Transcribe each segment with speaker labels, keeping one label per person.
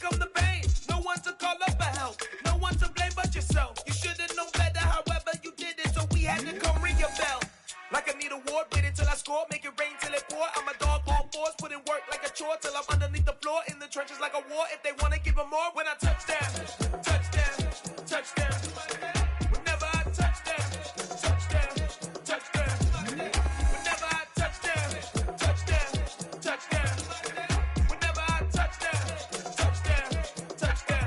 Speaker 1: come the pain. No one to call up for help. No one to blame but yourself. You should've known better, however you did it, so we had to come ring your bell. Like I need a ward, wait until I score, make it rain till it pour. I'm a dog on fours, put in work like a chore till I'm underneath the floor, in the trenches like a war. If they wanna give them more, when I touch down, touch down, touch down. Whenever I touch down, touch down, touch down. Whenever I touch down, touch down, touch down. Whenever I touch down, touch down, touch down.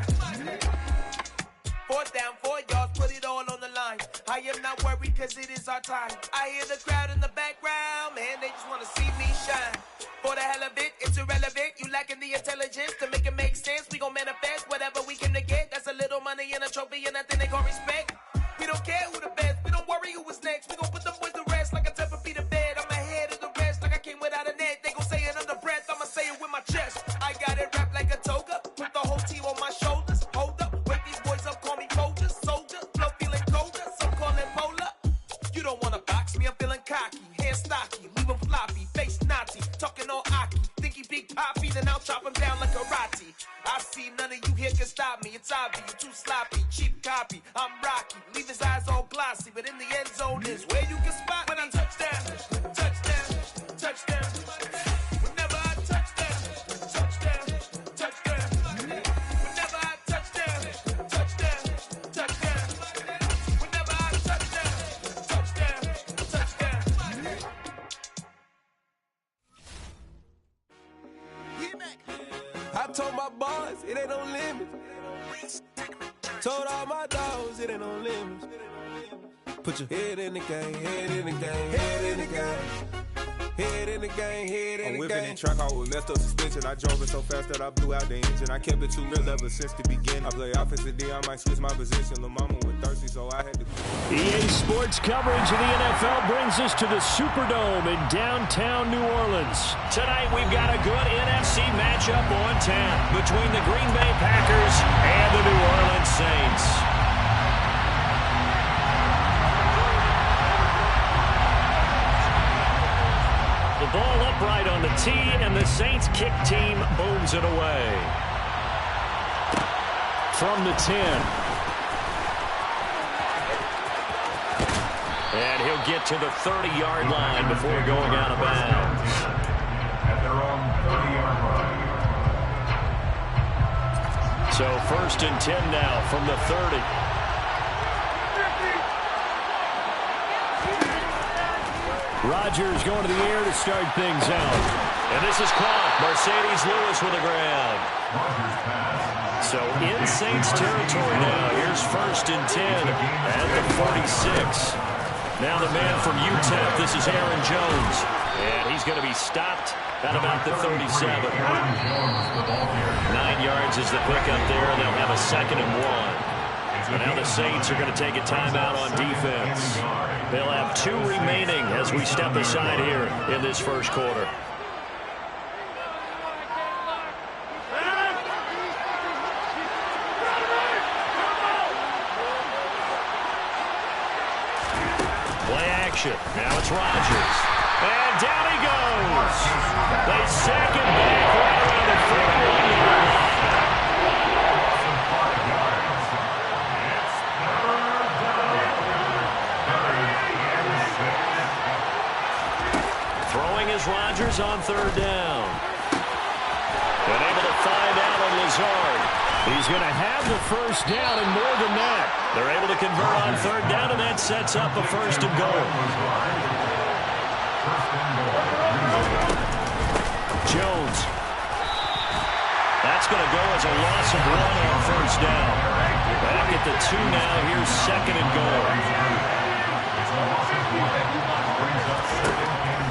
Speaker 1: 4th down, 4 yards, put it all on the line. I am not worried cause it is our time. I hear the crowd in the background, man, they just wanna see me shine. For the hell of it, it's irrelevant. You lacking the intelligence to make it make sense. We gon' manifest whatever we came to get. That's a little money and a trophy and nothing they call respect. We don't care who the best, we don't worry who was next. We gon' put them boys to rest like a 10 feet of bed. I'm ahead of the rest like I came without a net. They gon' say it under breath, I'ma say it with my chest. I got it wrapped like a toga, put the whole team on my shoulders. Hold up, wake these boys up, call me Folgers. Soldier, flow feeling colder, some call it polar. You don't wanna box me, I'm feeling cocky. Hair stocky, leave him floppy, face naughty. Talking all aki, think he big poppy, then I'll chop him down like karate. I see none of you here can stop me. It's obvious, you too sloppy, cheap copy. I'm Rocky, leave his eyes all glossy, but in the end zone is where you can spot when I touch down, touch down, touch down. Whenever I touch down, touch down, touch down. Whenever I touch down, touch down, touch down. Whenever I touch down, touch down, touch down.
Speaker 2: I told my boys, it ain't no limits. Told all my dogs, it ain't no limits. Put your head in the game, head in the game, head in the game. Head in the game, head in the game. I'm whipping and track out with messed up suspension. I drove it so fast that I blew out the engine. I kept it too real ever since the beginning. I play offensive D, I might switch my position. Lil' mama was thirsty, so I had to.
Speaker 3: EA Sports coverage of the NFL brings us to the Superdome in downtown New Orleans. Tonight we've got a good NFC matchup on tap between the Green Bay Packers and the New Orleans Saints. The ball upright on the tee, and the Saints kick team booms it away. From the 10. And he'll get to the 30-yard line before going out of bounds.
Speaker 4: At their own 30-yard line.
Speaker 3: So 1st and 10 now from the 30. Rodgers going to the air to start things out. And this is caught. Mercedes Lewis with a grab. So in Saints territory now. Here's 1st and 10 at the 46. Now the man from UTEP, this is Aaron Jones. And he's going to be stopped at about the 37. 9 yards is the pickup there. They'll have a 2nd and 1. And now the Saints are going to take a timeout on defense. They'll have 2 remaining as we step aside here in this first quarter. Play action. Now it's Rodgers. And down he goes. They sack him back right around the 41-yard line. Rodgers on 3rd down. And able to find out on Lazard. He's going to have the 1st down and more than that. They're able to convert on 3rd down, and that sets up a 1st and goal. Jones. That's going to go as a loss of 1 on 1st down. Back at the 2 now. Here's 2nd and goal.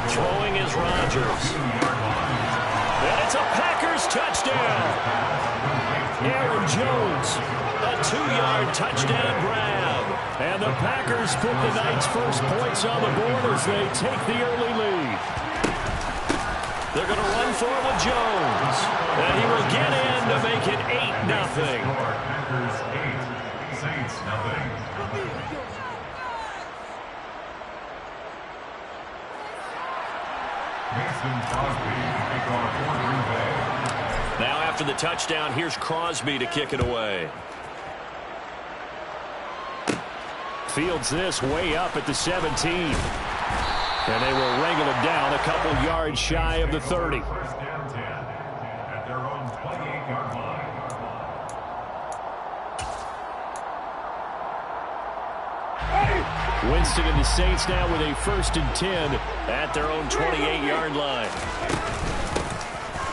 Speaker 3: Throwing is Rodgers. And it's a Packers touchdown. Aaron Jones, a 2-yard touchdown grab. And the Packers put the night's first points on the board as they take the early lead. They're going to run for it with Jones. And he will get in to make it 8-0.
Speaker 4: Packers 8, Saints 0. Mason Crosby to take off for Green Bay.
Speaker 3: Now after the touchdown, here's Crosby to kick it away. Fields this way up at the 17. And they will wrangle him down a couple yards shy of the 30.
Speaker 4: First down 10 at their own 28-yard line.
Speaker 3: Winston and the Saints now with a 1st and 10 at their own 28-yard line.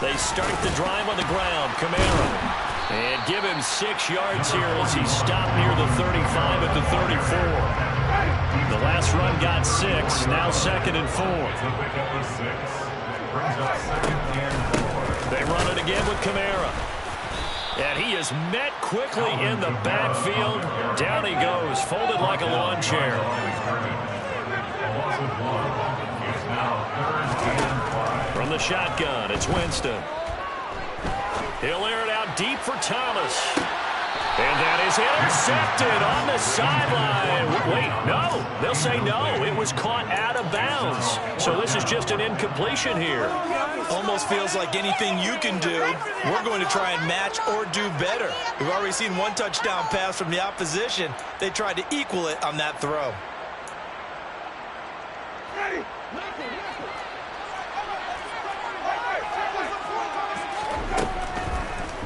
Speaker 3: They start the drive on the ground. Kamara. And give him 6 yards here as he stopped near the 35 at the 34. The last run got 6. Now 2nd and 4. They run it again with Kamara. And he is met quickly in the backfield. Down he goes, folded like a lawn chair. From the shotgun, it's Winston. He'll air it out deep for Thomas. And that is intercepted on the sideline. Wait, no. They'll say no. It was caught out of bounds. So this is just an incompletion here.
Speaker 5: Almost feels like anything you can do, we're going to try and match or do better. We've already seen one touchdown pass from the opposition. They tried to equal it on that throw.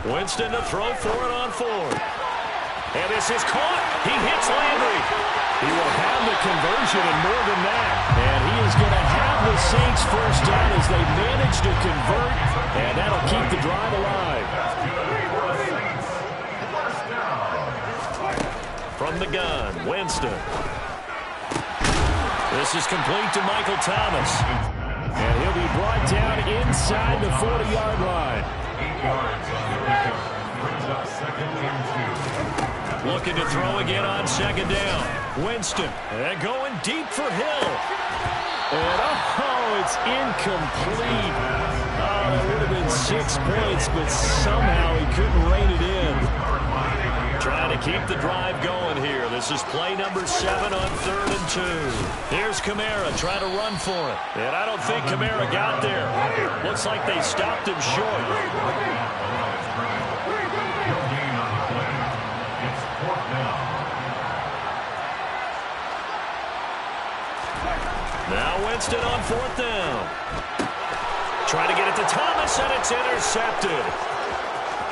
Speaker 3: Winston to throw for it on 4th. And this is caught. He hits Landry. He will have the conversion and more than that. And he is going to have the Saints first down as they manage to convert. And that'll keep the drive alive. From the gun, Winston. This is complete to Michael Thomas. And he'll be brought down inside the 40-yard line.
Speaker 4: 8 yards on the return. Brings up 2nd and 2.
Speaker 3: Looking to throw again on 2nd down. Winston and going deep for Hill. And it's incomplete. That would have been 6 points, but somehow he couldn't rein it in. Trying to keep the drive going here. This is play number 7 on 3rd and 2. Here's Kamara trying to run for it. And I don't think Kamara got there. Looks like they stopped him short. Now Winston on 4th down. Trying to get it to Thomas, and it's intercepted.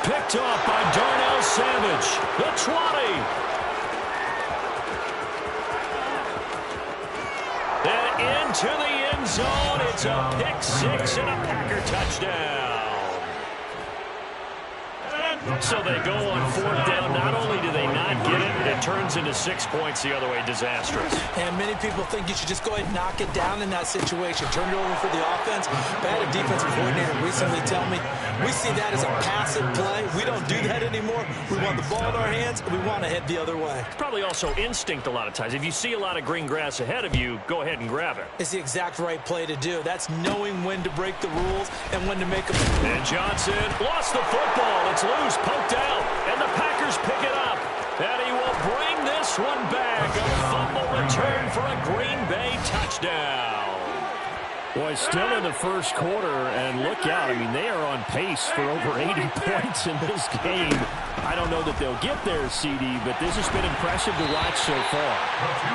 Speaker 3: Picked off by Darnell Savage. The 20. And into the end zone. It's a pick 6 and a Packer touchdown. So they go on 4th down. Not only do they not get it, it turns into 6 points the other way. Disastrous.
Speaker 5: And many people think you should just go ahead and knock it down in that situation. Turn it over for the offense. But I had a defensive coordinator recently tell me, we see that as a passive play. We don't do that anymore. We want the ball in our hands, and we want to head the other way.
Speaker 3: It's probably also instinct a lot of times. If you see a lot of green grass ahead of you, go ahead and grab it.
Speaker 5: It's the exact right play to do. That's knowing when to break the rules and when to make them.
Speaker 3: And Johnson lost the football. It's loose, poked out, and the Packers pick it up. And he will bring this one back. A fumble return for a Green Bay touchdown. Boy, still in the first quarter, and look out. I mean, they are on pace for over 80 points in this game. I don't know that they'll get there, CD, but this has been impressive to watch so far.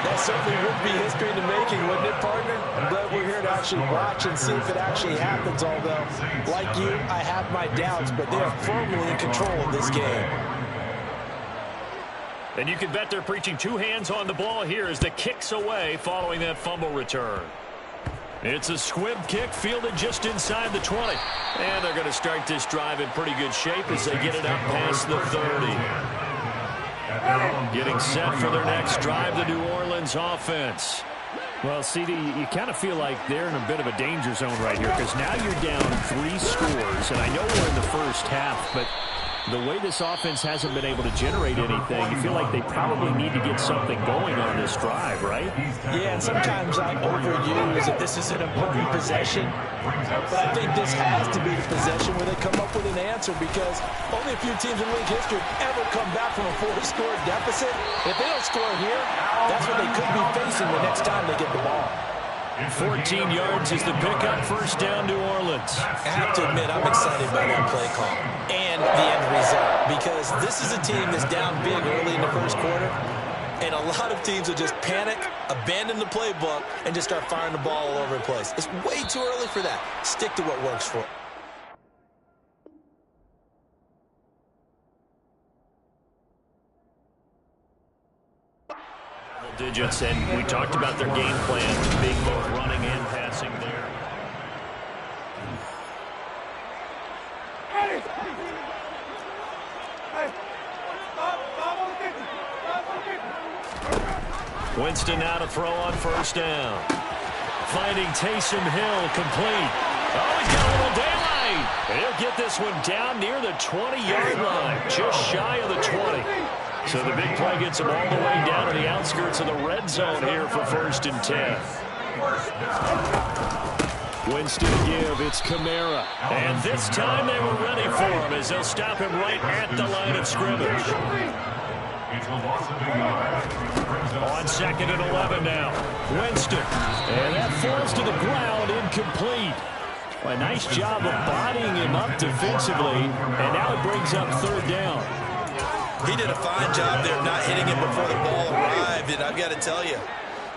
Speaker 5: That certainly would be history in the making, wouldn't it, partner? I'm glad we're here to actually watch and see if it actually happens, although, like you, I have my doubts, but they are firmly in control of this game.
Speaker 3: And you can bet they're preaching 2 hands on the ball here as the kick's away following that fumble return. It's a squib kick fielded just inside the 20. And they're going to start this drive in pretty good shape as they get it up past the 30. Getting set for their next drive, the New Orleans offense. Well, CD, you kind of feel like they're in a bit of a danger zone right here because now you're down 3 scores. And I know we're in the first half, but the way this offense hasn't been able to generate anything, you feel like they probably need to get something going on this drive, right?
Speaker 5: Yeah, and sometimes I overuse if this is an important possession. But I think this has to be the possession where they come up with an answer because only a few teams in league history ever come back from a 4-score deficit. If they don't score here, that's what they could be facing the next time they get the ball.
Speaker 3: 14 yards is the pickup, first down, New Orleans.
Speaker 5: I have to admit, I'm excited by that play call and the end result, because this is a team that's down big early in the first quarter, and a lot of teams will just panic, abandon the playbook, and just start firing the ball all over the place. It's way too early for that. Stick to what works for it.
Speaker 3: Digits, and we talked about their game plan being both running and passing there. Winston now to throw on first down. Finding Taysom Hill complete. Oh, he's got a little daylight. He'll get this one down near the 20-yard line, just shy of the 20. So the big play gets him all the way down to the outskirts of the red zone here for first and 10. Winston to give, it's Kamara. And this time they were ready for him as they'll stop him right at the line of scrimmage. On second and 11 now. Winston. And that falls to the ground, incomplete. A nice job of bodying him up defensively, and now it brings up third down.
Speaker 5: He did a fine job there not hitting him before the ball arrived, and I've got to tell you,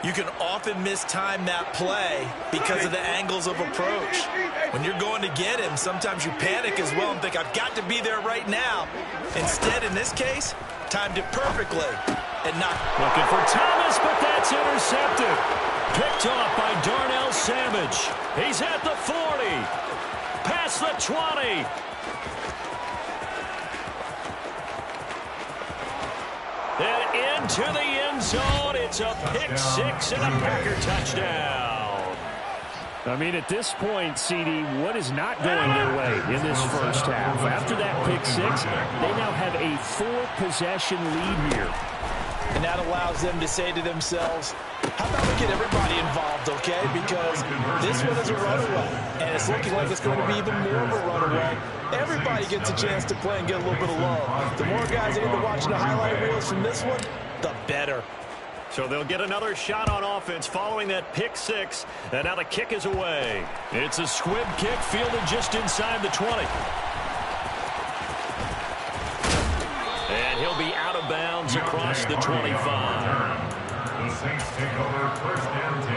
Speaker 5: you can often mistime that play because of the angles of approach. When you're going to get him, sometimes you panic as well and think, I've got to be there right now. Instead, in this case, timed it perfectly and not.
Speaker 3: Looking for Thomas, but that's intercepted. Picked off by Darnell Savage. He's at the 40. Past the 20. And into the end zone. It's a pick six and a Packer touchdown. I mean, at this point, CD, what is not going their way in this first half? After that pick six, they now have a 4-possession lead here.
Speaker 5: And that allows them to say to themselves, how about we get everybody involved, okay? Because this one is a runaway, and it's looking like it's going to be even more of a runaway. Everybody gets a chance to play and get a little bit of love. The more guys that end up watching the highlight reels from this one, the better.
Speaker 3: So they'll get another shot on offense following that pick six, and now the kick is away. It's a squib kick fielded just inside the 20. And he'll be out of bounds across the 25.
Speaker 4: The Saints take over first and 10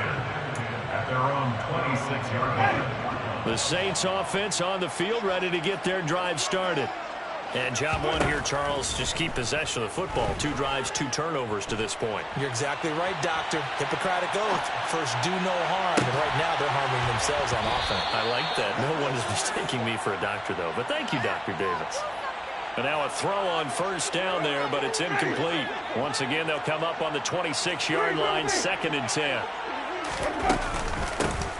Speaker 4: at their own 26-yard line.
Speaker 3: The Saints offense on the field, ready to get their drive started. And job one here, Charles, just keep possession of the football. 2 drives, 2 turnovers to this point.
Speaker 5: You're exactly right, Doctor. Hippocratic oath. First, do no harm. And right now, they're harming themselves on offense.
Speaker 3: I like that. No one is mistaking me for a doctor, though. But thank you, Dr. Davis. And now a throw on first down there, but it's incomplete. Once again, they'll come up on the 26-yard line, second and 10.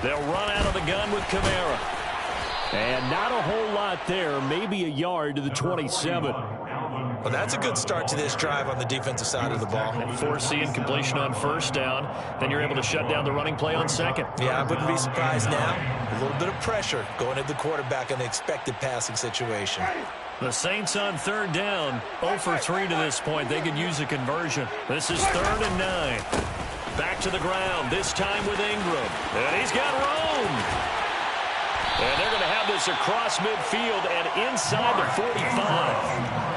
Speaker 3: They'll run out of the gun with Kamara. And not a whole lot there, maybe a yard to the 27.
Speaker 5: Well, that's a good start to this drive on the defensive side of the ball.
Speaker 3: Forcing completion on first down. Then you're able to shut down the running play on second.
Speaker 5: Yeah, I wouldn't be surprised now. A little bit of pressure going at the quarterback in the expected passing situation.
Speaker 3: The Saints on third down, 0 for 3 to this point. They could use a conversion. This is 3rd and 9. Back to the ground, this time with Ingram. And he's got room. And they're going to have this across midfield and inside the 45.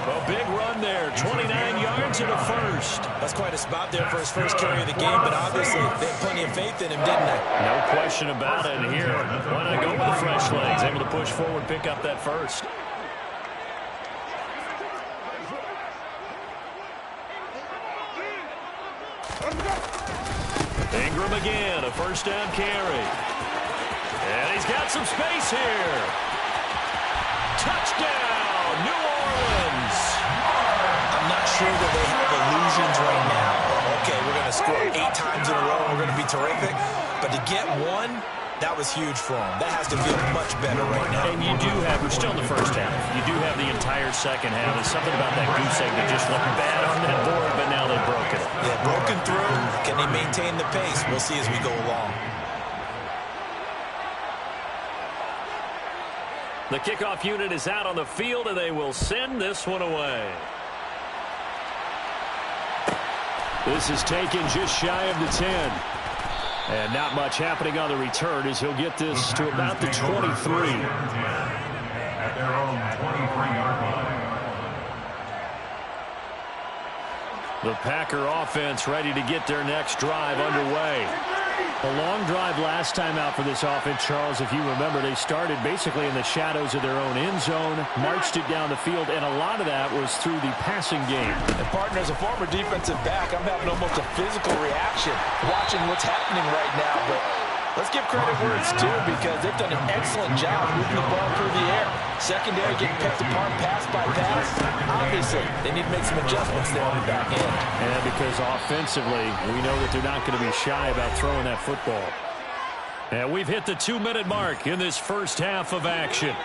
Speaker 3: A big run there, 29 yards and a first.
Speaker 5: That's quite a spot there for his first carry of the game, but obviously they had plenty of faith in him, didn't they?
Speaker 3: No question about it. And here, why not go with the fresh legs? Able to push forward, pick up that first. Ingram again, a first down carry. And he's got some space here. Touchdown, New Orleans.
Speaker 5: I'm not sure that they have illusions right now. Okay, we're going to score 8 times in a row and we're going to be terrific. But to get one, that was huge for them. That has to feel much better right now.
Speaker 3: And you do have, we're still in the first half. You do have the entire second half. There's something about that goose egg that just looked bad on that board, but now they've broken it.
Speaker 5: Yeah, broken through. Can they maintain the pace? We'll see as we go along.
Speaker 3: The kickoff unit is out on the field, and they will send this one away. This is taken just shy of the 10. And not much happening on the return as he'll get this to about the 23.
Speaker 4: At their own 23-yard line.
Speaker 3: The Packer offense ready to get their next drive underway. A long drive last time out for this offense, Charles. If you remember, they started basically in the shadows of their own end zone, marched it down the field, and a lot of that was through the passing game.
Speaker 5: And, partner, as a former defensive back, I'm having almost a physical reaction watching what's happening right now. But let's give credit where it's due because they've done an excellent job moving the ball through the air. Secondary getting picked apart pass by pass. Obviously, they need to make some adjustments there on the back end.
Speaker 3: And because offensively, we know that they're not going to be shy about throwing that football. And we've hit the 2-minute mark in this first half of action.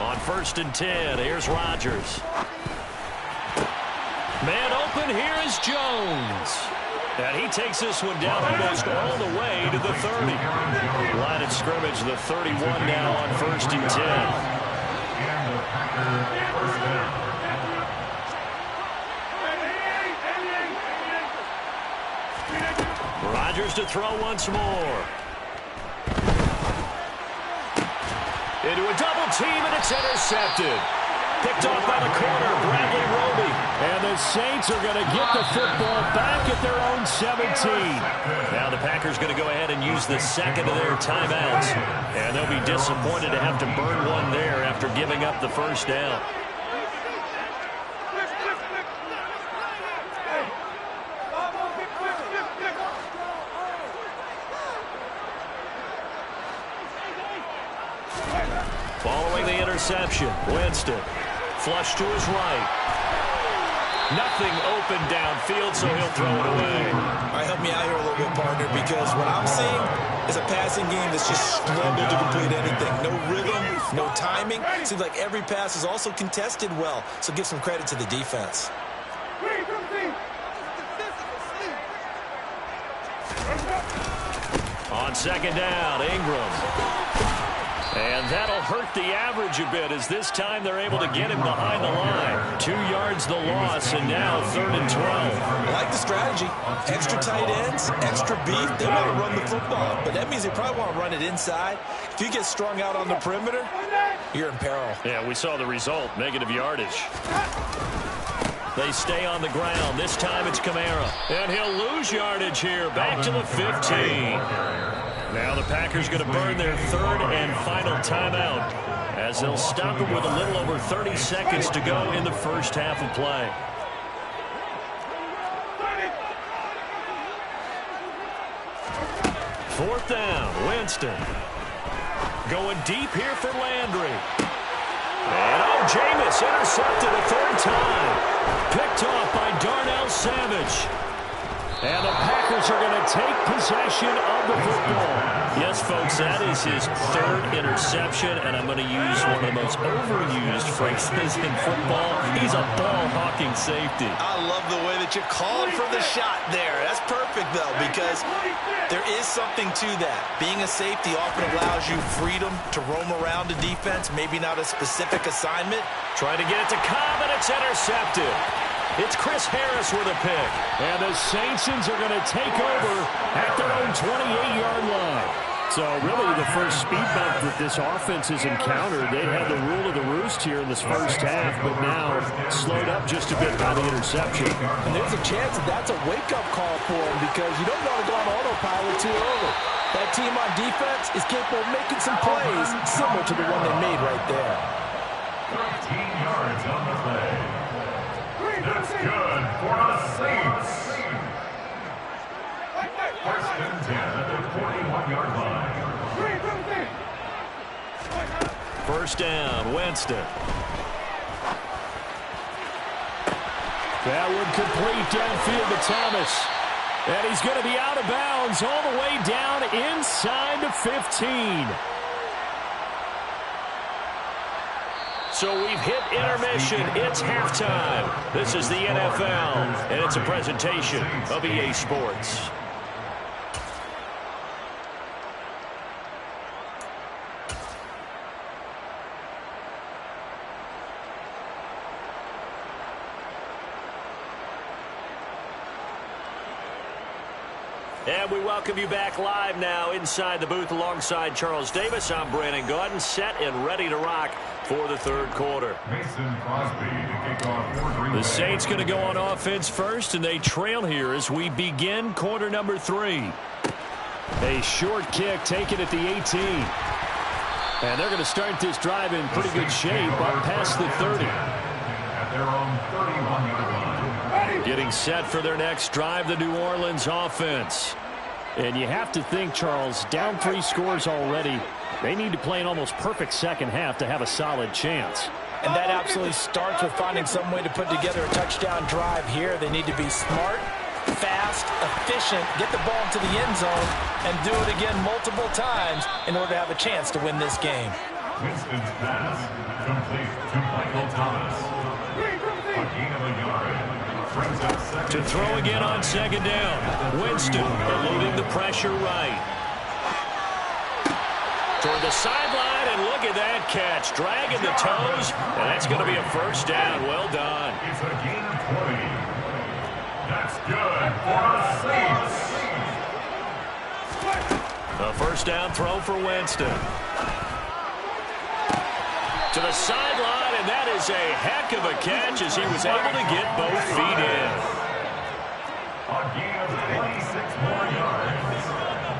Speaker 3: On 1st and 10, here's Rodgers. Man open, here is Jones. And he takes this one down almost all the way to the 30. Line of scrimmage, the 31 now on 1st and 10.
Speaker 4: And the Packers first down.
Speaker 3: Rodgers to throw once more. Into a double team, and it's intercepted. Picked off by the corner, Bradley Roby. And the Saints are going to get the football back at their own 17. Now the Packers going to go ahead and use the second of their timeouts. And they'll be disappointed to have to burn one there after giving up the first down. Following the interception, Winston. Flush to his right. Nothing open downfield, so he'll throw it away.
Speaker 5: All right, help me out here a little bit, partner, because what I'm seeing is a passing game that's just struggled to complete anything. No rhythm, no timing. Seems like every pass is also contested well, so give some credit to the defense.
Speaker 3: On 2nd down, Ingram. And that'll hurt the average a bit as this time they're able to get him behind the line. 2 yards the loss, and now 3rd and 12.
Speaker 5: I like the strategy. Extra tight ends, extra beef. They want to run the football, but that means they probably want to run it inside. If you get strung out on the perimeter, you're in peril.
Speaker 3: Yeah, we saw the result, negative yardage. They stay on the ground. This time it's Kamara. And he'll lose yardage here, back to the 15. Now the Packers going to burn their 3rd and final timeout as they'll stop him with a little over 30 seconds to go in the first half of play. Fourth down, Winston. Going deep here for Landry. And Jameis intercepted a 3rd time. Picked off by Darnell Savage. And the Packers are going to take possession of the football. Yes, folks, that is his 3rd interception, and I'm going to use one of the most overused phrases in football. He's a ball-hawking safety.
Speaker 5: I love the way that you called for the shot there. That's perfect, though, because there is something to that. Being a safety often allows you freedom to roam around the defense, maybe not a specific assignment.
Speaker 3: Trying to get it to Cobb, and it's intercepted. It's Chris Harris with a pick. And the Saints are going to take over at their own 28-yard line. So really the first speed bump that this offense has encountered, they had the rule of the roost here in this first half, but now slowed up just a bit by the interception.
Speaker 5: And there's a chance that that's a wake-up call for them because you don't want to go on autopilot too early. That team on defense is capable of making some plays similar to the one they made right there.
Speaker 4: 13 yards on the play. That's good for the Saints. 1st and 10 at the 41-yard line.
Speaker 3: 1st down, Winston. That would complete downfield to Thomas. And he's going to be out of bounds all the way down inside the 15. So we've hit intermission. It's halftime. This is the NFL, and it's a presentation of EA Sports. And we welcome you back live now inside the booth alongside Charles Davis. I'm Brandon Gaudin, set and ready to rock for the third quarter.
Speaker 4: Mason Crosby to kick off.
Speaker 3: The Saints going to go on offense first, and they trail here as we begin quarter number 3. A short kick taken at the 18. And they're going to start this drive in pretty good shape up past the 30.
Speaker 4: At their own 31-yard line.
Speaker 3: Getting set for their next drive, the New Orleans offense.
Speaker 6: And you have to think, Charles, down 3 scores already. They need to play an almost perfect second half to have a solid chance.
Speaker 5: And that absolutely starts with finding some way to put together a touchdown drive here. They need to be smart, fast, efficient, get the ball into the end zone, and do it again multiple times in order to have a chance to win this game.
Speaker 4: Winston's pass complete to Michael Thomas. A gain of a yard.
Speaker 3: To throw again on second down. Winston eluding the pressure right. Toward the sideline, and look at that catch. Dragging the toes, and that's going to be a first down. Well done.
Speaker 4: It's a gain of 20. That's good for the Saints.
Speaker 3: A first down throw for Winston. To the sideline, and that is a heck of a catch as he was able to get both feet in.
Speaker 4: A gain of 26 more yards.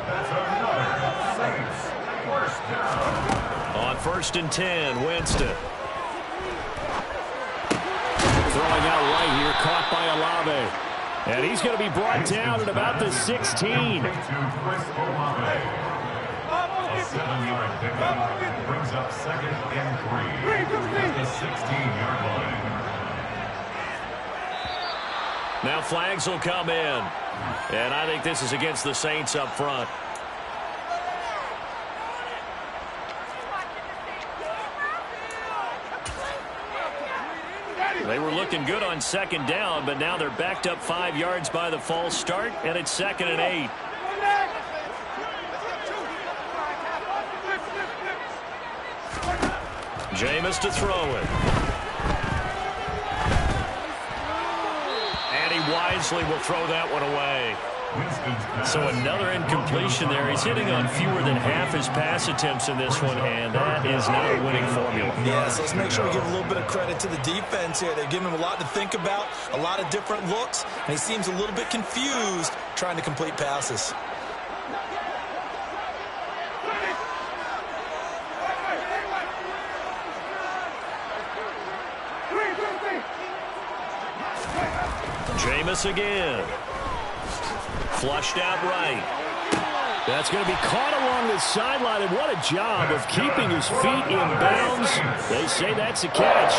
Speaker 4: That's another Saints first down.
Speaker 3: On 1st and 10, Winston.
Speaker 6: Throwing out right here, caught by Olave. And he's going to be brought down at about the 16.
Speaker 4: To Chris Olave. A 7-yard pickup brings up 2nd and 3 at the 16-yard line.
Speaker 3: Now flags will come in. And I think this is against the Saints up front. They were looking good on second down, but now they're backed up 5 yards by the false start, and it's 2nd and 8. Jameis to throw it. And he wisely will throw that one away. So another incompletion there. He's hitting on fewer than half his pass attempts in this one, and that is not a winning formula.
Speaker 5: Yes, let's make sure we give a little bit of credit to the defense here. They're giving him a lot to think about, a lot of different looks, and he seems a little bit confused trying to complete passes.
Speaker 3: Jameis again. Flushed out right.
Speaker 6: That's going to be caught along the sideline, and what a job of keeping his feet in bounds. They say that's a catch.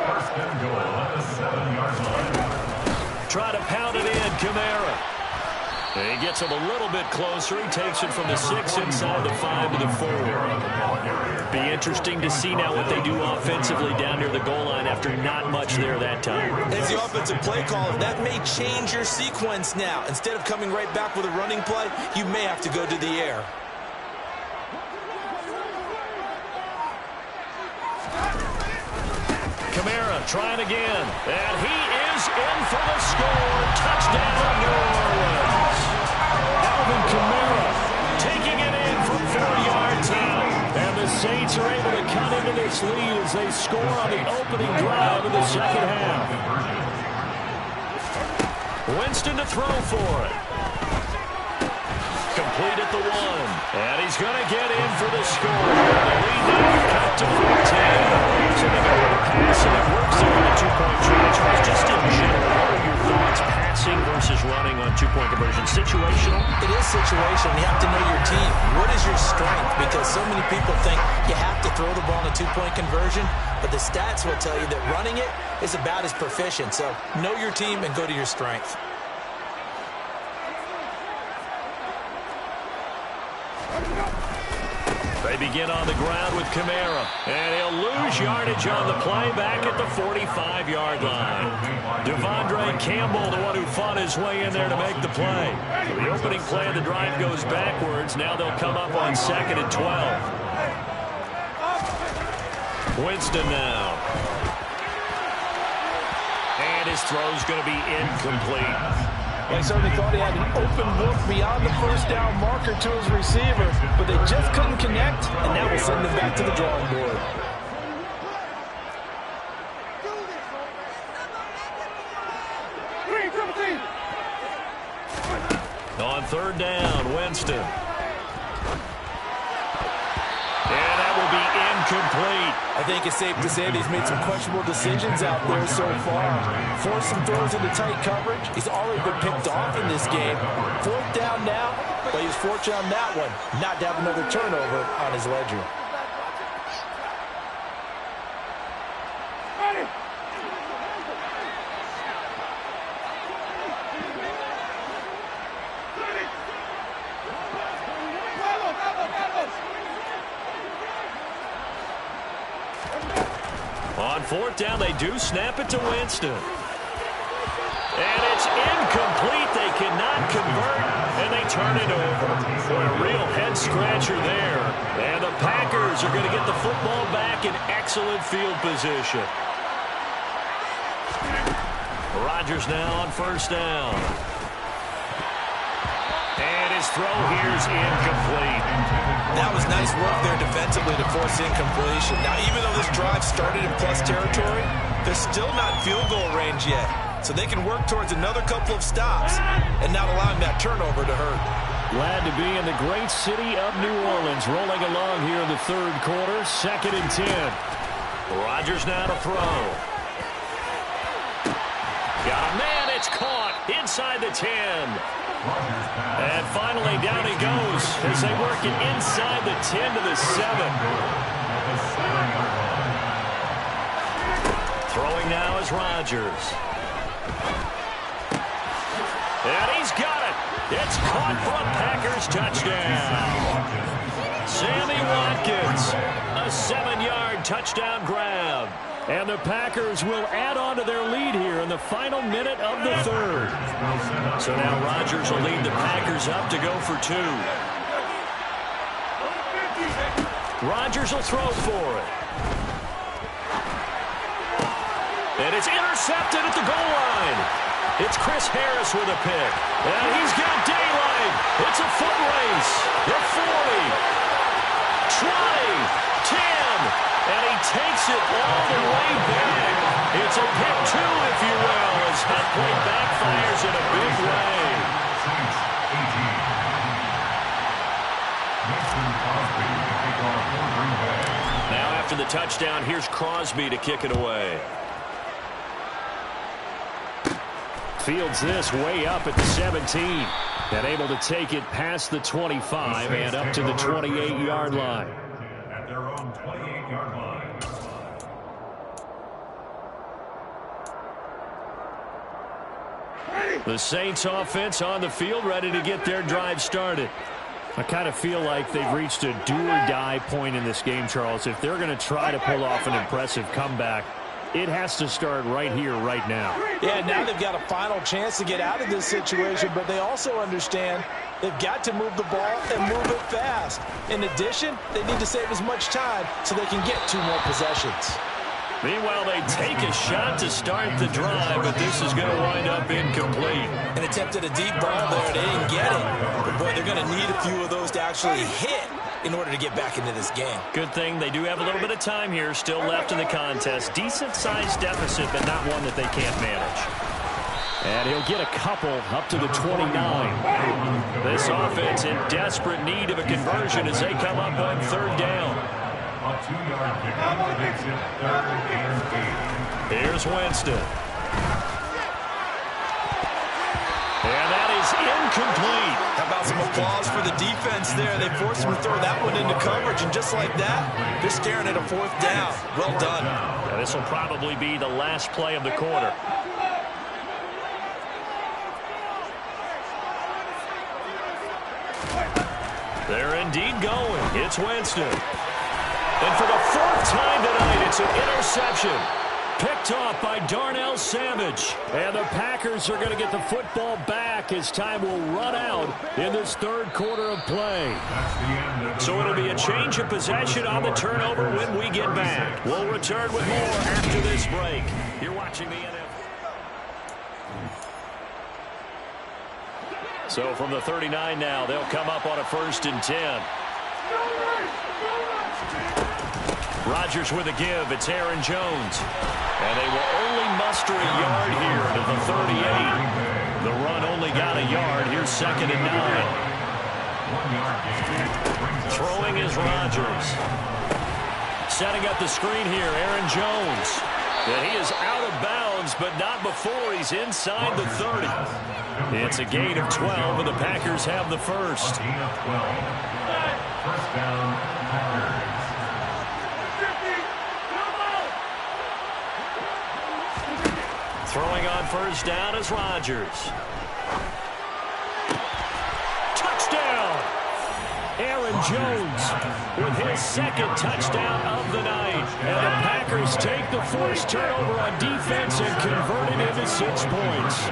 Speaker 4: First and goal at the 7-yard line.
Speaker 3: Try to pound it in, Kamara. And he gets him a little bit closer. He takes it from the 6 inside the 5 to the 4. Be interesting to see now what they do offensively down near the goal line after not much there that time.
Speaker 5: As the offensive play caller, that may change your sequence now. Instead of coming right back with a running play, you may have to go to the air.
Speaker 3: Kamara trying again. And he is in for the score. Touchdown, New Orleans. Alvin Kamara taking it in from 4 yards out. And the Saints are able to cut into this lead as they score on the opening drive of the second half. Winston to throw for it. Complete at the 1. And he's going to get in for the score. The lead now cut to 14. So they go with a pass, and it works there on the 2-point try. Charles, just in general, what are your thoughts passing versus running on 2-point conversion? Situational?
Speaker 5: It is situational. You have to know your team. What is your strength? Because so many people think you have to throw the ball in a 2-point conversion, but the stats will tell you that running it is about as proficient. So know your team and go to your strength.
Speaker 3: They begin on the ground with Kamara, and he'll lose yardage on the play back at the 45-yard line. Devondre Campbell, the one who fought his way in there to make the play. The opening play of the drive goes backwards. Now they'll come up on 2nd and 12. Winston now. And his throw's going to be incomplete.
Speaker 5: Well, he certainly thought he had an open look beyond the first down marker to his receiver, but they just couldn't connect, and that will send them back to the drawing board.
Speaker 3: On third down, Winston. And that will be incomplete.
Speaker 5: I think it's safe to say that he's made some questionable decisions out there so far. Forced some throws into tight coverage. He's already been picked off in this game. Fourth down now, but he was fortunate on that one not to have another turnover on his ledger.
Speaker 3: On fourth down, they do snap it to Winston. And it's incomplete. They cannot convert, and they turn it over. For a real head-scratcher there. And the Packers are going to get the football back in excellent field position. Rodgers now on first down. And his throw here is incomplete.
Speaker 5: That was nice work there defensively to force incompletion. Now, even though this drive started in plus territory, they're still not field goal range yet. So they can work towards another couple of stops and not allowing that turnover to hurt.
Speaker 3: Glad to be in the great city of New Orleans, rolling along here in the third quarter, 2nd and 10. Rodgers now to throw. Got a man, it's caught inside the 10. And finally, down he goes as they work it inside the 10 to the 7. Throwing now is Rodgers. And he's got it. It's caught for a Packers touchdown. Sammy Watkins, a 7-yard touchdown grab. And the Packers will add on to their lead here in the final minute of the third. So now Rodgers will lead the Packers up to go for 2. Rodgers will throw for it. And it's intercepted at the goal line. It's Chris Harris with a pick. And he's got daylight. It's a foot race. The 40. 20. 10. And he takes it all the way back. It's a pick 2, if you will, as that play backfires in a big way. Now after the touchdown, here's Crosby to kick it away. Fields this way up at the 17. And able to take it past the 25 and up to the 28-yard line.
Speaker 4: At their own 28-yard line.
Speaker 3: The Saints offense on the field, ready to get their drive started. I kind of feel like they've reached a do-or-die point in this game, Charles. If they're going to try to pull off an impressive comeback, it has to start right here, right now.
Speaker 5: Yeah, now they've got a final chance to get out of this situation, but they also understand they've got to move the ball and move it fast. In addition, they need to save as much time so they can get 2 more possessions.
Speaker 3: Meanwhile, they take a shot to start the drive, but this is going to wind up incomplete.
Speaker 5: An attempt at a deep ball there. They didn't get it. But, boy, they're going to need a few of those to actually hit in order to get back into this game.
Speaker 3: Good thing they do have a little bit of time here still left in the contest. Decent-sized deficit, but not one that they can't manage. And he'll get a couple up to the 29. This offense in desperate need of a conversion as they come up on third down.
Speaker 4: A 2-yard pickup makes it 3rd and 8.
Speaker 3: Here's Winston. And that is incomplete.
Speaker 5: How about some applause for the defense there? They forced him to throw that one into coverage, and just like that, they're staring at a 4th down. Well done.
Speaker 3: And this will probably be the last play of the quarter. They're indeed going. It's Winston. And for the 4th time tonight, it's an interception. Picked off by Darnell Savage. And the Packers are going to get the football back as time will run out in this third quarter of play. So it'll be a change of possession on the turnover when we get back. We'll return with more after this break. You're watching the NFL. So from the 39 now, they'll come up on a 1st and 10. Rodgers with a give. It's Aaron Jones. And they will only muster a yard here to the 38. The run only got a yard. Here's 2nd and 9. Throwing is Rodgers. Setting up the screen here, Aaron Jones. And he is out of bounds, but not before he's inside the 30. It's a gain of 12, and the Packers have the first.
Speaker 4: Gain of 12. First down, Packers.
Speaker 3: Throwing on 1st down is Rodgers. Touchdown! Aaron Jones with his 2nd touchdown of the night. And the Packers take the forced turnover on defense and convert it into 6 points.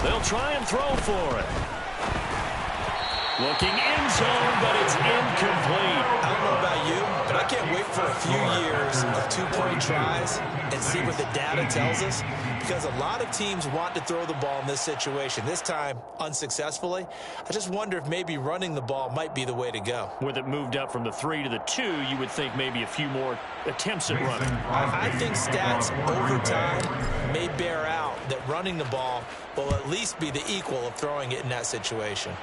Speaker 3: They'll try and throw for it. Looking end zone, but it's incomplete.
Speaker 5: I don't know about you, but I can't wait for a few years of 2-point tries and see what the data tells us, because a lot of teams want to throw the ball in this situation. This time, unsuccessfully. I just wonder if maybe running the ball might be the way to go.
Speaker 3: With it moved up from the 3 to the 2, you would think maybe a few more attempts at running.
Speaker 5: I think stats over time may bear out that running the ball will at least be the equal of throwing it in that situation.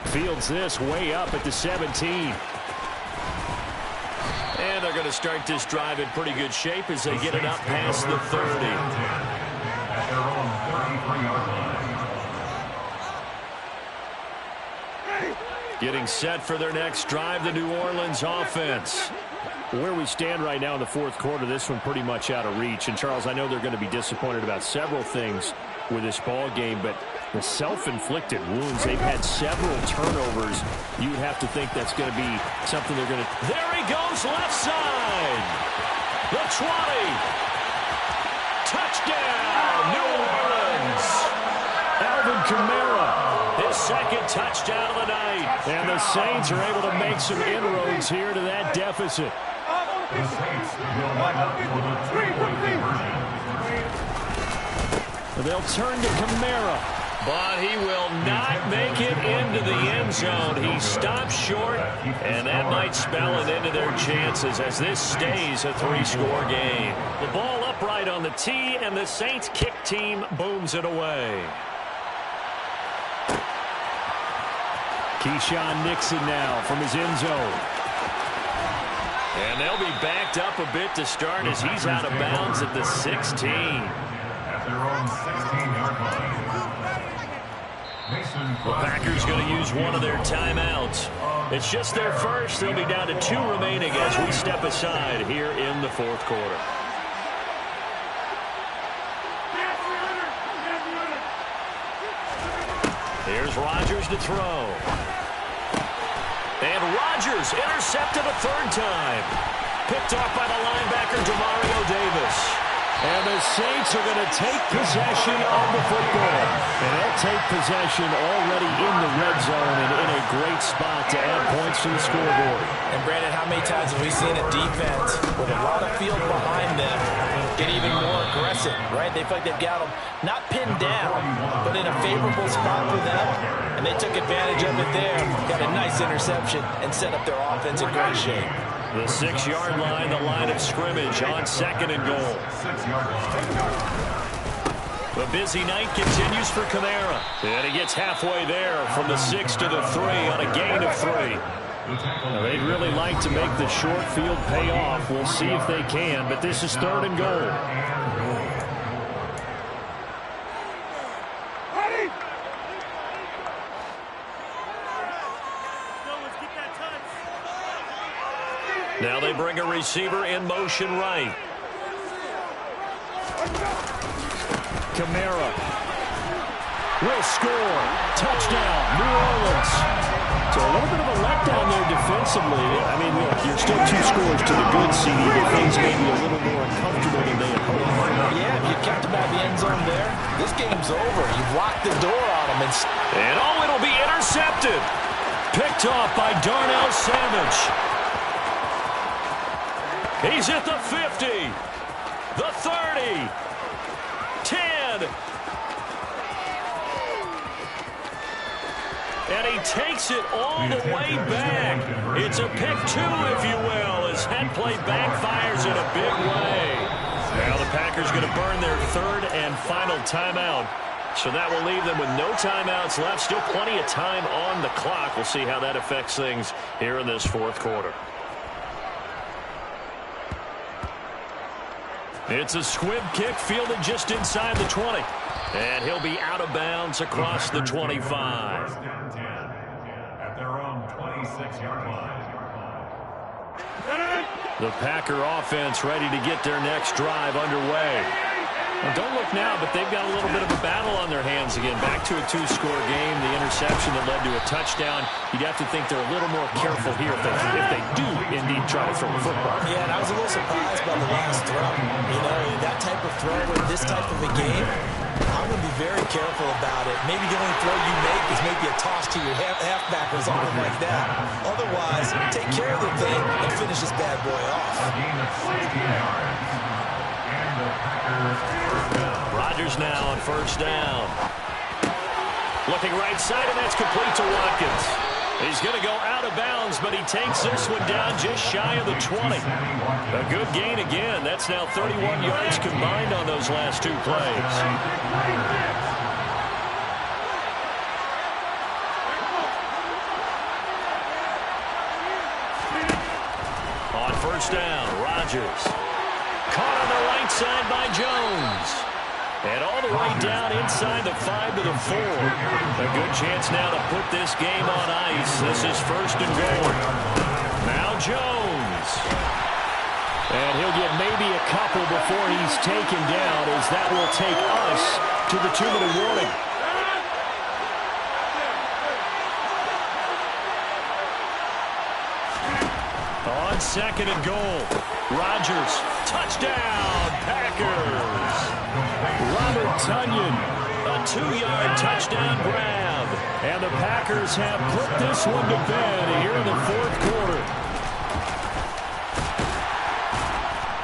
Speaker 3: Fields this way up at the 17. And they're going to start this drive in pretty good shape as they get it up past the 30.
Speaker 4: At their own 33-yard line.
Speaker 3: Getting set for their next drive, the New Orleans offense. Where we stand right now in the 4th quarter, this one pretty much out of reach. And, Charles, I know they're going to be disappointed about several things with this ball game, but the self-inflicted wounds, they've had several turnovers. You'd have to think that's going to be something they're going to... There he goes, left side. The 20. Touchdown, New Orleans. Alvin Kamara, his 2nd touchdown of the night. And the Saints are able to make some inroads here to that deficit.
Speaker 4: The Saints will line up for the 3-point conversion.
Speaker 3: They'll turn to Kamara, but he will not make it into the end zone. He stops short, and that might spell an end to their chances as this stays a 3-score game. The ball upright on the tee, and the Saints kick team booms it away. Keyshawn Nixon now from his end zone. And they'll be backed up a bit to start as he's out of bounds at the 16.
Speaker 4: At their own 16-yard line.
Speaker 3: The Packers going to use one of their timeouts. It's just their first. They'll be down to 2 remaining as we step aside here in the 4th quarter. Here's Rodgers to throw. And Rodgers intercepted a 3rd time. Picked off by the linebacker, Demario Davis. And the Saints are going to take possession of the football. And they'll take possession already in the red zone and in a great spot to add points to the scoreboard.
Speaker 5: And, Brandon, how many times have we seen a defense with a lot of field behind them get even more aggressive, right? They feel like they've got them not pinned down, but in a favorable spot for them. And they took advantage of it there, got a nice interception, and set up their offense in great shape.
Speaker 3: The 6-yard line, the line of scrimmage on 2nd and goal. The busy night continues for Kamara. And he gets halfway there from the 6 to the 3 on a gain of 3. Now, they'd really like to make the short field pay off. We'll see if they can, but this is 3rd and goal. Now they bring a receiver in motion right. Kamara will score. Touchdown, New Orleans. So a little bit of a letdown there defensively. I mean, look, you're still 2 scores to the good, CD, but things may be a little more uncomfortable than they had hoped.
Speaker 5: Yeah, if you kept them out of the end zone there, this game's over. You've locked the door on them.
Speaker 3: And oh, it'll be intercepted. Picked off by Darnell Savage. He's at the 50, the 30, 10. And he takes it all the way back. It's a pick 2, if you will, as head play backfires in a big way. Now the Packers going to burn their third and final timeout. So that will leave them with no timeouts left. Still plenty of time on the clock. We'll see how that affects things here in this fourth quarter. It's a squib kick fielded just inside the 20. And he'll be out of bounds across the 25.
Speaker 4: At their own 26-yard line.
Speaker 3: The Packer offense ready to get their next drive underway. Well, don't look now, but they've got a little bit of a battle on their hands again. Back to a 2-score game. The interception that led to a touchdown. You'd have to think they're a little more careful here if they do indeed try to throw a football.
Speaker 5: Yeah, and I was a little surprised by the last throw. You know, that type of throw in this type of a game, I'm going to be very careful about it. Maybe the only throw you make is maybe a toss to your halfback or something like that. Otherwise, take care of the thing and finish this bad boy off.
Speaker 4: A gain of 16 yards. And the Packers first down.
Speaker 3: Rodgers now on first down. Looking right side, and that's complete to Watkins. He's going to go out of bounds, but he takes this one down just shy of the 20. A good gain again. That's now 31 yards combined on those last 2 plays. On first down, Rodgers. Caught on the right side by Jones. And all the way down inside the 5 to the 4. A good chance now to put this game on ice. This is first and goal. Now Jones. And he'll get maybe a couple before he's taken down, as that will take us to the 2-minute warning. On second and goal, Rodgers, touchdown, Packers. Robert Tonyan, a 2-yard touchdown grab. And the Packers have put this one to bed here in the fourth quarter.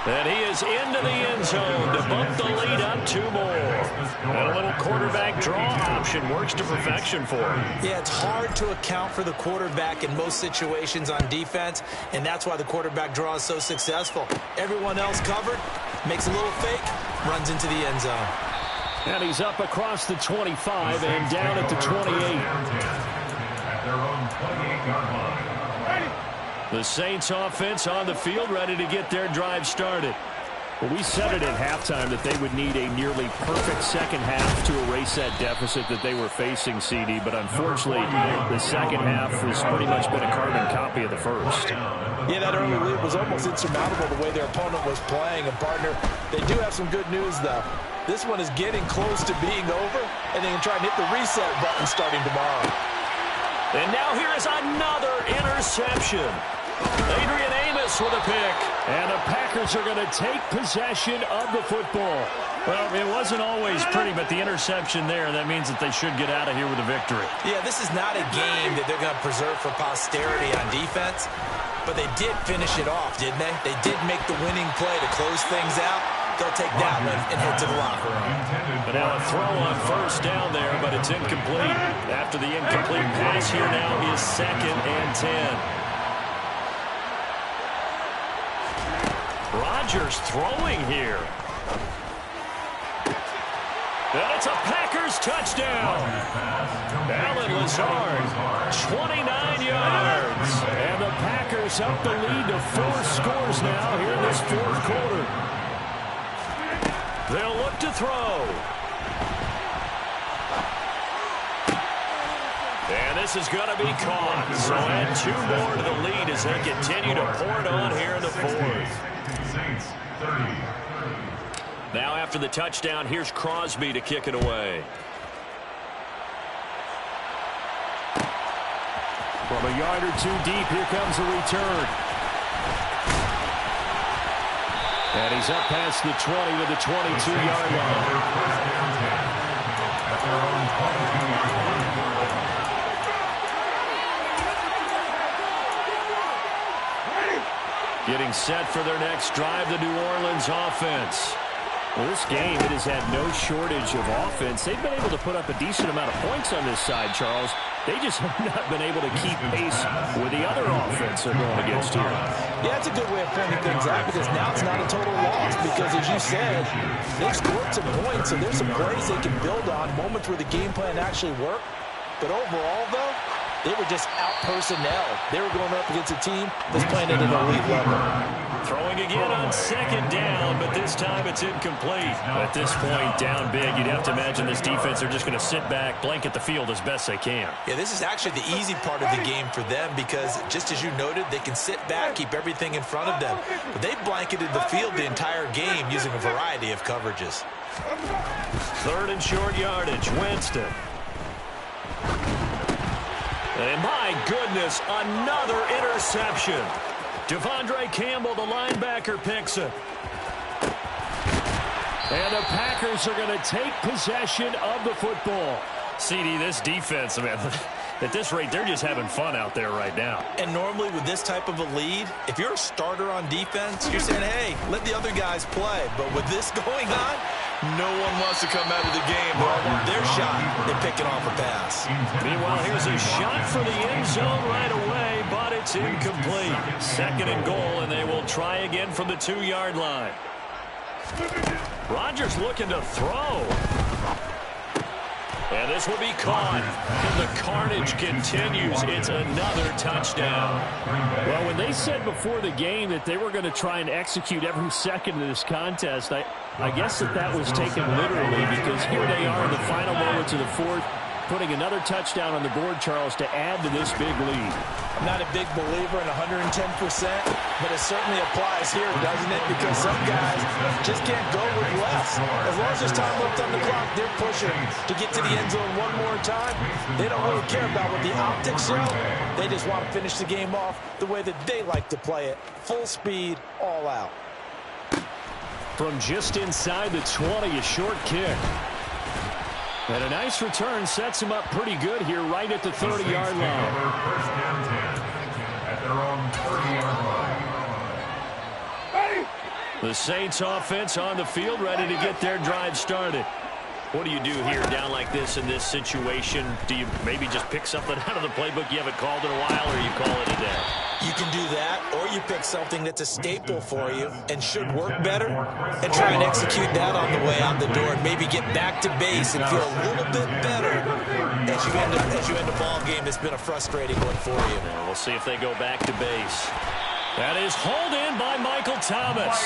Speaker 3: And he is into the end zone to bump the lead up 2 more. And a little quarterback draw option works to perfection for him.
Speaker 5: Yeah, it's hard to account for the quarterback in most situations on defense, and that's why the quarterback draw is so successful. Everyone else covered, makes a little fake, runs into the end zone.
Speaker 3: And he's up across the 25 and down at the 28.
Speaker 4: At their own 28-yard line.
Speaker 3: The Saints offense on the field, ready to get their drive started. Well, we said it at halftime that they would need a nearly perfect second half to erase that deficit that they were facing, CD. But unfortunately, the second half has pretty much been a carbon copy of the first.
Speaker 5: Yeah, that early lead was almost insurmountable the way their opponent was playing. And, partner, they do have some good news, though. This one is getting close to being over, and they can try and hit the reset button starting tomorrow.
Speaker 3: And now here is another interception. Adrian Amos with a pick. And the Packers are going to take possession of the football. Well, it wasn't always pretty, but the interception there, that means that they should get out of here with a victory.
Speaker 5: Yeah, this is not a game that they're going to preserve for posterity on defense, but they did finish it off, didn't they? They did make the winning play to close things out. They'll take that one and head to the locker room.
Speaker 3: But now a throw on first down there, but it's incomplete. After the incomplete pass, here now is 2nd and 10. Rodgers throwing here. And it's a Packers touchdown. Allen Lazard, 29 yards. And the Packers up the lead to 4 scores now here in this fourth quarter. They'll look to throw. And this is going to be caught. So add 2 more to the lead as they continue to pour it on here in the fourth.
Speaker 4: Saints 30.
Speaker 3: Now after the touchdown, here's Crosby to kick it away. From a yard or 2 deep, here comes the return. And he's up past the 20 to the 22-yard line.
Speaker 4: At their own 22-yard line.
Speaker 3: Getting set for their next drive, the New Orleans offense.
Speaker 6: Well, this game, it has had no shortage of offense. They've been able to put up a decent amount of points on this side, Charles. They just have not been able to keep pace with the other offense they're going against here.
Speaker 5: Yeah, it's a good way of pointing things out because now it's not a total loss because, as you said, they've scored some points, so there's some plays they can build on, moments where the game plan actually worked. But overall, though, they were just out-personnel. They were going up against a team that's playing at an elite level.
Speaker 3: Throwing again on second down, but this time it's incomplete.
Speaker 6: At this point, down big, you'd have to imagine this defense, they're just going to sit back, blanket the field as best they can.
Speaker 5: Yeah, this is actually the easy part of the game for them because, just as you noted, they can sit back, keep everything in front of them. But they blanketed the field the entire game using a variety of coverages.
Speaker 3: 3rd and short yardage, Winston. And my goodness, another interception. Devondre Campbell, the linebacker, picks it. And the Packers are going to take possession of the football. CD, this defense, man, at this rate, they're just having fun out there right now.
Speaker 5: And normally with this type of a lead, if you're a starter on defense, you're saying, hey, let the other guys play. But with this going on, no one wants to come out of the game. They all want their shot at picking off a pass.
Speaker 3: Meanwhile, here's a shot for the end zone right away, but it's incomplete. 2nd and goal, and they will try again from the 2-yard line. Rodgers looking to throw. And this will be caught. And the carnage continues. It's another touchdown.
Speaker 6: Well, when they said before the game that they were going to try and execute every second of this contest, I guess that was taken literally because here they are in the final moments of the 4th, putting another touchdown on the board, Charles, to add to this big lead.
Speaker 5: I'm not a big believer in 110%, but it certainly applies here, doesn't it? Because some guys just can't go with less. As long as there's time left on the clock, they're pushing to get to the end zone one more time. They don't really care about what the optics show. They just want to finish the game off the way that they like to play it. Full speed, all out.
Speaker 3: From just inside the 20, a short kick. And a nice return sets him up pretty good here right at the 30-yard line.
Speaker 4: First down 10 at their own 30-yard line.
Speaker 3: The Saints offense on the field ready to get their drive started. What do you do here down like this in this situation? Do you maybe just pick something out of the playbook you haven't called in a while, or you call it a day?
Speaker 5: You can do that, or you pick something that's a staple for you and should work better and try and execute that on the way out the door and maybe get back to base and feel a little bit better as you end a ball game that's been a frustrating one for you.
Speaker 3: Yeah, we'll see if they go back to base. That is hauled in by Michael Thomas.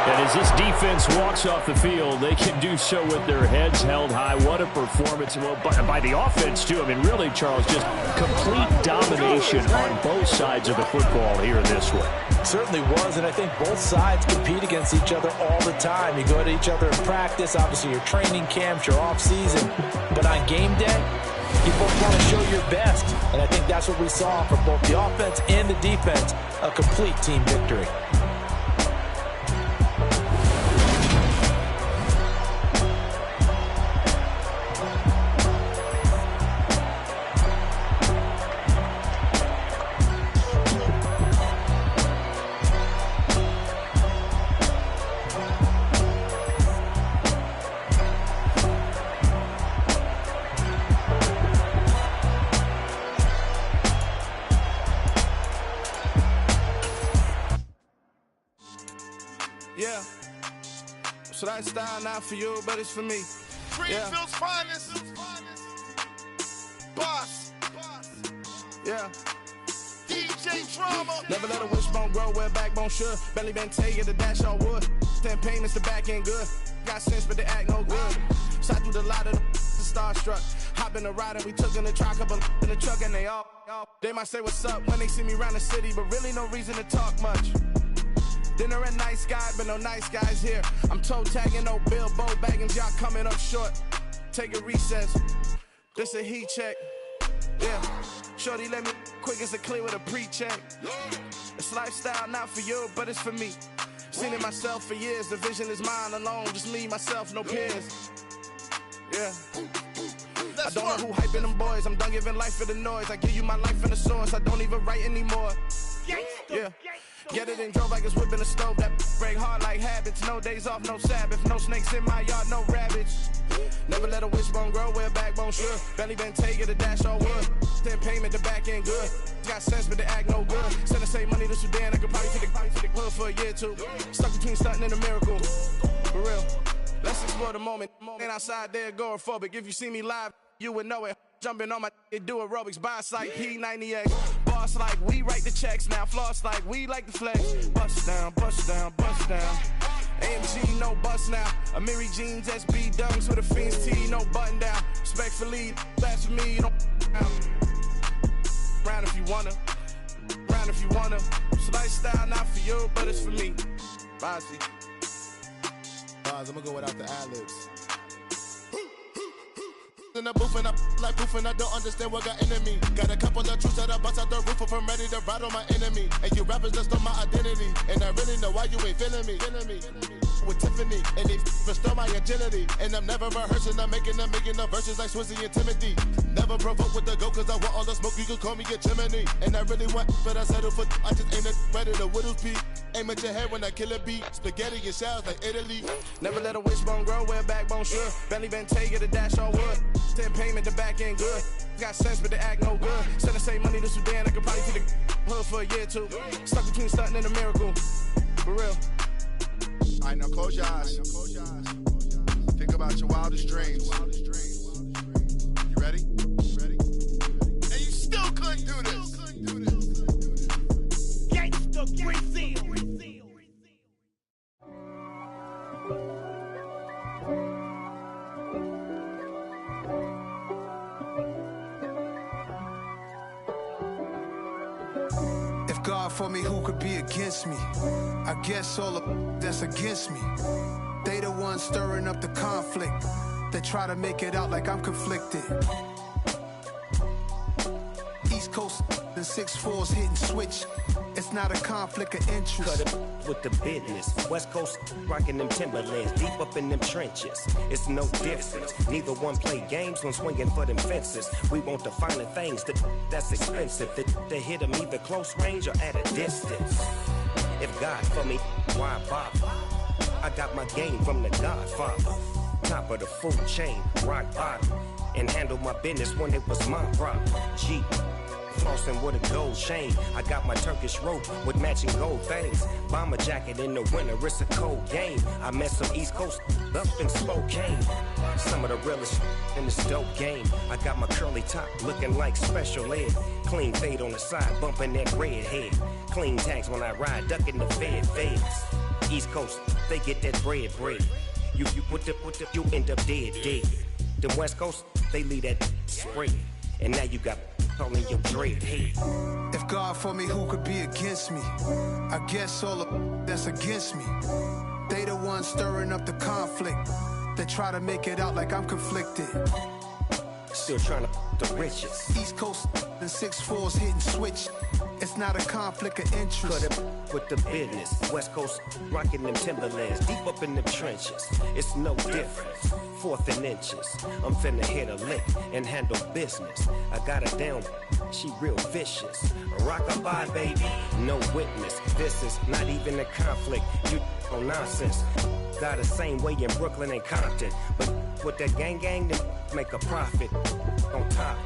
Speaker 3: And as this defense walks off the field, they can do so with their heads held high. What a performance. Well, by the offense, too. I mean, really, Charles, just complete domination on both sides of the football here in this one.
Speaker 5: Certainly was, and I think both sides compete against each other all the time. You go to each other in practice, obviously your training camps, your off-season. But on game day, you both want to show your best. And I think that's what we saw from both the offense and the defense, a complete team victory.
Speaker 2: Yeah. So that style not for you, but it's for me.
Speaker 7: Greenfield's finest. Boss.
Speaker 2: Yeah.
Speaker 7: DJ Drama.
Speaker 2: Never let a wishbone grow where a backbone should. Belly been taken to dash on wood. 10 payments, the back end good. Got sense, but they act no good. Shot through the lot of the starstruck. Hop in the ride and we took in the truck, up in the truck and they all. They might say what's up when they see me around the city, but really no reason to talk much. Dinner a nice guy, but no nice guys here. I'm toe tagging, no Bilbo bagging, y'all coming up short. Take a recess. This a heat check. Yeah. Shorty let me quick as a clear with a pre-check. It's lifestyle not for you, but it's for me. Seen it myself for years. The vision is mine alone. Just me, myself, no peers. Yeah. I don't know who hyping them boys. I'm done giving life for the noise. I give you my life and the source. I don't even write anymore. Yeah. Get it and drove like it's whipping a stove. That break hard like habits. No days off, no Sabbath. No snakes in my yard, no rabbits. Never let a wishbone grow where a backbone should. Belly been take it, a dash all wood. Then payment, the back end good. Got sense, but they act no good. Send the same money to Sudan. I could probably take the hood for a year or two. Stuck between stunting and a miracle. For real. Let's explore the moment. Ain't outside there agoraphobic. If you see me live, you would know it. Jumping on my do aerobics, boss like P90X. Boss like we write the checks now. Floss like we like the flex. Bust down, bust down, bust down. AMG, no bust now. Amiri jeans, SB dunks with a Fiends T, no button down. Respectfully, that's for me, you don't round if you wanna. Round if you wanna. It's lifestyle, not for you, but it's for me. Bossy.
Speaker 8: I'm gonna go without the ad-libs. In the booth and I like proof and I don't understand what got into me. Got a couple of truths that I bust out the roof if I'm ready to ride on my enemy. And you rappers just stole my identity, and I really know why you ain't feeling me. With Tiffany, and they restore my agility. And I'm never rehearsing, I'm making the verses like Swizzy and Timothy. Never provoke with the go, cause I want all the smoke, you can call me a chimney. And I really want, but I settle for, I just ain't ready to whittle pea. Aim at your head when I kill a beat. Spaghetti and shells like Italy.
Speaker 2: Never let a wishbone grow where a backbone should. Belly been take it, a dash all wood. Then payment, the back end good. Got sense, but they act no good. Send the same money to Sudan, I could probably take the hood for a year or two. Stuck between stunting and a miracle. For real.
Speaker 8: Alright, now close your eyes. Think about your wildest dreams. You ready?
Speaker 7: And you still couldn't do this. Gangsta Brazil.
Speaker 9: If God for me, who could be against me? I guess all of that's against me. They the ones stirring up the conflict. They try to make it out like I'm conflicted. East Coast and 6'4's hitting switch. It's not a conflict of interest.
Speaker 10: Cut it with the business. West Coast rocking them Timberlands, deep up in them trenches. It's no difference. Neither one play games when swinging for them fences. We want the finer things that's expensive. They hit them either close range or at a distance. If God for me, why bother? I got my game from the Godfather. Top of the food chain, rock bottom. And handle my business when it was my problem. G. Flossing with a gold chain. I got my Turkish rope with matching gold things. Bomber jacket in the winter, it's a cold game. I met some East Coast up in Spokane. Some of the realest in this dope game. I got my curly top looking like special ed. Clean fade on the side, bumping that red head. Clean tags when I ride, ducking the feds. East Coast, they get that bread. You you end up dead. Them West Coast, they leave that spread. And now you got calling your dread head.
Speaker 9: If God for me, who could be against me? I guess all of that's against me. They the ones stirring up the conflict. They try to make it out like I'm conflicted.
Speaker 10: Still trying to the riches.
Speaker 9: East Coast and 6'4's hitting switch. It's not a conflict of interest.
Speaker 10: Cut it with the business. West Coast rocking them Timberlands, deep up in them trenches. It's no difference. 4th and inches. I'm finna hit a lick and handle business. I got her down, she real vicious. Rock-a-bye, baby, no witness. This is not even a conflict. You on nonsense. Got the same way in Brooklyn and Compton. But with that gang, then make a profit. On top,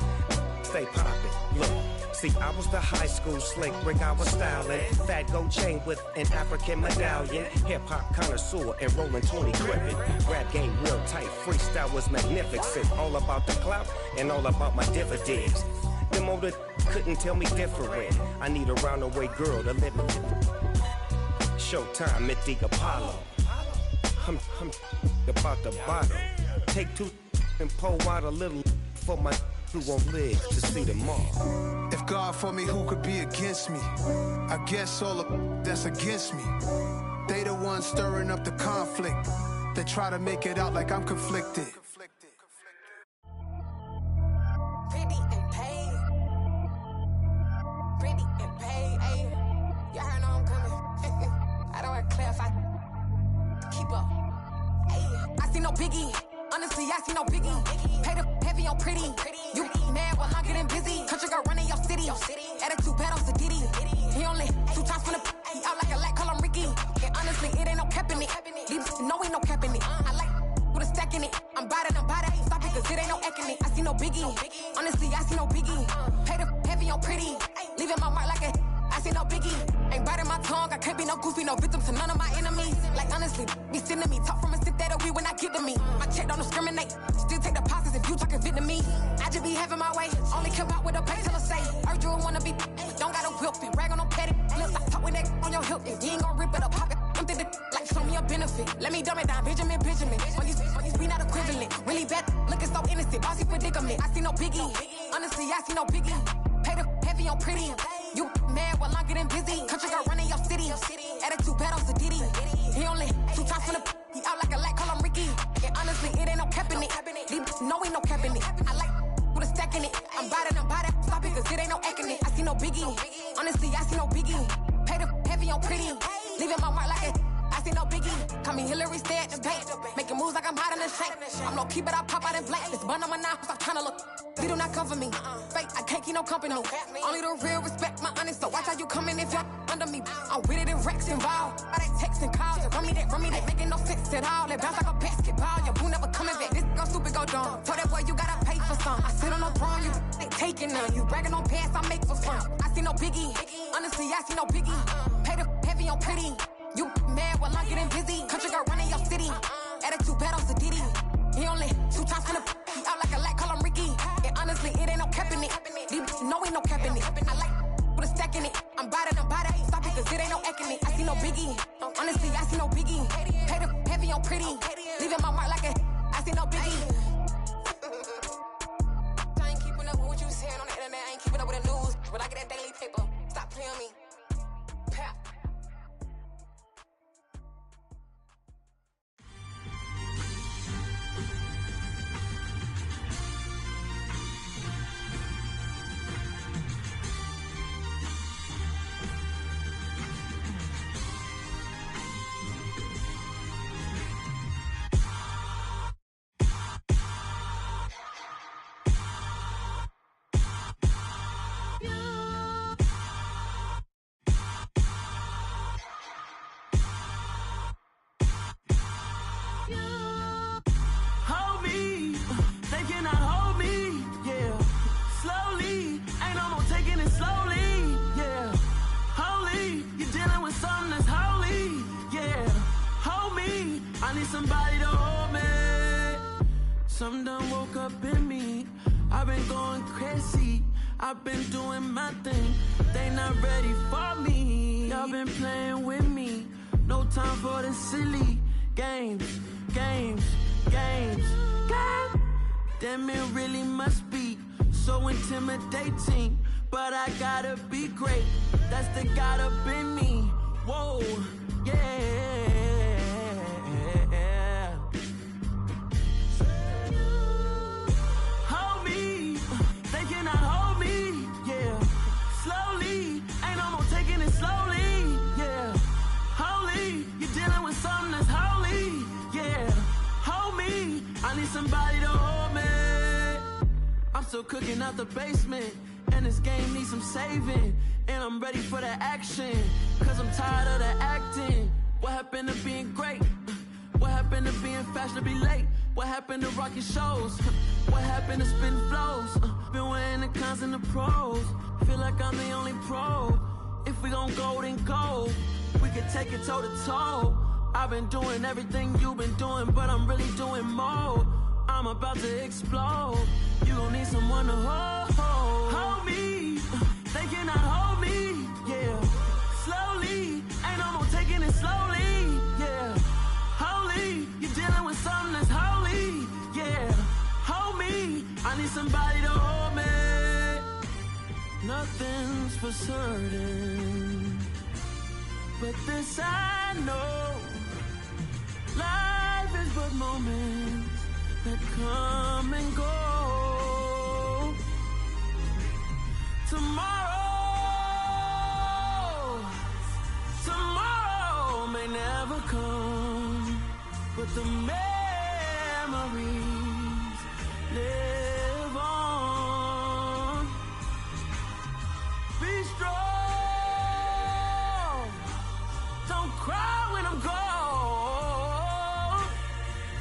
Speaker 10: stay poppin'. Look. See, I was the high school slick Rick, I was styling. Fat gold chain with an African medallion. Hip-hop connoisseur and rolling 20 gripping. Rap game real tight, freestyle was magnificent. All about the clout and all about my dividends. Them older couldn't tell me different. I need a roundaway girl to live in. Showtime at the Apollo. I'm about the bottle. Take 2 and pour out a little for my who won't live to see them all.
Speaker 9: If God for me, who could be against me? I guess all of that's against me. They the ones stirring up the conflict. They try to make it out like I'm conflicted.
Speaker 11: Pretty and paid. Pretty and paid. Ayy, y'all heard I'm coming. I don't want to clarify. Keep up. Ayy, I see no biggie. Honestly, I see no biggie. Pay the heavy on pretty. You mad while I'm getting busy. Country girl running your city. Attitude bad on Sadiddy. He only 2 times from the he wrecking it. I'm body, ain't stopping cause it ain't no ecking it. I see no biggie. Honestly, I see no biggie. Pay the heavy on pretty. Leaving my mark like a I see no biggie. Ain't biting my tongue, I can't be no goofy, no victim to none of my enemies. Like honestly, be sending me talk from a stick that'll be when I get to me. My check don't discriminate, still take deposits if you talking Vietnamese. I just be having my way, only come out with a pay till I say. Urge you wanna be, don't got a whip and rag on no petty. Look, I talk with that on your hip, if you ain't gon' rip it up, pop it. Empty the like show me a benefit. Let me dumb it down, Benjamin. For these we not equivalent. Really bad, looking so innocent, bossy predicament. I see no biggie, honestly, I see no biggie. Pay the heavy on pretty. You mad while I'm getting busy. Country girl running your city. Attitude bad on Diddy. He only 2 times from the he out like a light, call him Ricky. And honestly, it ain't no cap in it. No, ain't no cap in it. I like with a stack in it. I'm body, stop it, cause it ain't no acting it. I see no biggie. Honestly, I see no biggie. Pay the heavy on pretty. Leaving my mark like it. I see no biggie. Call me Hillary, stay at the bank. Making moves like I'm hot in the shank. I'm no keep it, I pop out in blank. This bun on my knife, stop trying to look. They do not cover me. Fake, I can't keep no company. Only the real respect my honest. So watch how you coming if you're under me. I'm with it and Rex involved. All they text and calls. Run me that, making no sense at all. They bounce like a basketball. Your boo never coming back. This go stupid, go dumb. Told that boy you gotta pay for some. I sit on the throne, you ain't taking none. You bragging on pants, I make for fun. I see no biggie. Honestly, I see no biggie. Pay the heavy on pretty. You mad while I'm getting busy. Country girl running your city. Attitude bad on Diddy. He only 2 times from the he out like a light, call him Ricky. And honestly, it ain't no cap in it. No, ain't no cap in it. I like with a stack in it. I'm body, stop it cause it ain't no acting it. I see no biggie. Honestly, I see no biggie. Pay the heavy on pretty. Leaving my mark like a I see no biggie. I ain't keeping up with what you saying on the internet. I ain't keeping up with the news. But I get that daily paper. Stop playing me. Pap.
Speaker 12: Somebody to hold me. Something done woke up in me. I've been going crazy. I've been doing my thing. They not ready for me. Y'all been playing with me. No time for the silly games. Damn, it really must be so intimidating. But I gotta be great. That's the God up in me. Whoa, yeah. Somebody to hold me. I'm still cooking out the basement, and this game needs some saving. And I'm ready for the action, cause I'm tired of the acting. What happened to being great? What happened to being fashionably late? What happened to rocking shows? What happened to spin flows? Been wearing the cons and the pros. Feel like I'm the only pro. If we gon' go, then go. We could take it toe to toe. I've been doing everything you've been doing, but I'm really doing more. I'm about to explode. You gon' need someone to hold me. They cannot hold me, yeah. Slowly, ain't no more taking it slowly, yeah. Holy, you're dealing with something that's holy, yeah. Hold me, I need somebody to hold me. Nothing's for certain, but this I know. Life is but moments that come and go. Tomorrow may never come, but the memories live on. Be strong, don't cry when I'm gone.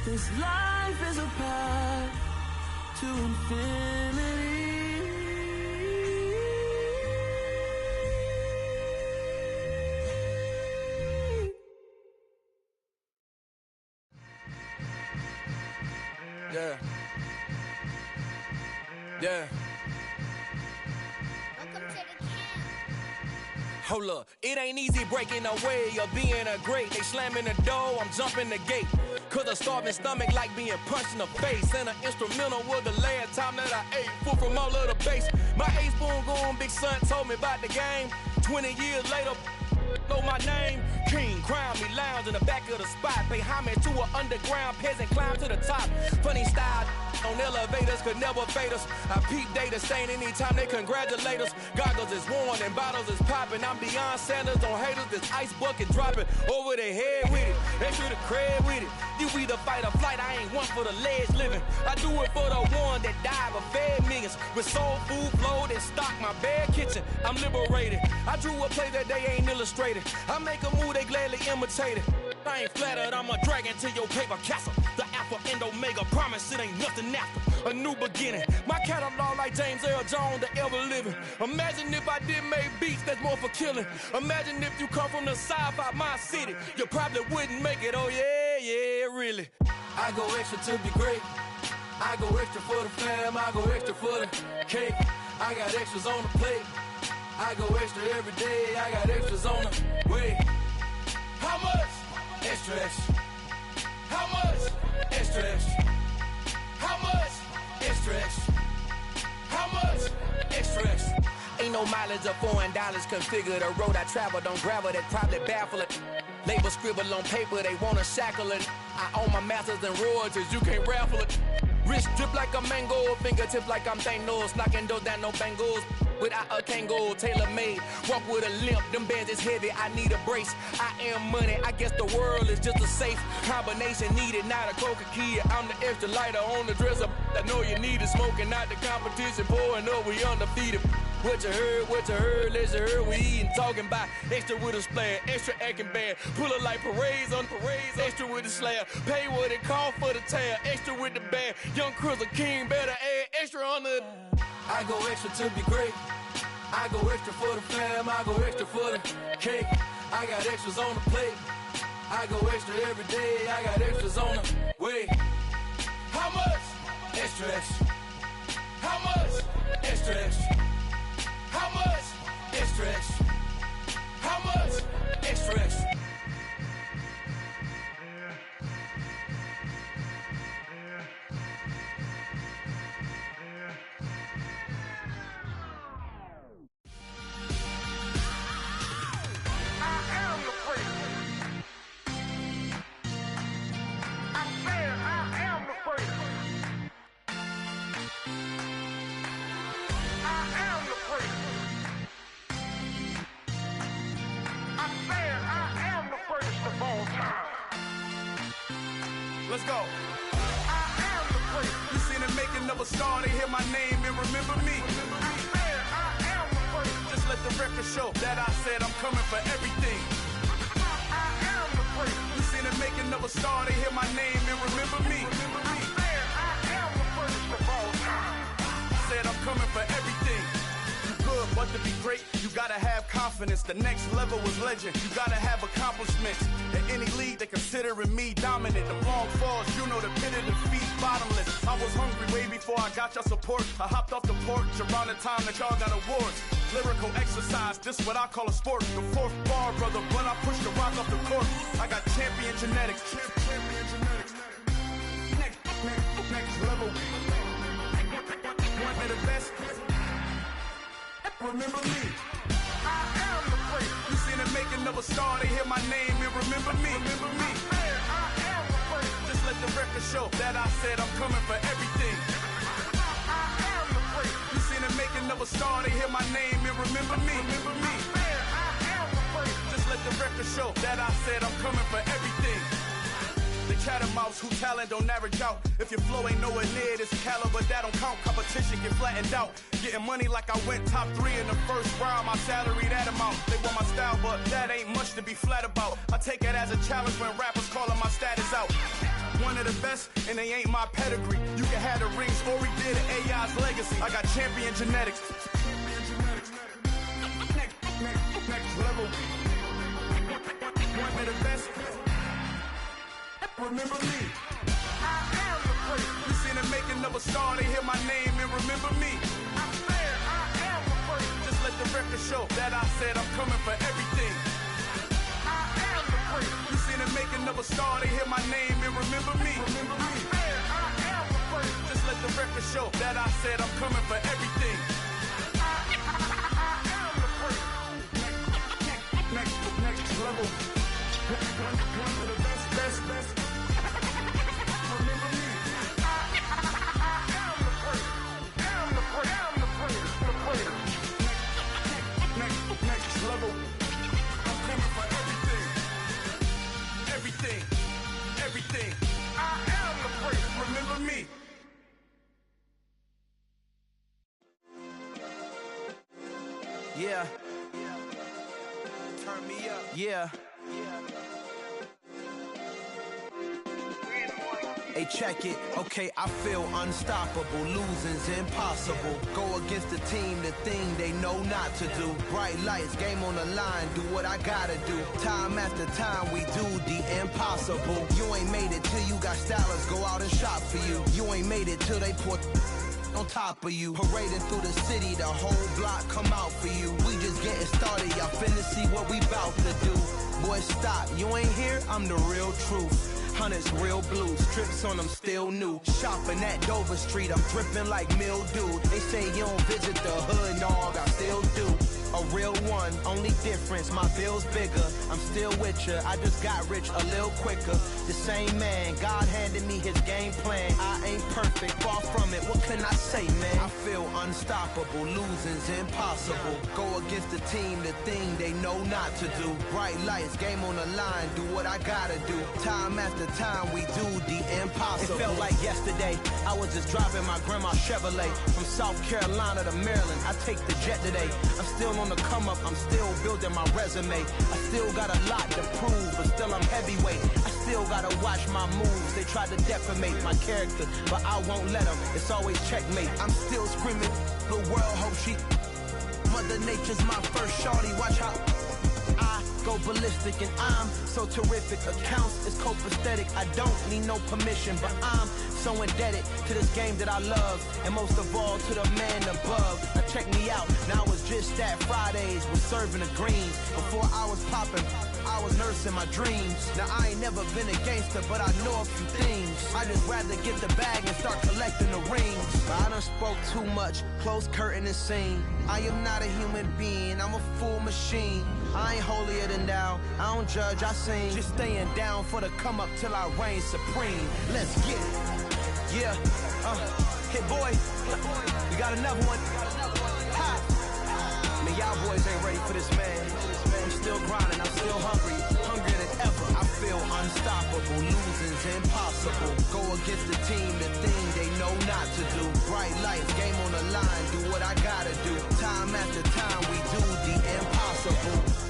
Speaker 12: This life is a path to infinity.
Speaker 2: Yeah. Yeah. Hold up, it ain't easy breaking away or being a great. They slamming the door, I'm jumping the gate. Cause a starving stomach like being punched in the face. And an instrumental was the last time that I ate. Food from all of the bass. My ace boom goon, big son told me about the game. 20 years later, know my name. King, crown me, lounge in the back of the spot. Pay homage to an underground peasant, climb to the top. Funny style on elevators could never fade us. I peep data stain anytime they congratulate us. Goggles is worn and bottles is popping. I'm Deion Sanders on haters, this ice bucket dropping over their head with it. They should have cred with it. You either fight or flight, I ain't one for the ledge living. I do it for the one that died but fed millions. With soul food flowed and stocked my bare kitchen. I'm liberated. I drew a play that they ain't illustrated. I make a move, they gladly imitate it. I ain't flattered, I'm a dragon to your paper castle. The Alpha and Omega, promise it ain't nothing after. A new beginning. My catalog like James Earl Jones, the ever living. Imagine if I did make beats that's more for killing. Imagine if you come from the sci-fi, my city. You probably wouldn't make it, oh yeah, yeah, really. I go extra to be great. I go extra for the fam, I go extra for the cake. I got extras on the plate. I go extra every day, I got extras on the way. How much? Extra, extra. How much? Extra, extra. How much? Extra, extra. How much? Extra, extra. Ain't no mileage of $4 configure the road I travel. Don't gravel, that probably baffle it. Label scribble on paper, they wanna shackle it. I own my masters and royalties, you can't raffle it. Wrist drip like a mango, fingertips like I'm Thanos. Knocking those down, no bangles. Without a Kango, tailor-made. Walk with a limp, them bands is heavy, I need a brace. I am money, I guess the world is just a safe combination needed, not a coca key. I'm the extra lighter on the dresser. I know you need it, smoking out the competition, pouring up, we undefeated. What you heard, let's heard, we eating, talking about extra with a splash, extra acting bad. Pull it like parades on parades, extra with the slab. Pay what it cost for the tab, extra with the bag. Young Cruiser King, better add extra on the. I go extra to be great. I go extra for the fam, I go extra for the cake. I got extras on the plate. I go extra every day, I got extras on the way. How much? Extra, extra. How much? Extra, extra. How much? Extra, extra. How much? Extra, extra.
Speaker 13: Let's go. I am the first. You seen the making of a star, they hear my name and remember me. I am the first. Just let the record show that I said I'm coming for everything. I am the first. You seen the making of a star, they hear my name and remember me. I am the first of all time. Said I'm coming for everything. Good, but to be great, you gotta have confidence. The next level was legend. You gotta have accomplishments. In any league, they considering me dominant. The long falls, you know the pit of defeat, bottomless. I was hungry way before I got your support. I hopped off the porch around the time that y'all got awards. Lyrical exercise, this what I call a sport. The fourth bar, brother, when I push the rock off the court. I got champion genetics. Champion genetics. Next level. One of the best. Remember me. I am the first. You seen the making of a star, they hear my name and remember me. Remember me. I am the first. Just let the record show that I said I'm coming for everything. I am the first. You seen the making of a star, they hear my name and remember me. Remember me. I am the first. Just let the record show that I said I'm coming for everything. The catamounts who talent don't average out. If your flow ain't nowhere near this caliber, that don't count. Competition get flattened out. Getting money like I went top 3 in the first round. My salary that amount. They want my style, but that ain't much to be flat about. I take it as a challenge when rappers calling my status out. one of the best, and they ain't my pedigree. You can have the rings, or we did an AI's legacy. I got champion genetics. Next level. One of the best. Remember me. I am the first. You seen the making of a star, they hear my name and remember me. I said I am the first. Just let the record show that I said I'm coming for everything. I am the first. You seen the making of a star, they hear my name and remember me. Remember me. I said I am the first. Just let the record show that I said I'm coming for everything. I am the first. Next level. One of the best. Remember me. I am the first. Am the first. Next level. I'm coming for everything. I am the first. Remember me.
Speaker 2: Yeah. Turn me up. Yeah. Hey, check it. Okay, I feel unstoppable. Losing's impossible. Go against the team, the thing they know not to do. Bright lights, game on the line. Do what I gotta do. Time after time, we do the impossible. You ain't made it till you got stylers go out and shop for you. You ain't made it till they put on top of you. Parading through the city, the whole block come out for you. We just getting started, y'all finna see what we bout to do. Boy, stop, you ain't here, I'm the real truth. Hunters, real blues, strips on them still new. Shopping at Dover Street, I'm dripping like mildew. They say you don't visit the hood, dog, I still do. A real one, only difference, my bill's bigger. I'm still with ya, I just got rich a little quicker. The same man, God handed me his game plan. I ain't perfect, far from it, what can I say, man? I feel unstoppable, losing's impossible. Go against the team, the thing they know not to do. Bright lights, game on the line, do what I gotta do. Time after time, we do the impossible. It felt like yesterday, I was just driving my grandma's Chevrolet. From South Carolina to Maryland, I take the jet today. I'm still on the come up, I'm still building my resume. I still got a lot to prove, but still I'm heavyweight. I still gotta watch my moves. They try to defamate my character, but I won't let them. It's always checkmate. I'm still screaming, the world hope she. Mother Nature's my first shorty, watch how I go ballistic and I'm so terrific. Accounts is copacetic, I don't need no permission, but I'm so indebted to this game that I love, and most of all to the man above. Now check me out, now it's just that Fridays was serving the greens. Before I was popping, I was nursing my dreams. Now I ain't never been a gangster, but I know a few things. I just rather get the bag and start collecting the rings. But I done spoke too much, close curtain and scene. I am not a human being, I'm a full machine. I ain't holier than thou, I don't judge, I sing. Just staying down for the come up till I reign supreme. Let's get it. Yeah, hit boy, we got another one. Ha! Man, y'all boys ain't ready for this, man. I'm still grinding, I'm still hungry, hungrier than ever. I feel unstoppable, losing's impossible. Go against the team, the thing they know not to do. Bright lights, game on the line, do what I gotta do. Time after time, we do the impossible.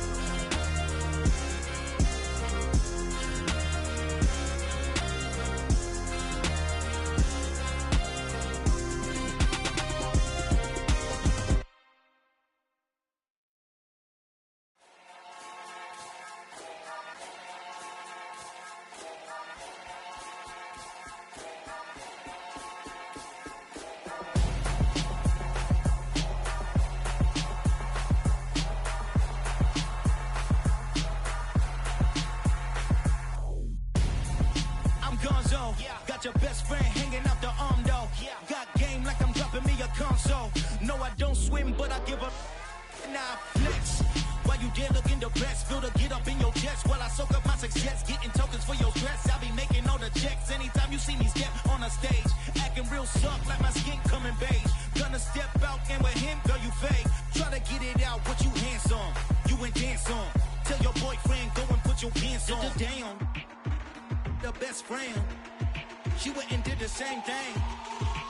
Speaker 12: Got your best friend hanging out the arm though. Got game like I'm dropping me a console. No, I don't swim, but I give a now flex. While you there looking the best, feel the get up in your chest while I soak up my success, getting tokens for your stress. I'll be making all the checks anytime you see me step on a stage, acting real soft like my skin coming beige. Gonna step out and with him, girl, you fake. Try to get it out, what you handsome, you ain't dance on. Tell your boyfriend go and put your pants on. Down, the best friend. She went and did the same thing.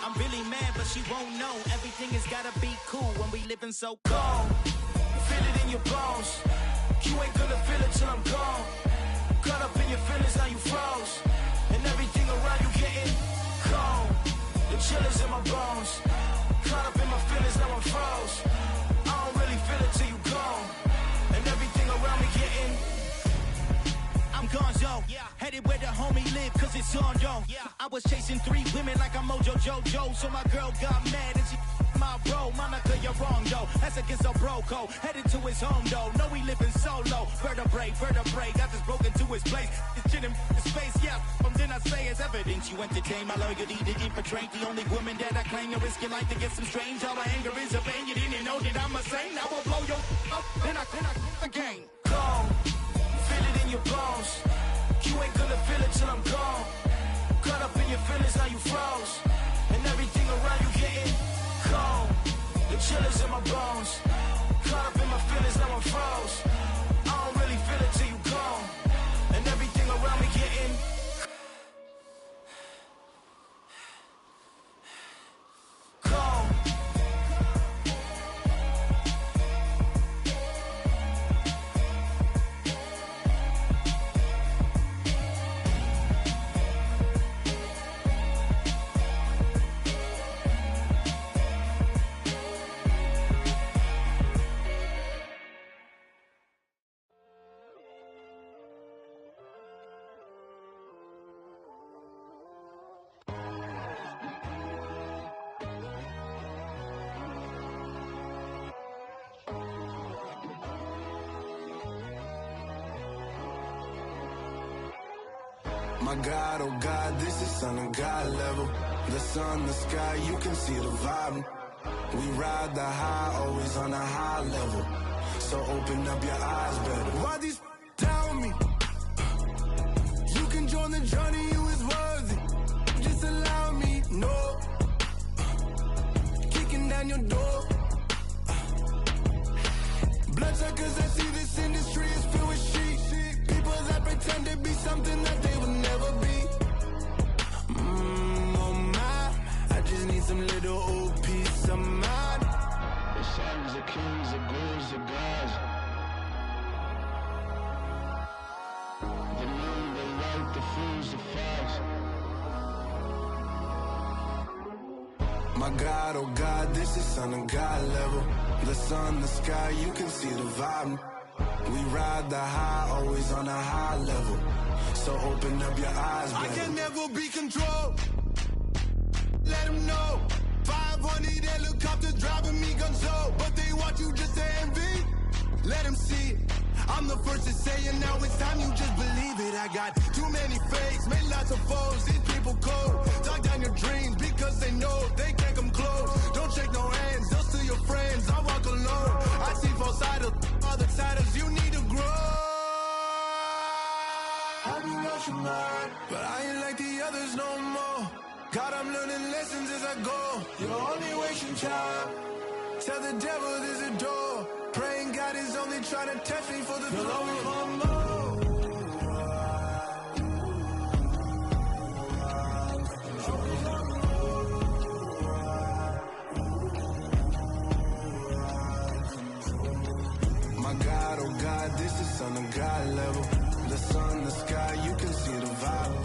Speaker 12: I'm really mad, but she won't know. Everything has gotta be cool when we living so cold. Feel it in your bones. You ain't gonna feel it till I'm gone. Caught up in your feelings, now you froze. And everything around chillers in my bones. Caught up in my feelings, now I'm froze. I don't really feel it till you gone. And everything around me getting.
Speaker 14: I'm gonzo, headed where the homie live, cause it's on, yo. I was chasing 3 women like I'm Mojo Jojo, so my girl got mad and she my bro. Monica, you're wrong, though. That's against a bro code. Headed to his home, though. No, we living solo. Vertebrae. Got this broken to his place. This shit in space, yeah. Then I say it's evidence. You entertain my loyalty to infiltrate. The only woman that I claim to risk your life to get some strange. All my anger is a vein. You didn't know that I'm a saint. I will blow your up. Then I again.
Speaker 12: Gone. Feel it in your bones. You ain't gonna feel it till I'm gone. Caught up in your feelings, now you froze. And everything around you getting cold. The chillers in my bones. Caught up in my feelings, now I'm froze. I don't really feel it till you gone. And everything around me getting cold.
Speaker 2: My God, oh God, this is Son of God level. The sun, the sky, you can see the vibe. We ride the high, always on a high level. So open up your eyes better. Why these tell me? You can join the journey, you is worthy. Just allow me, no. Kicking down your door. Bloodsuckers, I see this industry is filled with sheep. People that pretend to be something that they will never be. Oh my, I just need some little old peace of mind. The sons of kings, the ghouls, the gods. The moon, the light, the fools, the fogs. My God, oh God, this is Son of God level. The sun, the sky, you can see the vibe. We ride the high, always on a high level. So open up your eyes, baby. I can never be controlled. Let them know. 500 helicopters driving me gonzo. But they want you just to envy. Let them see it. I'm the first to say it, now it's time you just believe it. I got too many fakes, made lots of foes. These people cold. Talk down your dreams because they know they can't come close. Don't shake no hands, they'll steal your friends. I walk alone. I see false idols, other siders, you need to grow. Have you lost your mind? But I ain't like the others no more. God, I'm learning lessons as I go. You're only wasting time. Tell the devil there's a door. Praying God is only trying to test me for the glory of my My God, oh God, this is Son of God level. The sun, the sky, you can see the vibe.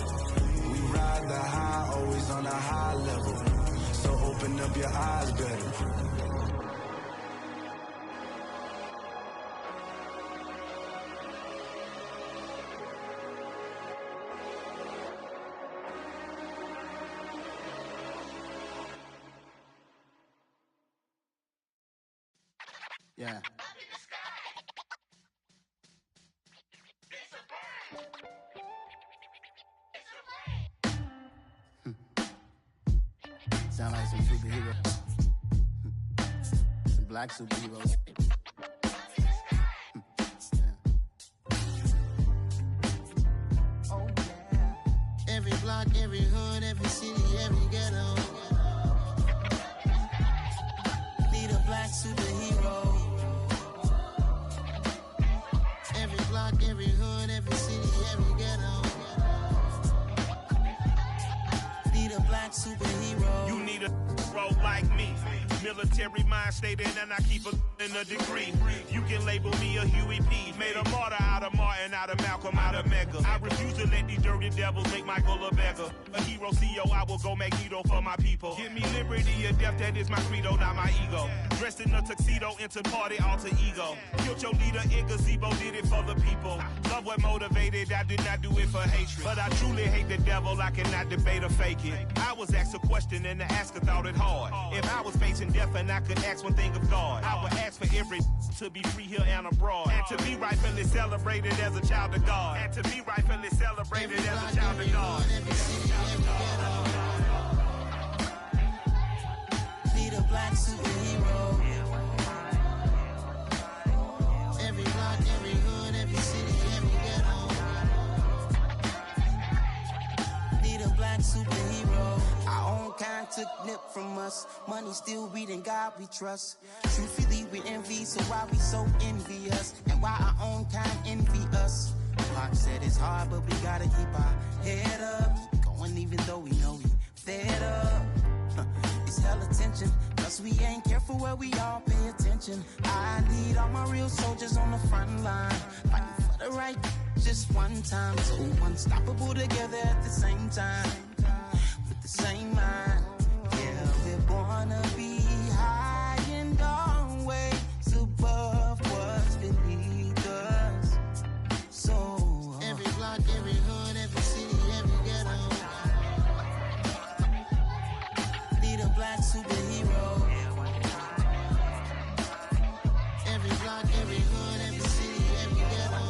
Speaker 2: We ride the high, always on a high level. So open up your eyes better.
Speaker 15: Yeah. Sound like some superheroes. Some black superheroes. Oh yeah. Every block, every hood, every city, every ghetto. Need a black superhero. Every block, every hood, every city, every ghetto. Need a black superhero.
Speaker 16: You need a role like me. Military mind stated, and I keep in a degree. You can label me a Huey P. Made a martyr out of Martin, out of Malcolm, out of Mega. I refuse to let these dirty devils make Michael a beggar. A hero CEO, I will go Magneto for my people. Give me liberty or death, that is my credo, not my ego. Dressed in a tuxedo, into party, alter ego. Killed your leader in gazebo, did it for the people. Love what motivated, I did not do it for hatred. But I truly hate the devil, I cannot debate or fake it. I was asked a question and the asker thought it hard. If I was facing death and I could ask one thing of God, I would ask for every to be free here and abroad. And to be rightfully celebrated as a child of God. And to be rightfully celebrated as a child of God.
Speaker 15: Need a black superhero. Every block, every hood, every city, every ghetto. Need a black superhero. Our own kind took nip from us. Money still reading God we trust. Truthfully we envy, so why we so envious? And why our own kind envy us? Pac said it's hard, but we gotta keep our head up. Going even though we know we fed up. It's hell attention, cause we ain't careful where we all pay attention. I need all my real soldiers on the front line, fighting for the right just one time. So unstoppable together at the same time, with the same mind. Yeah, we're gonna be high and always above what's beneath us. So every block, every hood, every city, every ghetto. Need a black superhero. Every block, every hood, every city, every ghetto.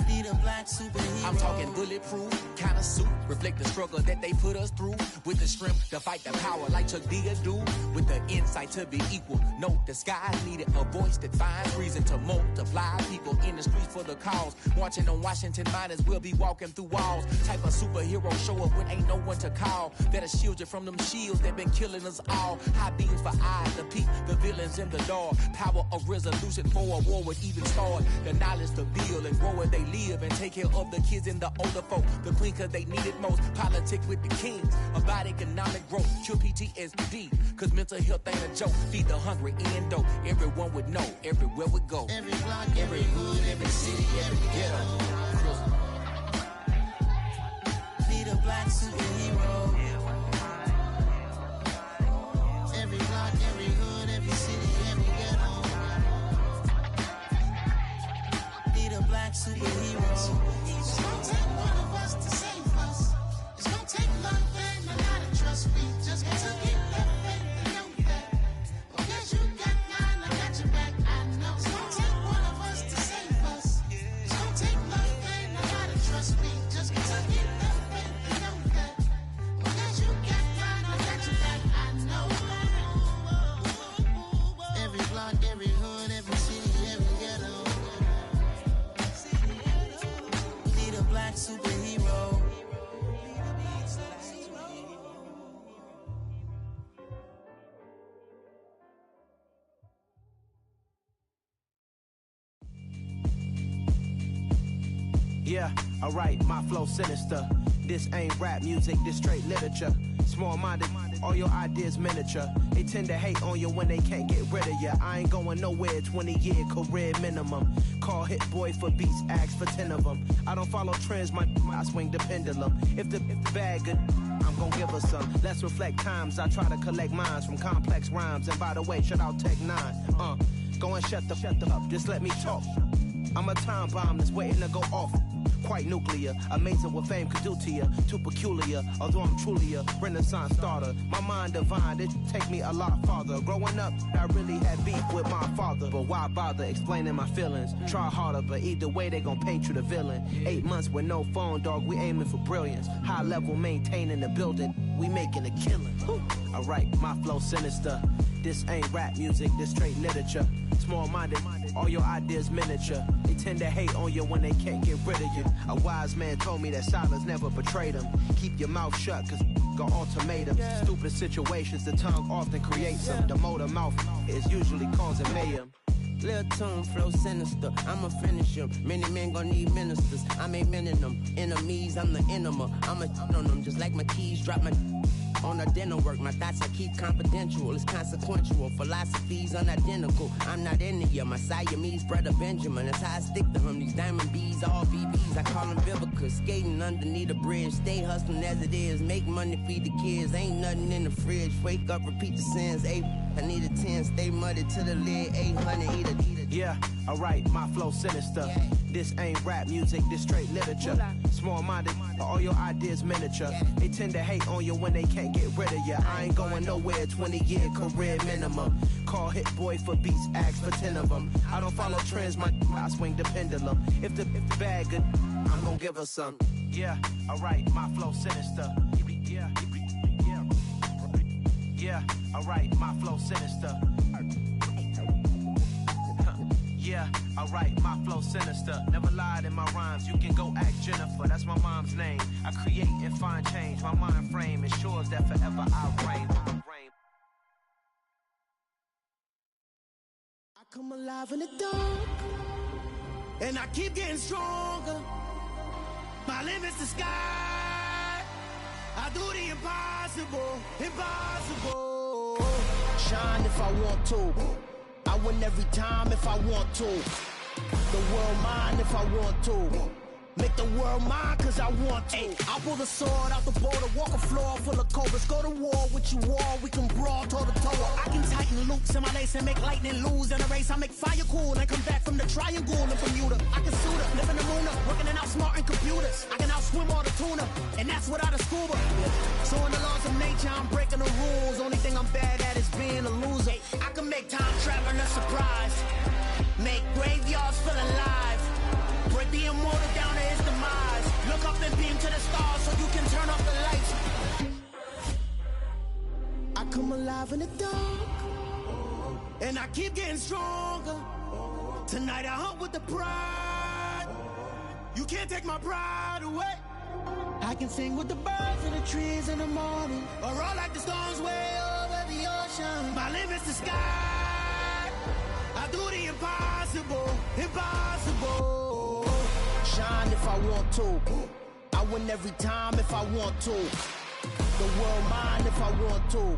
Speaker 15: Need a black superhero.
Speaker 17: I'm talking bulletproof kind of suit, reflect the struggle that they put us through, with the strength to fight the power like Chuck D do, with the insight to be equal. Note the sky needed a voice that finds reason to multiply people in the streets for the cause. Marching on Washington miners will be walking through walls. Type of superhero show up when ain't no one to call. That'll shield you from them shields that been killing us all. High beams for eyes to peek the villains in the dark. Power of resolution for a war would even start. The knowledge to build and grow where they live and take care of the kids and the older folk. The queen cause they need it most. Politics with the kings about economic growth. Cure PTSD cause mental health ain't a joke. Feed the hungry and dope. Everyone would know everywhere we go.
Speaker 15: Every block, every hood, every city, every ghetto. Need a black superhero. Every block, every hood, every city, every ghetto. Need a black superhero. It's gonna take one of us to save us. It's gonna take love and a lot of trust. We just got to keep that faith and know that. Because you got mine, I got your back, I know. It's gonna take one of us to save us. It's gonna take love and a lot of trust. We just got to keep that faith and know that. Because you got mine, I got your back, I know. Every block, every hood, every city, every ghetto. Need a black superhero.
Speaker 18: Yeah, alright, my flow sinister. This ain't rap music, this straight literature. Small-minded, all your ideas miniature. They tend to hate on you when they can't get rid of you. I ain't going nowhere, 20-year career minimum. Call Hit Boy for beats, ask for 10 of them. I don't follow trends, I swing the pendulum. If the bag good, I'm gon' give her some. Let's reflect times, I try to collect minds from complex rhymes. And by the way, shout out Tech 9. Go and shut the up, just let me talk. I'm a time bomb that's waiting to go off. Quite nuclear, amazing what fame could do to you. Too peculiar, although I'm truly a renaissance starter. My mind divine, it take me a lot farther. Growing up, I really had beef with my father. But why bother explaining my feelings? Try harder, but either way they gon' paint you the villain. 8 months with no phone, dog, we aiming for brilliance. High level maintaining the building, we making a killing. Alright, my flow sinister. This ain't rap music, this straight literature. Small-minded, all your ideas miniature. They tend to hate on you when they can't get rid of you. A wise man told me that silence never betrayed him. Keep your mouth shut, cause got ultimatums. Stupid situations, the tongue often creates them. The motor mouth is usually causing mayhem.
Speaker 19: Lil' tune, flow sinister, I'ma finish him. Many men gon' need ministers, I'm a men in them. Enemies, I'm the enema. I'ma on them, just like my keys, drop my On a dental work, my thoughts I keep confidential. It's consequential. Philosophies unidentical. I'm not into you. My Siamese brother Benjamin. That's how I stick to him. These diamond bees, all BBs. I call them Vivica. Skating underneath a bridge. Stay hustling as it is. Make money, feed the kids. Ain't nothing in the fridge. Wake up, repeat the sins. I need a 10. Stay muddy to the lid. 800, eat a.
Speaker 18: Yeah, alright, my flow sinister. Yeah. This ain't rap music, this straight literature. Small-minded, all your ideas miniature. Yeah. They tend to hate on you when they can't get rid of you. I ain't going nowhere, 20-year career minimum. Call Hit Boy for beats, ask for 10 of them. I don't follow trends, I swing the pendulum. If the bag good, I'm gonna give her some. Yeah, alright, my flow sinister. Yeah, alright, my flow sinister. Yeah, alright, my flow sinister. Never lied in my rhymes, you can go ask Jennifer. That's my mom's name. I create and find change. My mind frame ensures that forever I reign.
Speaker 14: I come alive in the dark, and I keep getting stronger. My limit's the sky. I do the impossible, impossible.
Speaker 19: Shine if I want to. I win every time if I want to. The world mine if I want to. Make the world mine cause I want to. Ay, I'll pull the sword out the border, walk a floor full of cobras. Go to war with you all, we can brawl toe to toe.
Speaker 14: I can tighten loops in my lace and make lightning lose in a race. I make fire cool and come back from the triangle in Bermuda. I can suit up, live in the moon up, working and outsmarting computers. I can outswim all the tuna, and that's without a scuba. So in the laws of nature, I'm breaking the rules. Only thing I'm bad at is being a loser. Ay, I can make time traveling a surprise. Make graveyards feel alive. Break the immortal down to his demise. Look up and beam to the stars so you can turn off the lights. I come alive in the dark, and I keep getting stronger. Tonight I hunt with the pride. You can't take my pride away. I can sing with the birds and the trees in the morning, or roll like the storms way over the ocean. My limit's the sky. I do the impossible, impossible.
Speaker 19: Shine if I want to. I win every time if I want to. The world mine if I want to.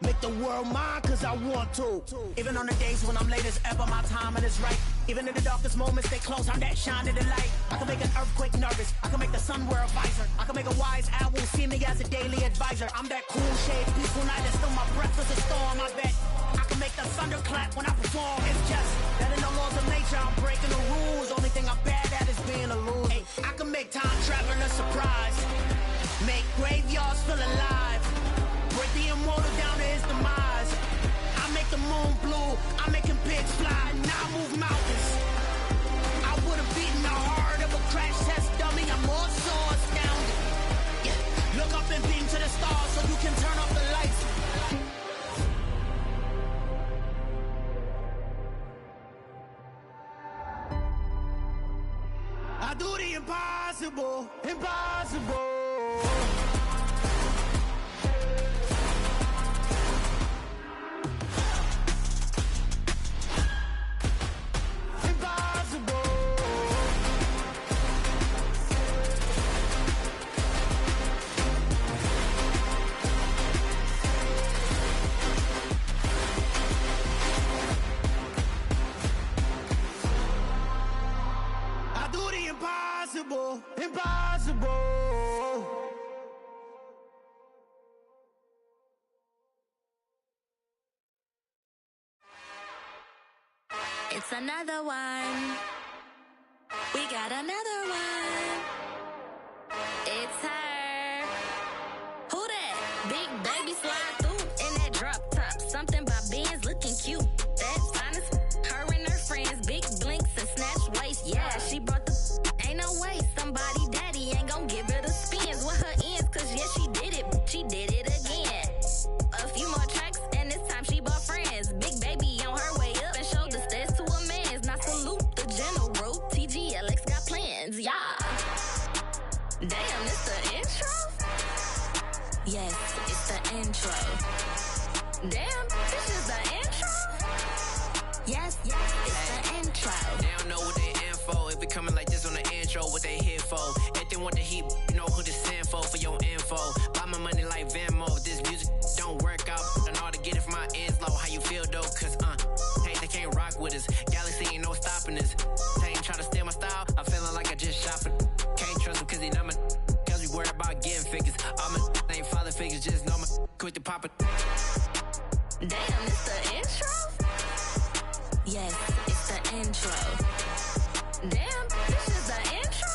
Speaker 19: Make the world mine cause I want to.
Speaker 14: Even on the days when I'm late as ever, my timing is right. Even in the darkest moments, stay close, I'm that shining the light. I can make an earthquake nervous, I can make the sun wear a visor. I can make a wise owl see me as a daily advisor. I'm that cool shade, peaceful night, and still my breath is a storm, I bet. I can make the thunder clap when I perform. It's just that in the laws of nature, I'm breaking the rules. Only thing I'm bad at is being a loser. Hey, I can make time traveling a surprise. Make graveyards feel alive. Break the immortal down to his demise. I make the moon blue, I'm making pigs fly, now I move mountains. I would've beaten the heart of a crash test dummy, I'm more so astounded. Yeah, look up and beam to the stars so you can turn off the lights. I do the impossible, impossible. Impossible, impossible.
Speaker 20: It's another one. We got another one. It's her. Who that? Big baby slide through in that drop top. Something by Benz looking cute. That's honest. Her and her friends, big blinks and snatch waist. Yeah, she brought the. Ain't no way somebody daddy ain't gon' give her the spins with her ends. Cause yeah, she did it. She did it again. A few more tracks and this time she bought friends. Big baby on her way up and showed the stairs to a man's. Now salute the general. TGLX got plans. Yeah. Damn, it's the intro? Yes, it's the intro. Damn, this is the intro? Yes, it's the intro.
Speaker 21: They don't know what they in for. If we coming like this on the intro, what they here for? If they want the heat, you know who to send for your info. Buy my money like Venmo. This quit the pop it.
Speaker 20: Damn, it's the intro? Yes, it's the intro. Damn, this is the intro?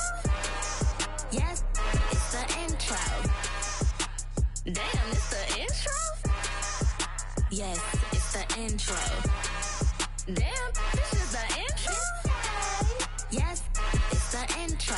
Speaker 20: Yes, it's the intro. Damn, it's the intro? Yes, it's the intro. Damn, this is the intro? Yes, it's the intro.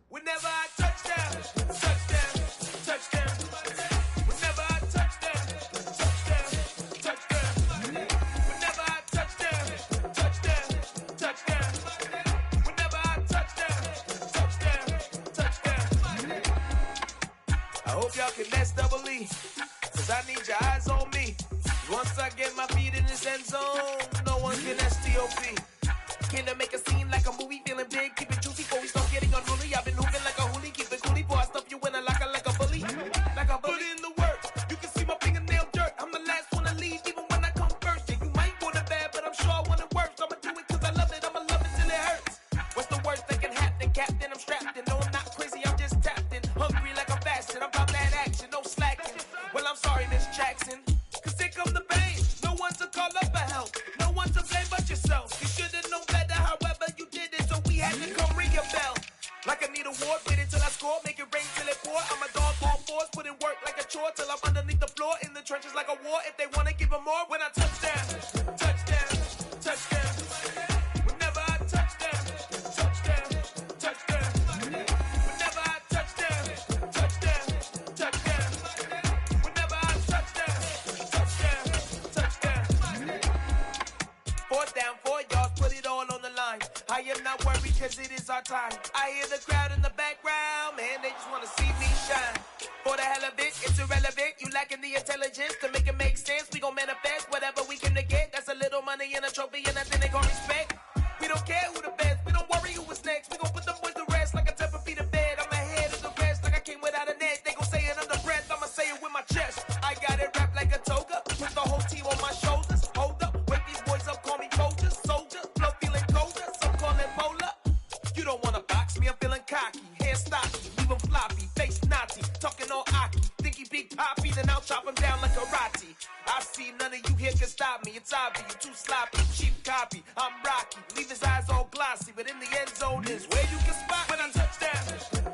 Speaker 2: Whenever I touchdown, touchdown, touchdown. Whenever I touchdown, touchdown, touchdown. Whenever I touchdown, touchdown, touchdown. Whenever I touchdown, touchdown, touchdown. I hope y'all can nest double E, cause I need your eyes on me. Once I get my feet in this end zone, no one can STOP. Can I make a scene like a movie, feeling big, keep it juicy before we start getting unruly. I've been moving like a hoolie, keep it coolie, before I stuff you in a locker like a bully. Like a bully. Put in the work, you can see my fingernail dirt. I'm the last one to leave, even when I come first. Yeah, you might want it bad, but I'm sure I want it worse. I'ma do it cause I love it, I'ma love it till it hurts. What's the worst that can happen, Captain? I'm strapped in, no I'm not crazy, I'm just tapped in. Hungry like I'm fasting, I'm about that action, no slacking. Well, I'm sorry, Miss Jackson, cause here come the pain. No one to call up for help, no one to blame but yourself. You should've known better, however you did it, so we had to come ring your bell. Like I need a ward, wait until I score, make it rain till it pour. I'm a dog, all fours, put in work like a chore till I'm underneath the floor, in the trenches like a war. If they wanna give them more, when I touchdown, touchdown, touchdown. Whenever I touchdown, touchdown, touchdown. Whenever I touchdown, touchdown, touchdown. Whenever I touchdown, touchdown, touchdown. Fourth down, 4 yards, put it all on the line. I am not worried cause it is our time. I hear the crowd in the background, man, they just wanna see me shine. For the hell of it, it's irrelevant. You lacking the intelligence to make it make sense. We gon' manifest whatever we can to get. That's a little money and a trophy and nothing they gon' respect. We don't care who the best, we don't worry who was next. We gon' put the boys to rest like a 10 feet of bed. I'm ahead of the rest like I came without a net. They gon' say it under breath, I'ma say it with my chest. I got it wrapped like a toga, put the whole team on my shoulders. Hold up, wake these boys up, call me soldier, soldier. Flow feeling colder, some call it polar. You don't wanna box me, I'm feeling cocky. Hair stocky, leave him floppy, face naughty. Talking all aki, think he big poppy, then I'll chop him down like karate. I see none of you here can stop me. It's obvious, you too sloppy, cheap copy. I'm Rocky, leave his eyes all glossy, but in the end zone is where you can spot when I touchdown,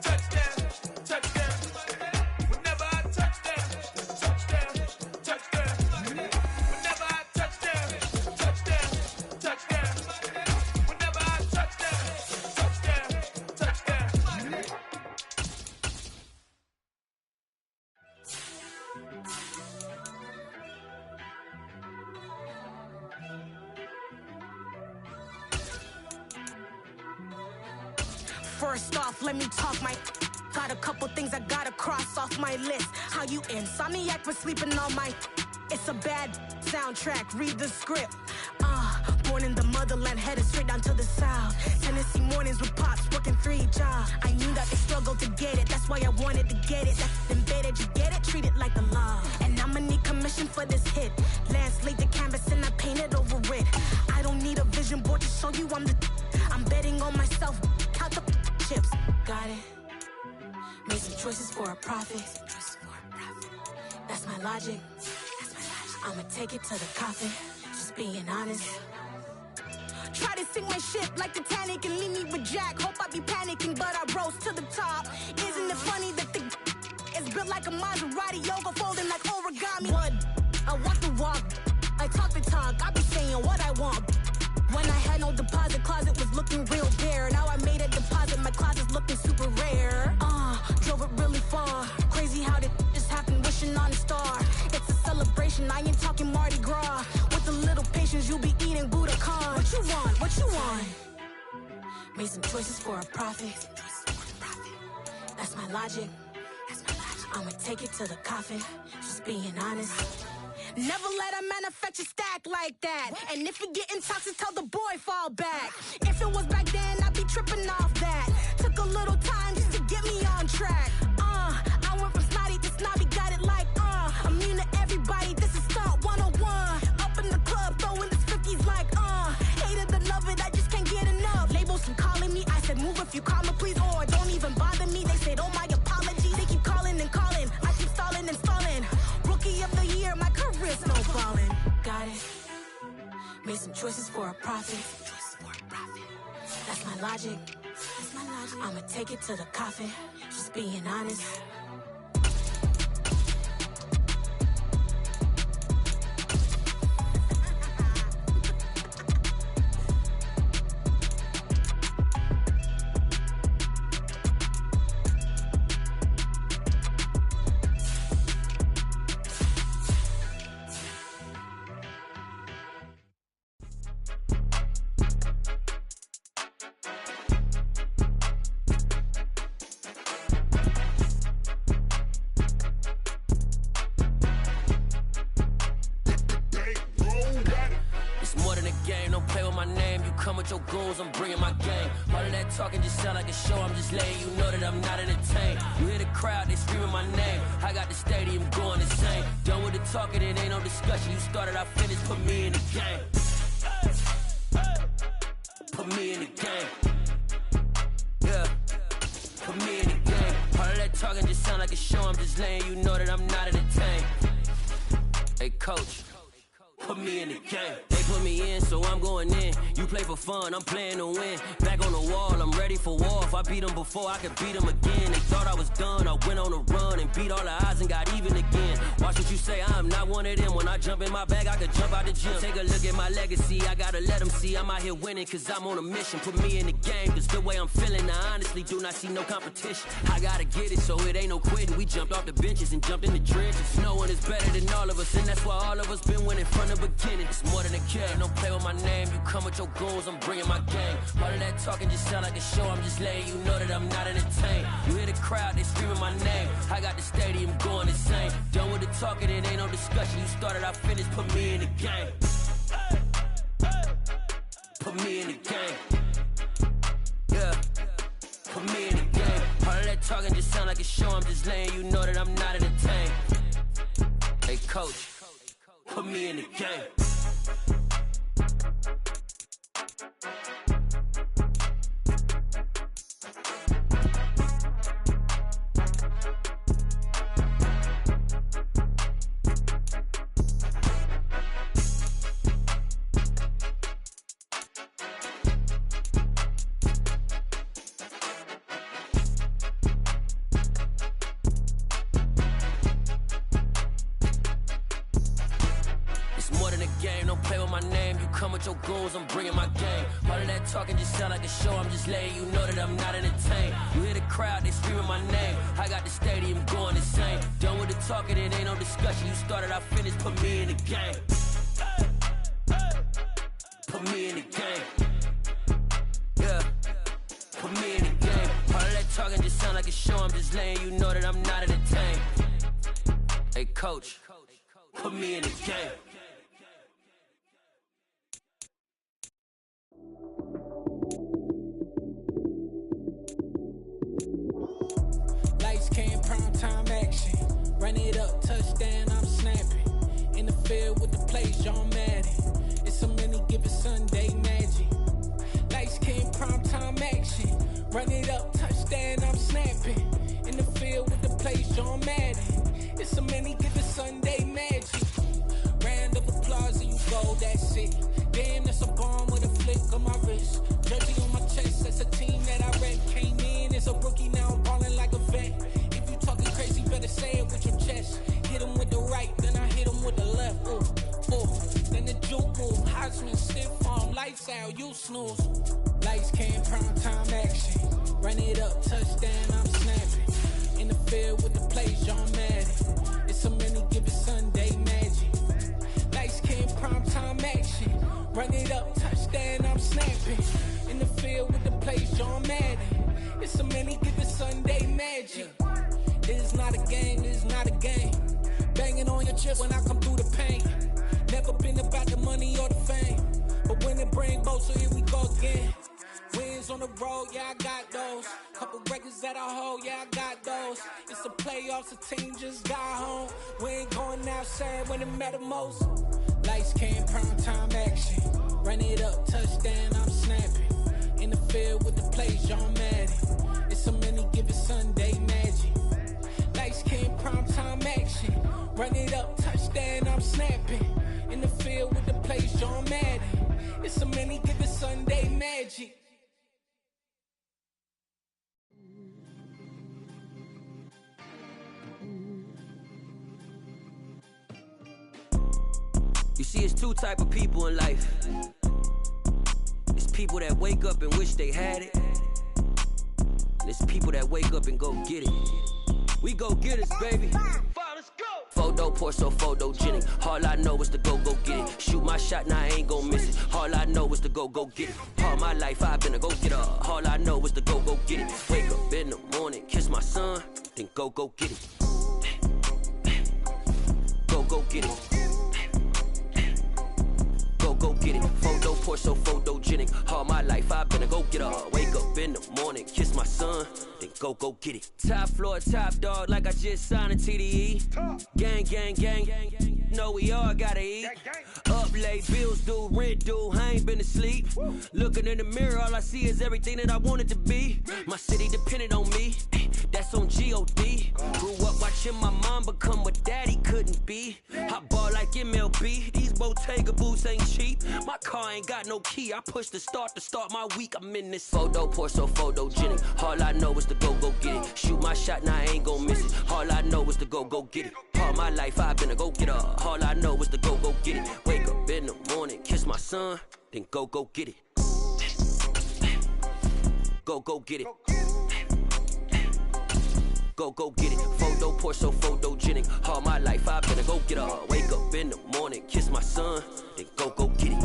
Speaker 2: touchdown, touchdown. Whenever I touchdown, touchdown, touchdown. Whenever I touchdown, touchdown, touchdown. Whenever I touchdown, touchdown, touchdown.
Speaker 1: First off, let me talk my. Got a couple things I gotta cross off my list. How you insomniac for sleeping on my. It's a bad soundtrack, read the script. Born in the motherland, headed straight down to the south. Tennessee mornings with pops, working 3 jobs. I knew that they struggled to get it, that's why I wanted to get it. That's embedded, you get it, treat it like a law. And I'ma need commission for this hit. Lance laid the canvas and I painted over it. I don't need a vision board to show you I'm the. I'm betting on myself, count the chips. Got it. Made some choices for a profit. That's my logic. I'ma take it to the coffin. Just being honest. Try to sink my ship like Titanic and leave me with Jack. Hope I be panicking, but I rose to the top. Isn't it funny that the is built like a Maserati, yoga folding like origami? What? I walk the walk. I talk the talk. I be saying what I want. When I had no deposit, closet was looking real bare. Now I made a deposit, my closet's looking super rare. Drove it really far. Crazy how did just happen, wishing on a star. It's a celebration, I ain't talking Mardi Gras. With a little patience, you'll be eating Budokan. What you want? What you want? Made some choices for a profit. That's my logic. I'ma take it to the coffin. Just being honest. Never let a manufacture stack like that. And if you're getting toxic, tell the boy fall back. If it was back then, I'd be tripping off that. Took a little time just to get me on track. I went from snotty to snobby, got it like, immune to should move if you call me, please. Or don't even bother me. They said, oh, my apology. They keep calling and calling. I keep stalling and stalling. Rookie of the year, my career's no falling. Got it. Made some choices for a profit. That's my logic. I'ma take it to the coffin. Just being honest.
Speaker 6: Your goons, I'm bringing my game. All of that talking just sound like a show. I'm just letting you know that I'm not entertained. You hear the crowd, they screaming my name. I got the stadium going insane. Done with the talking, it ain't no discussion. You started, I finished. Put me in the game. Put me in the game. Yeah. Put me in the game. All of that talking just sound like a show. I'm just letting you know that I'm not entertained. Hey, coach. Put me in the game. They put me in, so I'm going in. You play for fun, I'm playing to win. Back on the wall, I'm ready for war. If I beat them before, I could beat them again. They thought I was done, I went on a run and beat all the odds and got even again. Watch what you say, I'm not one of them. When I jump in my bag, I could jump out the gym. Take a look at my legacy, I gotta let them see I'm out here winning, cause I'm on a mission. Put me in the game, cause the way I'm feeling, I honestly do not see no competition. I gotta get it, so it ain't no quitting. We jumped off the benches and jumped in the trenches. No one is better than all of us, and that's why all of us been winning from the beginning. It's more than a care, don't play with my name. You come with your goons, I'm bringing my game. All of that talking just sound like a show. I'm just letting you know that I'm not entertained. You hear the crowd, they screaming my name. I got the stadium going insane. Done with the talking, it ain't no discussion. You started, I finished. Put me in the game. Put me in the game. Yeah. Put me in the game. All of that talking just sound like a show. I'm just letting you know that I'm not entertained. Hey, coach. Put me in the game. Your goals, I'm bringing my game. All of that talking just sound like a show. I'm just letting you know that I'm not entertained. You hear the crowd, they screaming my name. I got the stadium going insane. Done with the talking, it ain't no discussion. You started, I finished. Put me in the game. Put me in the game. Yeah. Put me in the game. All of that talking just sound like a show. I'm just letting you know that I'm not entertained. Hey, coach. Put me in the game.
Speaker 22: Came prime time action. Run it up, touchdown, I'm snapping. In the field with the plays, John Madden. It's so many given Sunday magic. Lights came prime time action. Run it up, touchdown, I'm snapping. In the field with the plays, John Madden. It's so many given Sunday magic. Round of applause and you go, that's it. Damn, that's a bomb with a flick on my wrist. Jersey on my chest, that's a team that I rep. Came in as a rookie, now I'm balling like a vet. Talking crazy, better say it with your chest. Hit him with the right, then I hit him with the left. Ooh, ooh. Then the juke move, Heisman, stiff arm, lights out, you snooze. Lights came, prime time action. Run it up, touchdown, I'm snapping. In the field with the plays, John Madden. It's so many given Sunday magic. Lights came, prime time action. Run it up, touchdown, I'm snapping. In the field with the plays, John Madden. It's so many given Sunday magic. This is not a game, this is not a game. Banging on your chest when I come through the pain. Never been about the money or the fame. But when it bring both, so here we go again. Wins on the road, yeah, I got those. Couple records that I hold, yeah, I got those. It's the playoffs, the team just got home. We ain't going outside when it matter most. Lights came, prime time action. Run it up, touchdown, I'm snapping. In the field with the plays, John Madden. It's so many given Sunday magic. Lights came primetime action. Run it up, touchdown, I'm snapping. In the field with the plays, John Madden. It's so many given Sunday magic.
Speaker 6: You see, it's two type of people in life. It's people that wake up and wish they had it. And it's people that wake up and go get it. We go get it, baby. Photo pour so photogenic. All I know is to go get it. Shoot my shot, now I ain't gon' miss it. All I know is to go get it. All my life I've been a go getter. All I know is to go get it. Wake up in the morning, kiss my son, then go get it. Go get it. Go get it. Photo pour so photogenic. All my life I've been a go getter. Wake up in the morning, kiss my son, then go get it. Top floor, top dog, like I just signed a TDE. Gang. Know we all gotta eat. Up late, bills due, rent due. I ain't been asleep. Looking in the mirror, all I see is everything that I wanted to be. My city depended on me. That's on G.O.D. Grew up watching my mom become what daddy couldn't be. I ball like MLB. These Bottega boots ain't cheap. My car ain't got no key. I push the start to start my week. I'm in this photo pour so photogenic. All I know is to go get it. Shoot my shot, now I ain't gon' miss it. All I know is to go get it. All my life I've been a go getter. All I know is to go get it. Wake up in the morning, kiss my son, then go get it. Go get it. Go get it. Photo pour so photogenic. All my life I've been a go getter. Wake up in the morning, kiss my son, then go get it.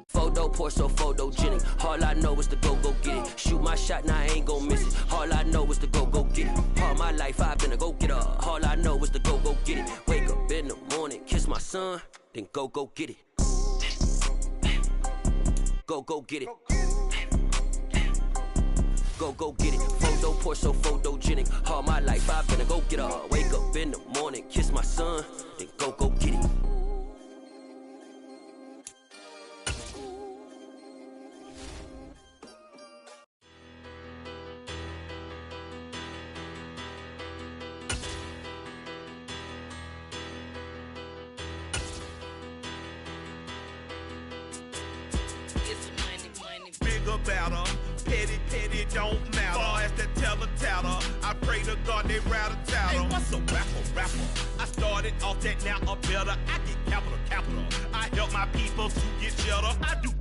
Speaker 6: Photo pour so photogenic. All I know is to go get it. Shoot my shot, now I ain't gon' miss it. All I know is to go get it. All my life I've been a go getter. All I know is to go get it. Wake up in the morning, kiss my son, then go get it. Go get it. Go get it. Photo pour so photogenic. All my life I've been a go getter. Wake up in the morning, kiss my son, then go get it.
Speaker 16: Better, petty, don't matter. Far as the teller, I pray to God they rattle tattle. Hey, what's a rapper? I started off that, now I'm better. I get capital. I help my people to get cheddar. I do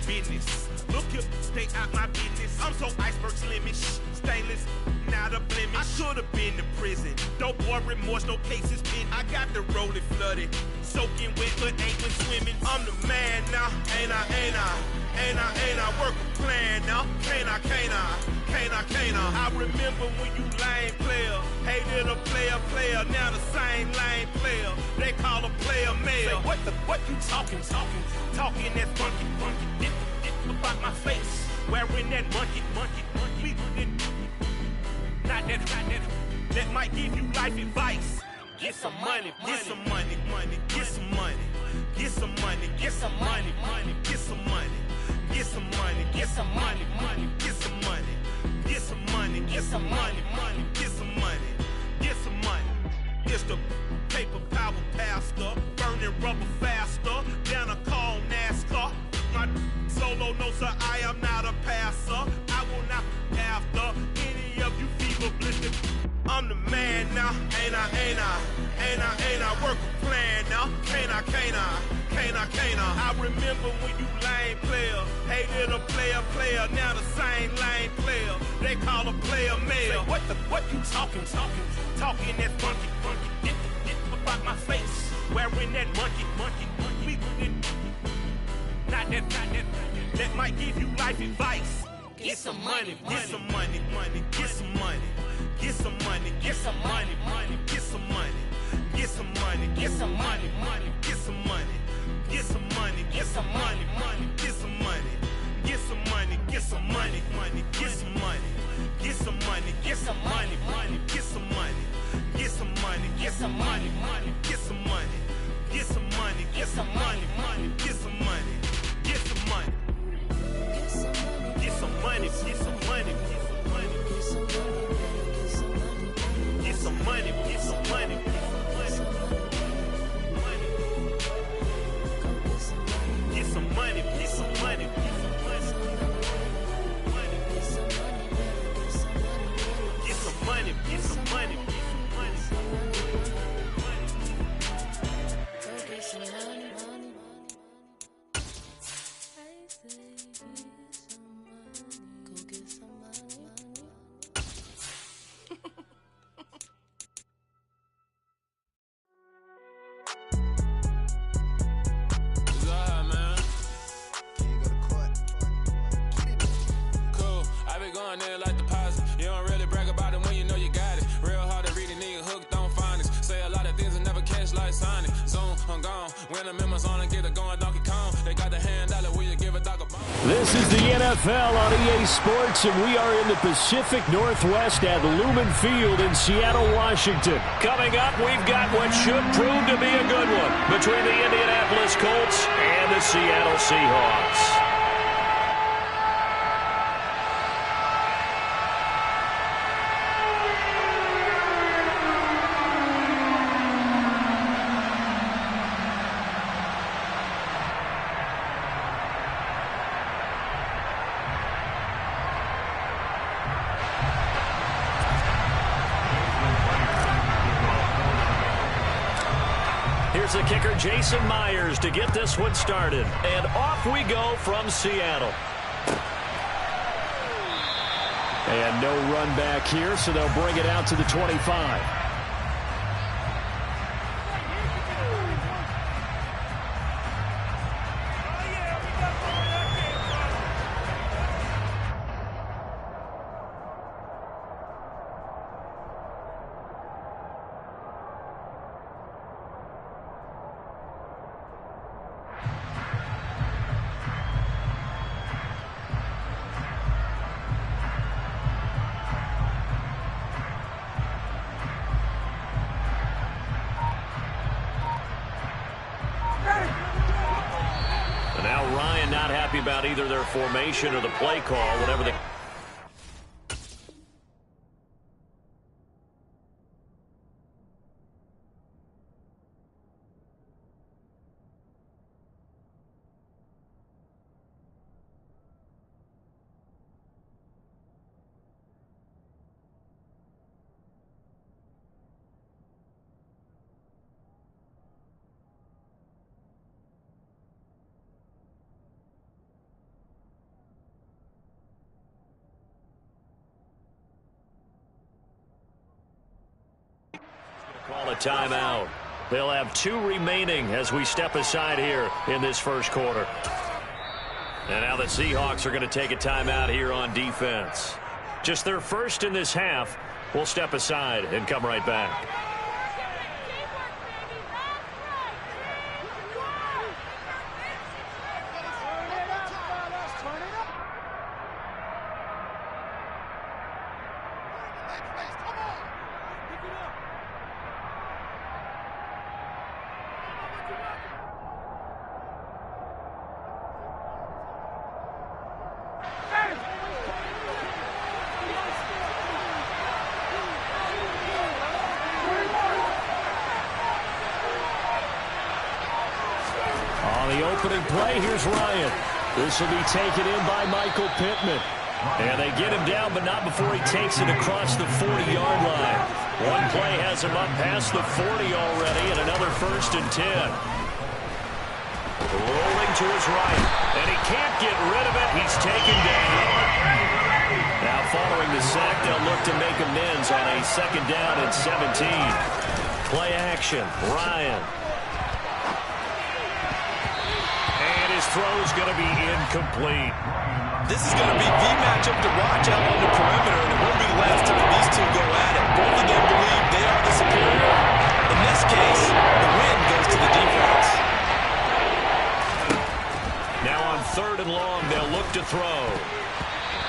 Speaker 16: business. Look here, stay out my business. I'm so iceberg slimish, stainless, not a blemish. I should've been in prison. Don't boy remorse, no cases pinned. I got the rolling flooded, soaking wet, but ain't been swimming. I'm the man now, ain't I work a plan now. Can't I? I remember when you lame player, hated a player, now the same lame player. They call a player male. Say, what you talking that funky, about my face, wearing that monkey. Not that might give you life advice. Get some money. It's the paper power pastor, burning rubber faster than a call NASCAR. My solo notes are I am not a passer. I will not after any of you fever blistered. I'm the man now, ain't I work a plan now. Can't I remember when you lame player, hated a player, now the same lame player. They call a player male. Say, what you talking that funky, about my face, wearing that monkey. Not that might give you life advice. Get some money. Get some money, get some money, money, get some money. Get some money, get some money, money, get some money. Get some money, get some money, money, get some money. Get some money, get some money, money, get some money. Get some money, get some money, money, get some money. Get some money, get some money, money, get some money. Get some money, get some money, money, get some money. Get some money. Get some money, get some money, get some money. Get some money, get some money, get some money. Get some money, get some money. Get some money, get some money.
Speaker 3: This is the NFL on EA Sports, and we are in the Pacific Northwest at Lumen Field in Seattle, Washington. Coming up, we've got what should prove to be a good one between the Indianapolis Colts and the Seattle Seahawks. Here's the kicker, Jason Myers, to get this one started. And off we go from Seattle. And no run back here, so they'll bring it out to the 25. About either their formation or the play call, whatever they... Call a timeout. They'll have 2 remaining as we step aside here in this first quarter. And now the Seahawks are going to take a timeout here on defense. Just their first in this half. We'll step aside and come right back. Opening play, here's Ryan. This will be taken in by Michael Pittman. And they get him down, but not before he takes it across the 40-yard line. One play has him up past the 40 already, and another 1st and 10. Rolling to his right, and he can't get rid of it. He's taken down. Now following the sack, they'll look to make amends on a 2nd down and 17. Play action, Ryan. Throw's going to be incomplete.
Speaker 4: This is going to be the matchup to watch out on the perimeter, and it won't be the last time these two go at it. Both of them believe they are the superior. In this case, the win goes to the defense.
Speaker 3: Now on 3rd and long, they'll look to throw.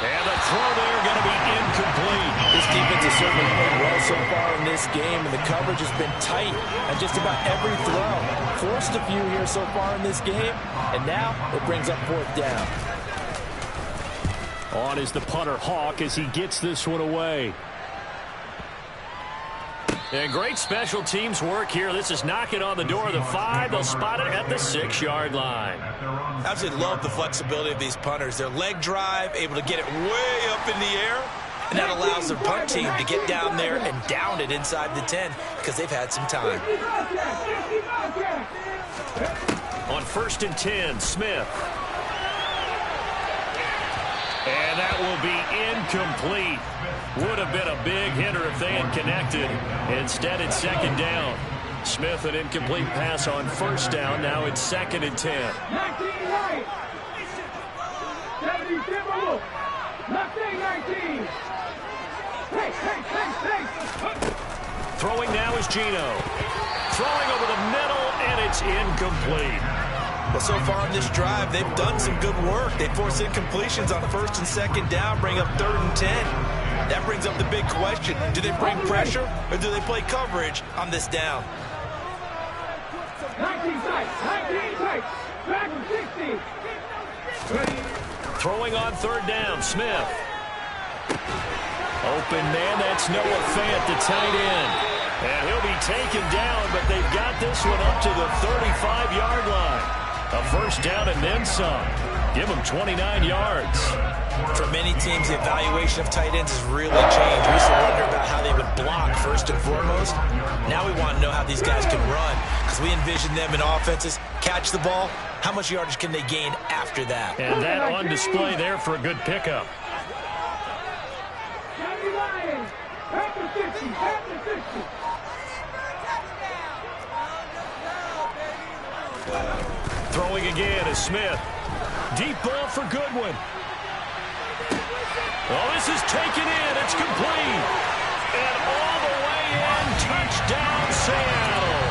Speaker 3: And the throw there going to be incomplete.
Speaker 5: This defense has certainly played well so far in this game, and the coverage has been tight on just about every throw. Forced a few here so far in this game, and now it brings up 4th down.
Speaker 3: On is the punter, Hawk, as he gets this one away. And great special teams work here. This is knocking on the door of the 5. They'll spot it at the 6-yard line.
Speaker 4: Absolutely love the flexibility of these punters. Their leg drive, able to get it way up in the air, and that allows their punt team to get down there and down it inside the 10 because they've had some time.
Speaker 3: On 1st and 10, Smith. And that will be incomplete. Would have been a big hitter if they had connected. Instead, it's 2nd down. Smith, an incomplete pass on 1st down. Now it's 2nd and 10. Throwing now is Gino. Throwing over the middle, and it's incomplete.
Speaker 4: Well, so far in this drive, they've done some good work. They force incompletions on 1st and 2nd down, bring up 3rd and 10. That brings up the big question. Do they bring pressure, or do they play coverage on this down?
Speaker 23: 19 tight, back 60.
Speaker 3: Throwing on 3rd down, Smith. Open man, that's Noah Fant, the tight end. And he'll be taken down, but they've got this one up to the 35-yard line. A 1st down and then some. Give them 29 yards.
Speaker 4: For many teams, the evaluation of tight ends has really changed. We used to wonder about how they would block first and foremost. Now we want to know how these guys can run, because we envision them in offenses catch the ball. How much yardage can they gain after that?
Speaker 3: And that on display there for a good pickup. Throwing again is Smith. Deep ball for Goodwin. Oh, this is taken in. It's complete. And all the way in. Touchdown, Seattle.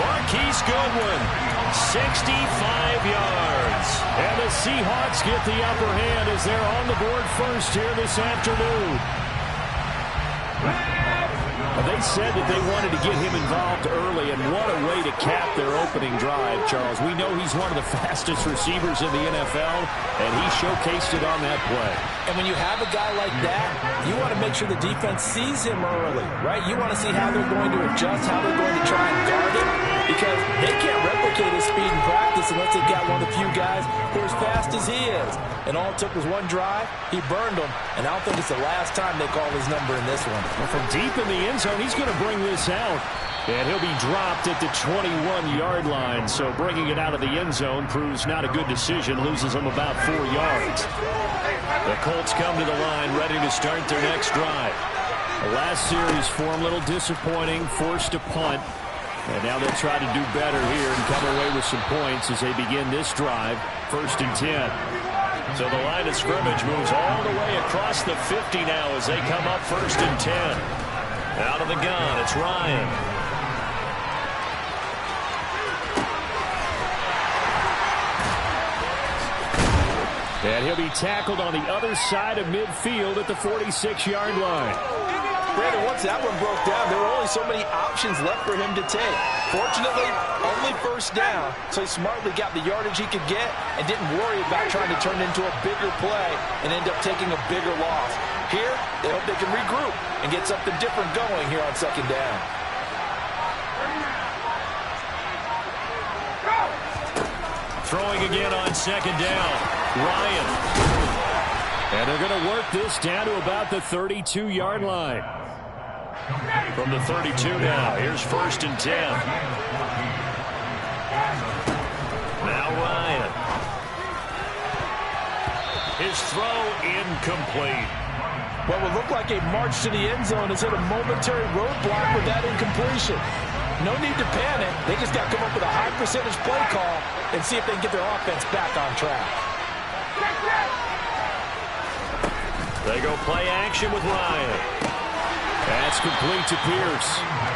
Speaker 3: Marquise Goodwin, 65 yards. And the Seahawks get the upper hand as they're on the board first here this afternoon. They said that they wanted to get him involved early, and what a way to cap their opening drive, Charles. We know he's one of the fastest receivers in the NFL, and he showcased it on that play.
Speaker 5: And when you have a guy like that, you want to make sure the defense sees him early, right? You want to see how they're going to adjust, how they're going to try and guard him, because they can't replicate his speed in practice unless they've got one of the few guys who are as fast as he is. And all it took was one drive. He burned them, and I don't think it's the last time they call his number in this one.
Speaker 3: Well, from deep in the end zone, he's going to bring this out. And he'll be dropped at the 21-yard line. So bringing it out of the end zone proves not a good decision. Loses them about 4 yards. The Colts come to the line, ready to start their next drive. The last series for them, a little disappointing. Forced to punt. And now they'll try to do better here and come away with some points as they begin this drive. 1st and 10. So the line of scrimmage moves all the way across the 50 now as they come up 1st and 10. Out of the gun, it's Ryan. And he'll be tackled on the other side of midfield at the 46-yard line.
Speaker 5: Brandon, once that one broke down, there were only so many options left for him to take. Fortunately, only 1st down, so he smartly got the yardage he could get and didn't worry about trying to turn it into a bigger play and end up taking a bigger loss. Here, they hope they can regroup and get something different going here on 2nd down.
Speaker 3: Throwing again on 2nd down, Ryan. And they're going to work this down to about the 32-yard line. From the 32 now, here's 1st and 10. Now Ryan. His throw incomplete.
Speaker 5: What would look like a march to the end zone is hit a momentary roadblock with that incompletion. No need to panic. They just got to come up with a high percentage play call and see if they can get their offense back on track.
Speaker 3: They go play action with Ryan.
Speaker 7: That's complete to Pierce.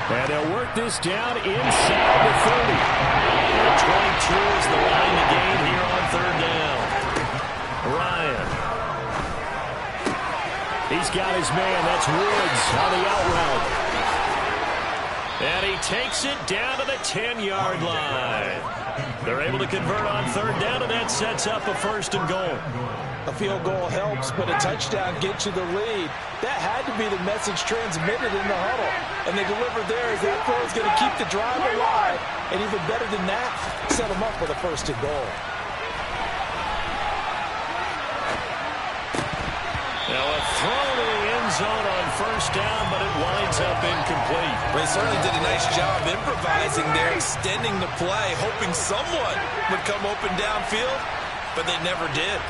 Speaker 7: And they'll work this down inside the 30.
Speaker 3: And 22 is the line to gain here on third down. Ryan.
Speaker 7: He's got his man. That's Woods on the out route.
Speaker 3: And he takes it down to the 10-yard line. They're able to convert on third down, and that sets up a first and goal.
Speaker 5: A field goal helps, but a touchdown gets you the lead. That had to be the message transmitted in the huddle. And they delivered there as that throw is going to keep the drive alive. And even better than that, set them up with a first and goal.
Speaker 3: Now a throw to the end zone on first down, but it winds up incomplete.
Speaker 4: They certainly did a nice job improvising there, extending the play, hoping someone would come open downfield, but they never did.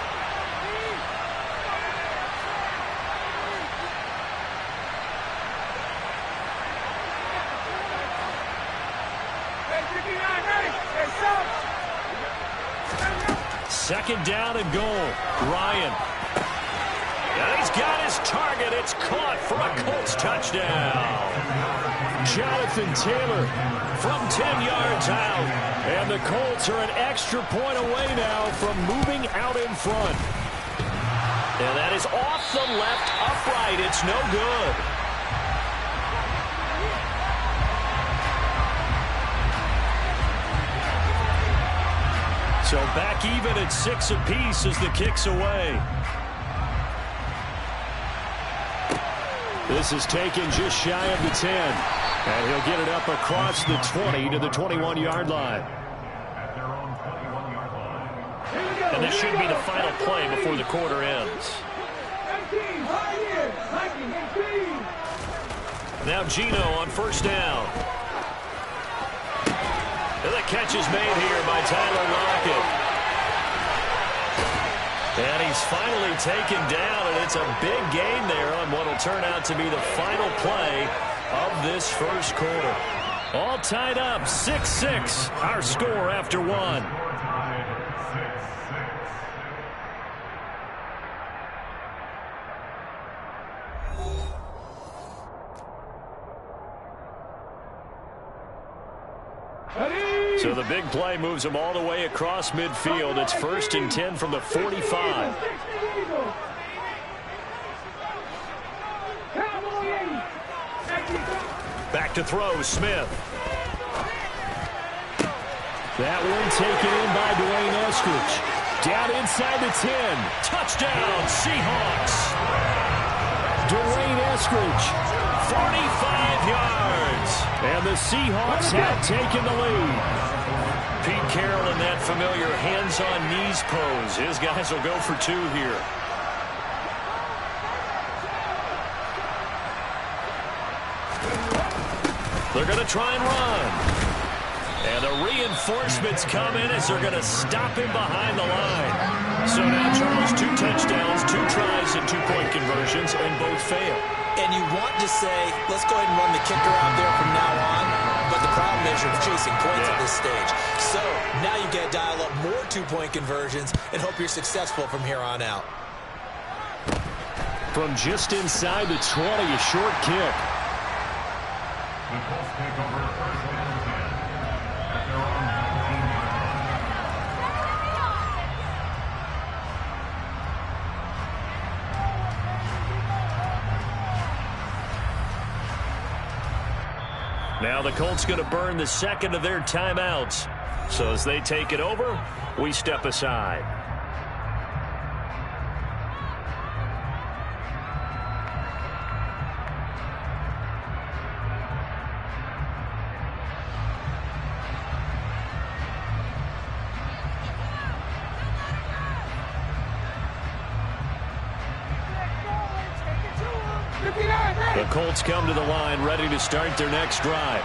Speaker 3: Second down and goal. Ryan. And he's got his target. It's caught for a Colts touchdown.
Speaker 7: Jonathan Taylor from 10 yards out. And the Colts are an extra point away now from moving out in front.
Speaker 3: And that is off the left upright. It's no good. So back even at 6 apiece as the kick's away.
Speaker 7: This is taken just shy of the 10. And he'll get it up across the 20 to the 21-yard line.
Speaker 3: And this should be the final play before the quarter ends. Now Gino on first down. And the catch is made here by Tyler Lockett. And he's finally taken down, and it's a big gain there on what will turn out to be the final play of this first quarter. All tied up, 6-6, our score after one. So the big play moves them all the way across midfield. It's 1st and 10 from the 45. Back to throw, Smith.
Speaker 7: That one taken in by Dwayne Eskridge. Down inside the 10.
Speaker 3: Touchdown, Seahawks.
Speaker 7: Dwayne Eskridge,
Speaker 3: 45 yards.
Speaker 7: And the Seahawks have taken the lead.
Speaker 3: Pete Carroll in that familiar hands-on-knees pose. His guys will go for 2 here. They're going to try and run. And the reinforcements come in as they're going to stop him behind the line. So now, Charles, 2 touchdowns, 2 tries, and 2-point conversions, and both fail.
Speaker 4: And you want to say, let's go ahead and run the kicker out there from now on. But the problem is you're chasing points at this stage. So now you got to dial up more 2-point conversions and hope you're successful from here on out.
Speaker 7: From just inside the 20, a short kick.
Speaker 8: The Colts take over 1st and 10 at their own 19-yard line.
Speaker 3: Now the Colts going to burn the second of their timeouts. So as they take it over, we step aside. The Colts come to the line ready to start their next drive.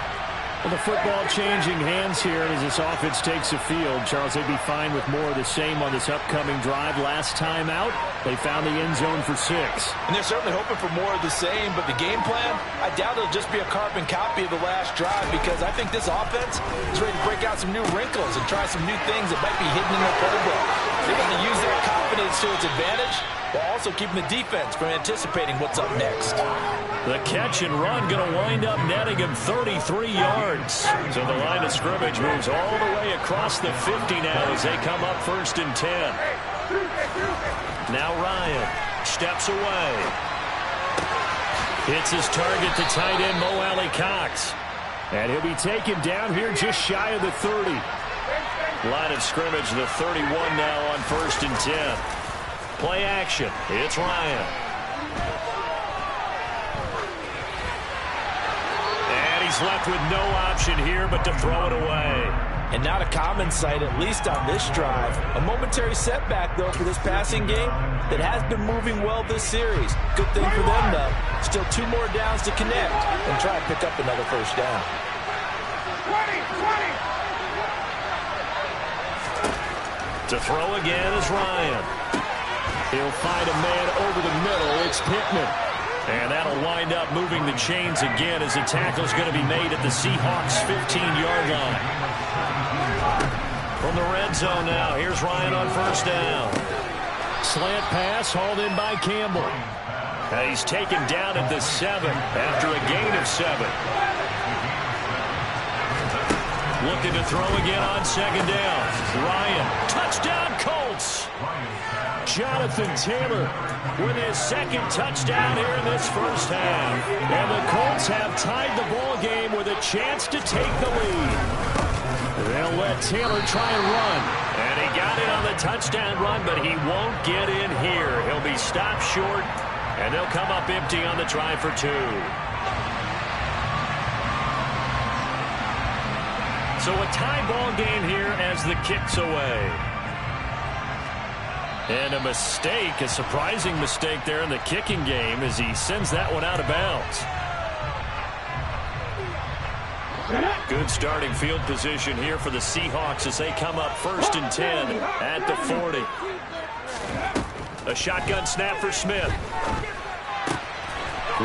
Speaker 7: Well, the football changing hands here as this offense takes the field. Charles, they'd be fine with more of the same on this upcoming drive. Last time out, they found the end zone for 6.
Speaker 5: And they're certainly hoping for more of the same, but the game plan, I doubt it'll just be a carbon copy of the last drive because I think this offense is ready to break out some new wrinkles and try some new things that might be hidden in their playbook. They're going to use that confidence to its advantage while also keeping the defense from anticipating what's up next.
Speaker 7: The catch and run going to wind up netting him 33 yards. So the line of scrimmage moves all the way across the 50 now as they come up 1st and 10. Now Ryan steps away. Hits his target to tight end Mo Alley Cox. And he'll be taken down here just shy of the 30. Line of scrimmage, the 31 now on 1st and 10. Play action. It's Ryan. And he's left with no option here but to throw it away.
Speaker 5: And not a common sight, at least on this drive. A momentary setback, though, for this passing game that has been moving well this series. Good thing for them, though. Still 2 more downs to connect and try and pick up another 1st down.
Speaker 7: 20. To throw again is Ryan. He'll find a man over the middle. It's Pittman. And that'll wind up moving the chains again as the tackle's going to be made at the Seahawks' 15-yard line. From the red zone now, here's Ryan on 1st down. Slant pass hauled in by Campbell. And he's taken down at the 7 after a gain of 7. Looking to throw again on 2nd down. Ryan, touchdown Colts. Jonathan Taylor with his 2nd touchdown here in this 1st half. And the Colts have tied the ball game with a chance to take the lead. They'll let Taylor try and run. And he got it on the touchdown run, but he won't get in here. He'll be stopped short, and they'll come up empty on the try for 2. So a tie ball game here as the kick's away. And a mistake, a surprising mistake there in the kicking game as he sends that one out of bounds. Good starting field position here for the Seahawks as they come up 1st and 10 at the 40. A shotgun snap for Smith.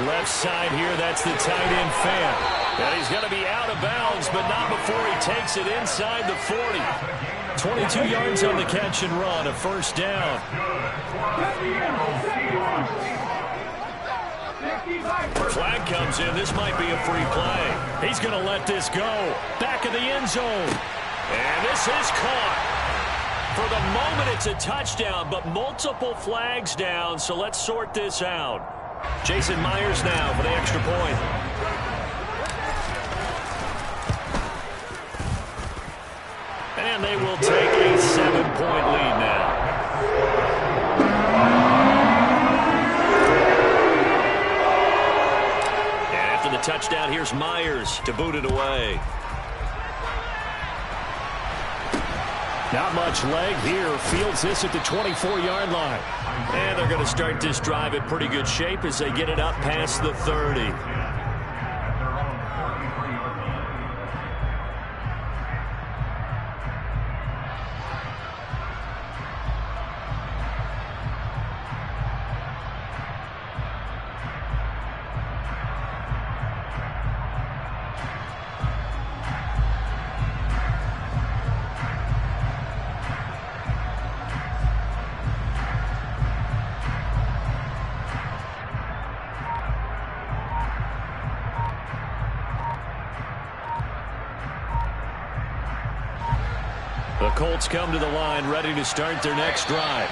Speaker 7: Left side here, that's the tight end Fan. And he's going to be out of bounds, but not before he takes it inside the 40. 22 yards on the catch and run, a 1st down. Flag comes in. This might be a free play. He's going to let this go. Back of the end zone. And this is caught. For the moment, it's a touchdown, but multiple flags down, so let's sort this out. Jason Myers now for the extra point. And they will take a 7-point lead now. And after the touchdown, here's Myers to boot it away. Not much leg here. Fields this at the 24-yard line. And they're going to start this drive in pretty good shape as they get it up past the 30. The Colts come to the line ready to start their next drive.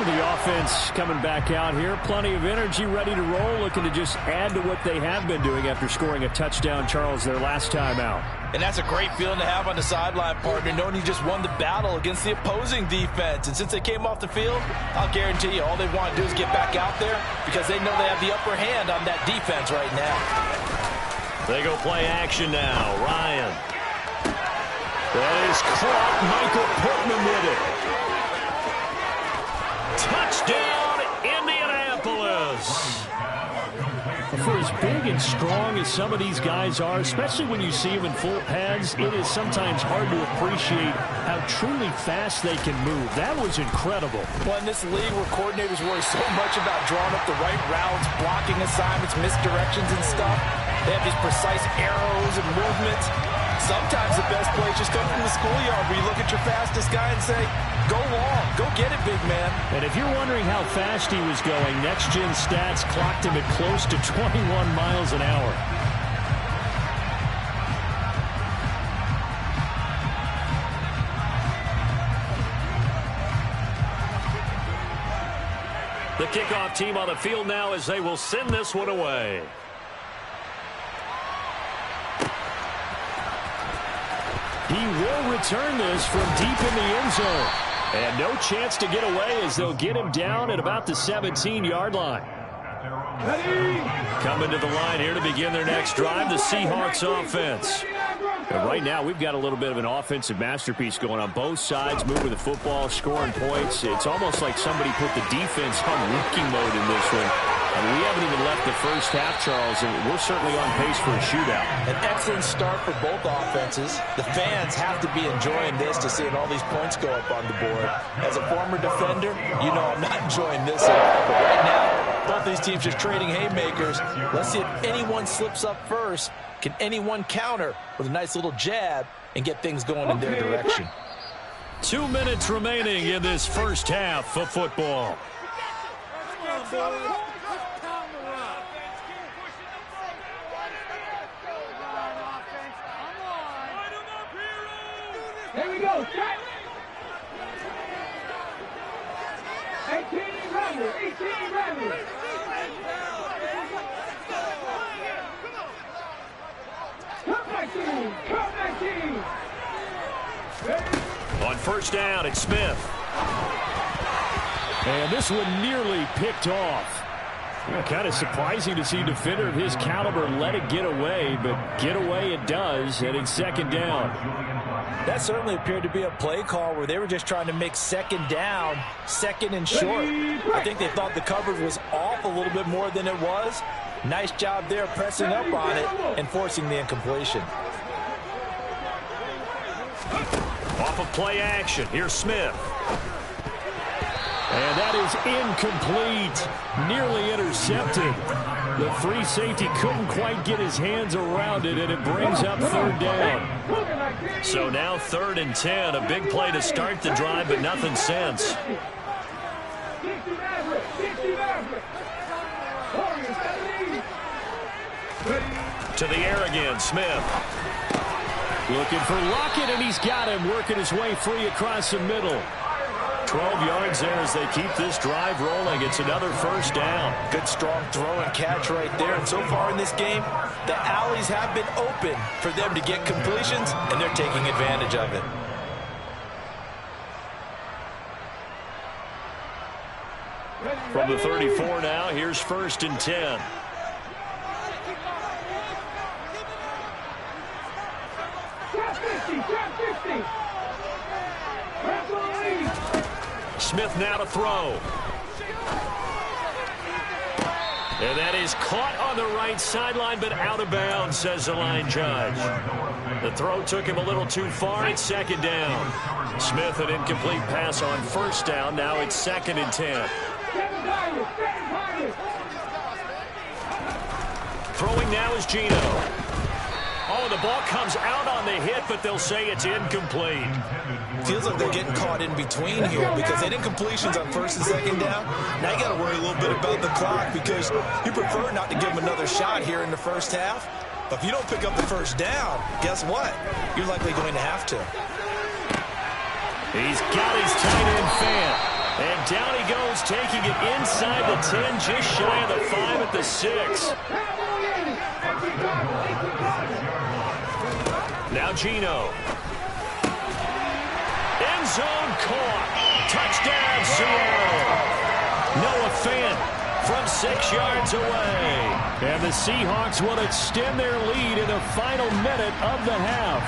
Speaker 7: The offense coming back out here. Plenty of energy, ready to roll, looking to just add to what they have been doing after scoring a touchdown, Charles, their last time out.
Speaker 5: And that's a great feeling to have on the sideline, partner, knowing you just won the battle against the opposing defense. And since they came off the field, I'll guarantee you all they want to do is get back out there because they know they have the upper hand on that defense right now.
Speaker 7: They go play action now. Ryan. That is caught. Michael Pittman with it. Touchdown, Indianapolis. for as big and strong as some of these guys are, especially when you see them in full pads, it is sometimes hard to appreciate how truly fast they can move. That was incredible.
Speaker 5: Well, in this league where coordinators worry so much about drawing up the right routes, blocking assignments, misdirections and stuff, they have these precise arrows and movements. Sometimes the best plays just come from the schoolyard where you look at your fastest guy and say, go long, go get it, big man.
Speaker 7: And if you're wondering how fast he was going, Next Gen Stats clocked him at close to 21 miles an hour.
Speaker 3: The kickoff team on the field now as they will send this one away.
Speaker 7: He will return this from deep in the end zone. And no chance to get away as they'll get him down at about the 17-yard line. Coming to the line here to begin their next drive, the Seahawks offense. And right now, we've got a little bit of an offensive masterpiece going on both sides, moving the football, scoring points. It's almost like somebody put the defense on rookie mode in this one. And we haven't even left the first half, Charles, and we're certainly on pace for a shootout.
Speaker 5: An excellent start for both offenses. The fans have to be enjoying this to seeing all these points go up on the board. As a former defender, you know I'm not enjoying this at all. But right now, both these teams just trading haymakers. Let's see if anyone slips up first. Can anyone counter with a nice little jab and get things going in their direction?
Speaker 7: 2 minutes remaining in this first half of football.
Speaker 23: Here we go, set. 18 ready. Come back team.
Speaker 3: On first down, it's Smith.
Speaker 7: And this one nearly picked off. Kind of surprising to see a defender of his caliber let it get away, but get away it does, and it's second down.
Speaker 5: That certainly appeared to be a play call where they were just trying to make second down, second and short. I think they thought the coverage was off a little bit more than it was. Nice job there pressing up on it and forcing the incompletion.
Speaker 3: Off of play action, here's Smith.
Speaker 7: And that is incomplete. Nearly intercepted. The free safety couldn't quite get his hands around it, and it brings up third down.
Speaker 3: So now 3rd and 10. A big play to start the drive, but nothing since. To the air again, Smith.
Speaker 7: Looking for Lockett, and he's got him, working his way free across the middle.
Speaker 3: 12 yards there as they keep this drive rolling. It's another first down.
Speaker 5: Good strong throw and catch right there. And so far in this game, the alleys have been open for them to get completions, and they're taking advantage of it.
Speaker 3: From the 34 now, here's 1st and 10. Smith now to throw. And that is caught on the right sideline, but out of bounds, says the line judge. The throw took him a little too far. It's second down. Smith, an incomplete pass on first down. Now it's 2nd and 10. Throwing now is Gino. Oh, the ball comes out on the hit, but they'll say it's incomplete.
Speaker 5: Feels like they're getting caught in between here because they did completions on 1st and 2nd down. Now you got to worry a little bit about the clock because you prefer not to give them another shot here in the first half. But if you don't pick up the first down, guess what? You're likely going to have to.
Speaker 3: He's got his tight end fan. And down he goes, taking it inside the 10, just shy of the 5 at the 6. Now Gino. End zone caught. Touchdown, Seattle. Noah Fant from 6 yards away.
Speaker 7: And the Seahawks will extend their lead in the final minute of the half.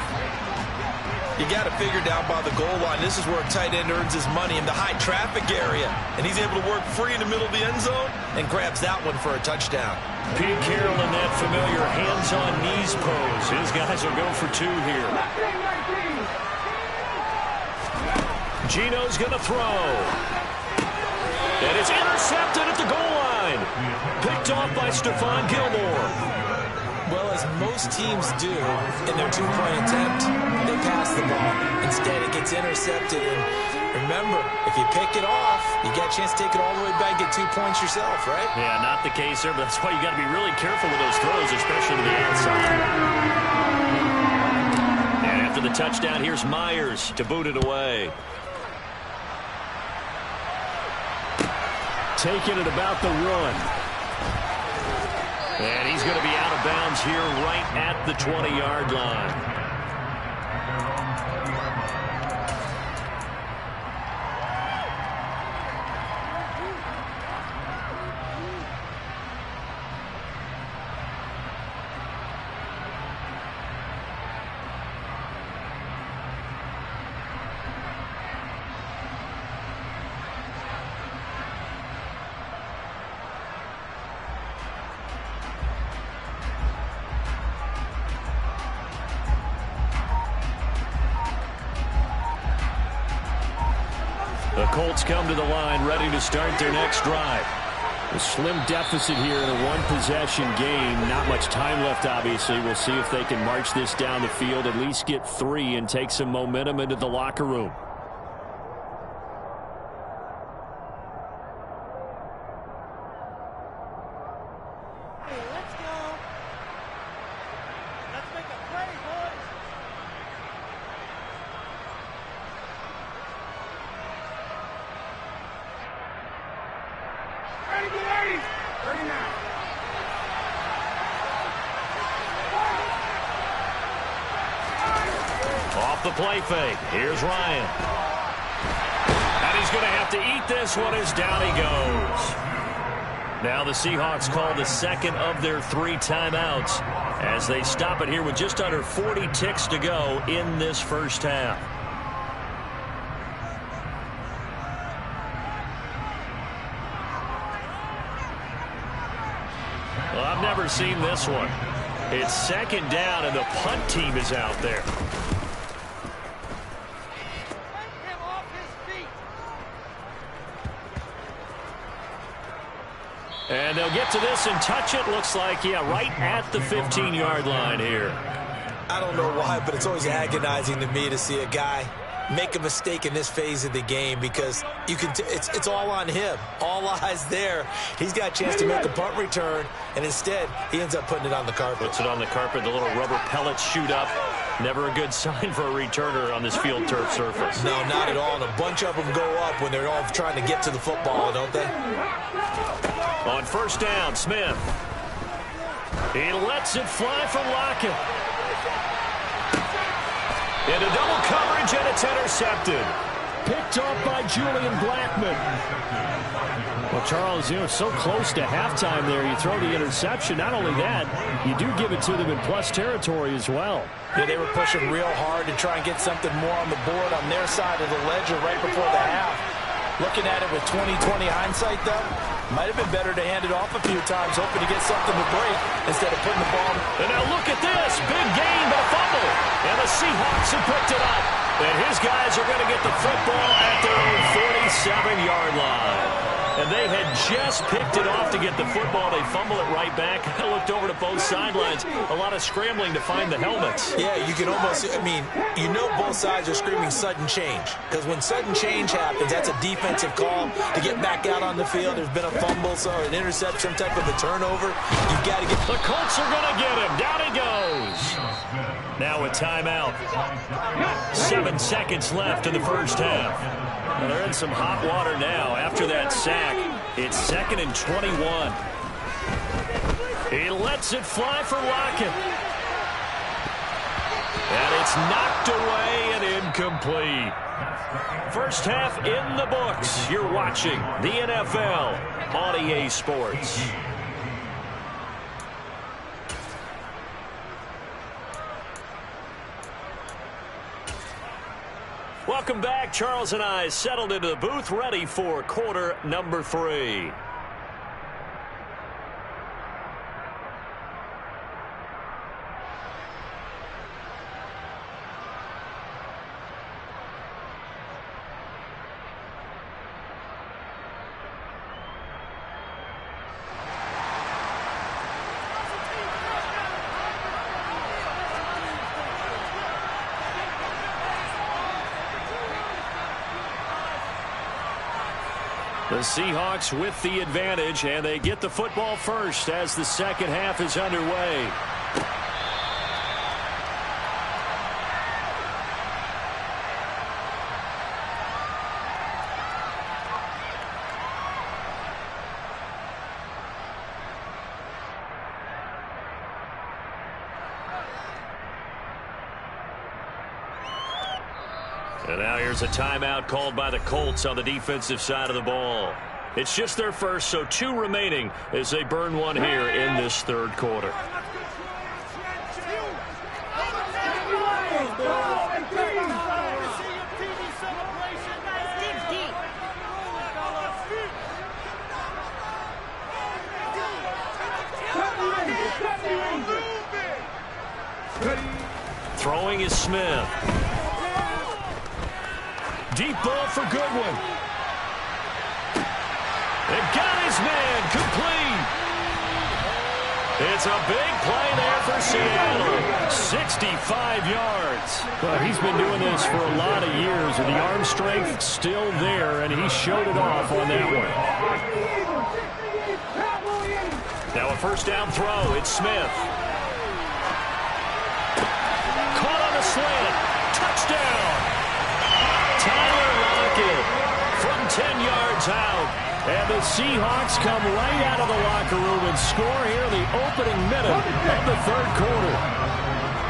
Speaker 4: You got to figure down by the goal line. This is where a tight end earns his money in the high traffic area. And he's able to work free in the middle of the end zone and grabs that one for a touchdown.
Speaker 3: Pete Carroll in that familiar hands-on knees pose. His guys will go for 2 here. Gino's going to throw. And it's intercepted at the goal line. Picked off by Stephon Gilmore.
Speaker 4: Well, as most teams do in their 2-point attempt, they pass the ball. Instead, it gets intercepted. And remember, if you pick it off, you get a chance to take it all the way back, get 2 points yourself, right?
Speaker 3: Yeah, not the case there, but that's why you got to be really careful with those throws, especially to the outside. And after the touchdown, here's Myers to boot it away. Taking it about the 1. And he's going to be out of bounds here right at the 20-yard line. The Colts come to the line, ready to start their next drive. A slim deficit here in a one-possession game. Not much time left, obviously. We'll see if they can march this down the field, at least get 3, and take some momentum into the locker room. Off the play fake. Here's Ryan. And he's going to have to eat this one as down he goes. Now the Seahawks call the second of their 3 timeouts as they stop it here with just under 40 ticks to go in this first half. Well, I've never seen this one. It's second down, and the punt team is out there. And they'll get to this and touch it. Looks like, yeah, right at the 15-yard line here.
Speaker 4: I don't know why, but it's always agonizing to me to see a guy make a mistake in this phase of the game because you can it's all on him. All eyes there. He's got a chance to make a punt return, and instead he ends up putting it on the carpet.
Speaker 3: Puts it on the carpet. The little rubber pellets shoot up. Never a good sign for a returner on this field turf surface.
Speaker 4: No, not at all. And a bunch of them go up when they're all trying to get to the football, don't they?
Speaker 3: On first down, Smith. He lets it fly from Lockett. Into double coverage, and it's intercepted. Picked off by Julian Blackman. Well, Charles, you know, so close to halftime there. You throw the interception. Not only that, you do give it to them in plus territory as well.
Speaker 4: Yeah, they were pushing real hard to try and get something more on the board on their side of the ledger right before the half. Looking at it with 20/20 hindsight, though, might have been better to hand it off a few times, hoping to get something to break instead of putting the ball.
Speaker 3: And now look at this. Big gain, but a fumble. And the Seahawks have picked it up. And his guys are going to get the football at their own 47-yard line. And they had just picked it off to get the football. They fumble it right back. I looked over to both sidelines. A lot of scrambling to find the helmets.
Speaker 4: Yeah, you can almost, I mean, you know both sides are screaming sudden change. Because when sudden change happens, that's a defensive call to get back out on the field. There's been a fumble, so an interception, some type of a turnover. You've got to get.
Speaker 3: The Colts are going to get him. Down he goes. Now a timeout. 7 seconds left in the first half. Well, they're in some hot water now after that sack. It's 2nd and 21. He lets it fly for Lockett. And it's knocked away and incomplete. First half in the books. You're watching the NFL on EA Sports. Welcome back. Charles and I settled into the booth, ready for quarter number 3. The Seahawks with the advantage, and they get the football first as the second half is underway. And now here's a timeout called by the Colts on the defensive side of the ball. It's just their first, so 2 remaining as they burn one here in this third quarter. Throwing is Smith. Deep ball for Goodwin. It got his man complete. It's a big play there for Seattle. 65 yards.
Speaker 7: Well, he's been doing this for a lot of years, and the arm strength still there, and he showed it off on that one.
Speaker 3: Now a first down throw. It's Smith. Caught on the slant. Touchdown. Tyler Lockett from 10 yards out. And the Seahawks come right out of the locker room and score here in the opening minute of the third quarter.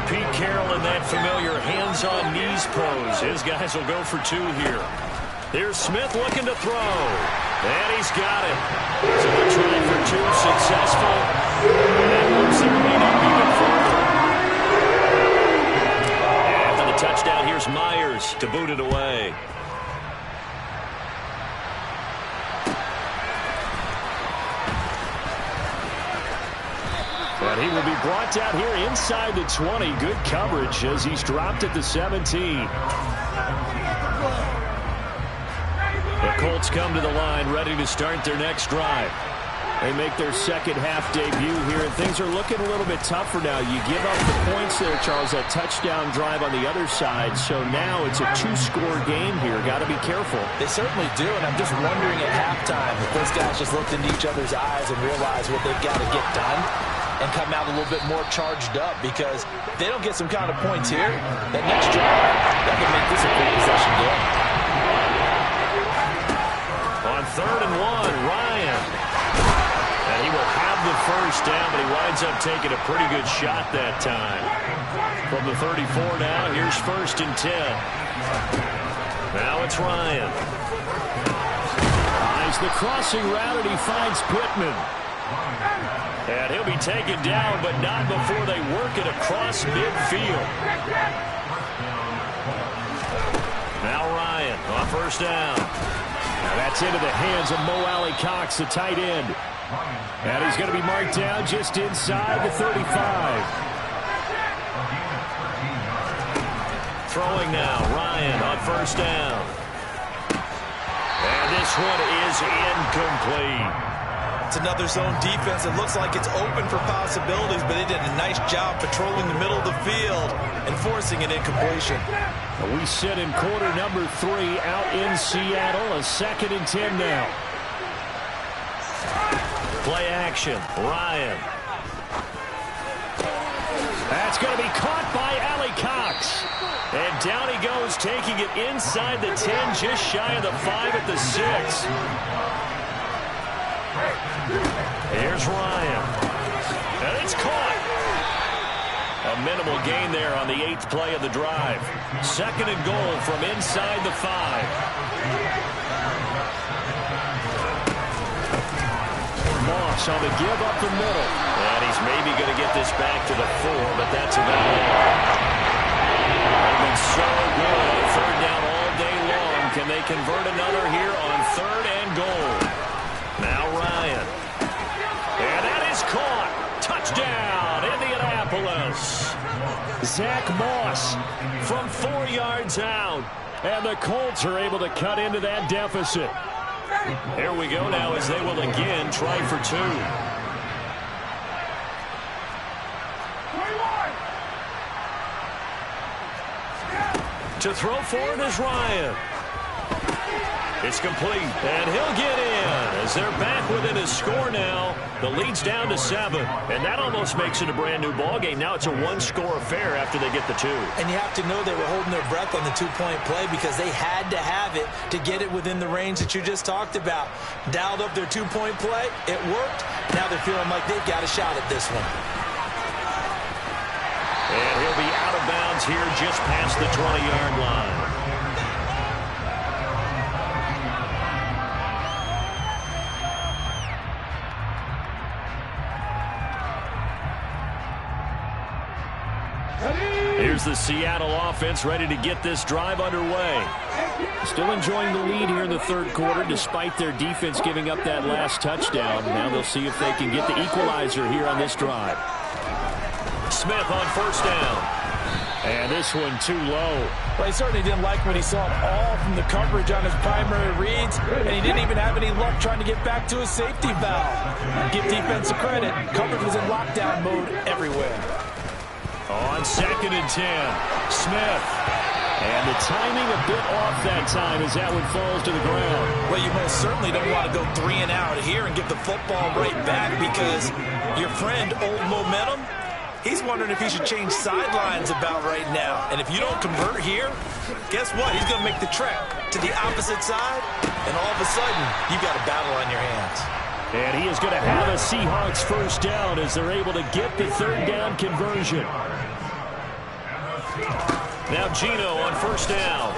Speaker 3: Pete Carroll in that familiar hands-on-knees pose. His guys will go for 2 here. Here's Smith looking to throw. And he's got it. So a try for 2 successful. And moves their lead up even further. After the touchdown, here's Myers to boot it away.
Speaker 7: And he will be brought down here inside the 20. Good coverage as he's dropped at the 17.
Speaker 3: The Colts come to the line ready to start their next drive.
Speaker 7: They make their second half debut here, and things are looking a little bit tougher now. You give up the points there, Charles, that touchdown drive on the other side. So now it's a 2-score game here. Got to be careful.
Speaker 5: They certainly do, and I'm just wondering at halftime if those guys just looked into each other's eyes and realized what they've got to get done and come out a little bit more charged up, because if they don't get some kind of points here, that next drive, that could make this a full possession game.
Speaker 3: On 3rd and 1, Ryan. And he will have the first down, but he winds up taking a pretty good shot that time. From the 34 now, here's 1st and 10. Now it's Ryan.
Speaker 7: Eyes the crossing route, and he finds Pittman.
Speaker 3: And he'll be taken down, but not before they work it across midfield. Now Ryan on 1st down.
Speaker 7: Now that's into the hands of Mo Alley-Cox, the tight end. And he's going to be marked down just inside the 35.
Speaker 3: Throwing now, Ryan on 1st down. And this one is incomplete.
Speaker 4: It's another zone defense. It looks like it's open for possibilities, but they did a nice job patrolling the middle of the field and forcing an incompletion.
Speaker 7: We sit in quarter number 3 out in Seattle. A 2nd and 10 now.
Speaker 3: Play action. Ryan.
Speaker 7: That's going to be caught by Alley-Cox.
Speaker 3: And down he goes, taking it inside the 10, just shy of the 5 at the 6. Here's Ryan. And it's caught. A minimal gain there on the 8th play of the drive. 2nd and goal from inside the 5.
Speaker 7: Moss on the give up the middle.
Speaker 3: And he's maybe going to get this back to the 4, but that's about it. They've been so good on 3rd down all
Speaker 7: Zach Moss from 4 yards out. And the Colts are able to cut into that deficit. Here we go now as they will again try for 2. To throw for it is Ryan. It's complete, and he'll get in as they're back within his score now. The lead's down to 7, and that almost makes it a brand-new ball game. Now it's a one-score affair after they get the 2.
Speaker 4: And you have to know they were holding their breath on the two-point play because they had to have it to get it within the range that you just talked about. Dialed up their two-point play. It worked. Now they're feeling like they've got a shot at this one.
Speaker 3: And he'll be out of bounds here just past the 20-yard line. Here's the Seattle offense ready to get this drive underway.
Speaker 7: Still enjoying the lead here in the third quarter despite their defense giving up that last touchdown. Now they'll see if they can get the equalizer here on this drive.
Speaker 3: Smith on first down.
Speaker 7: And this one too low.
Speaker 5: Well, he certainly didn't like what he saw all from the coverage on his primary reads, and he didn't even have any luck trying to get back to his safety valve. Give defensive credit. Coverage was in lockdown mode everywhere.
Speaker 7: On 2nd and 10, Smith. And the timing a bit off that time as that one falls to the ground.
Speaker 4: Well, you most certainly don't want to go 3 and out here and give the football right back because your friend, Old Momentum, he's wondering if he should change sidelines about right now. And if you don't convert here, guess what? He's going to make the trek to the opposite side, and all of a sudden, you've got a battle on your hands.
Speaker 7: And he is going to have a Seahawks first down as they're able to get the third down conversion.
Speaker 3: Now Gino on first down.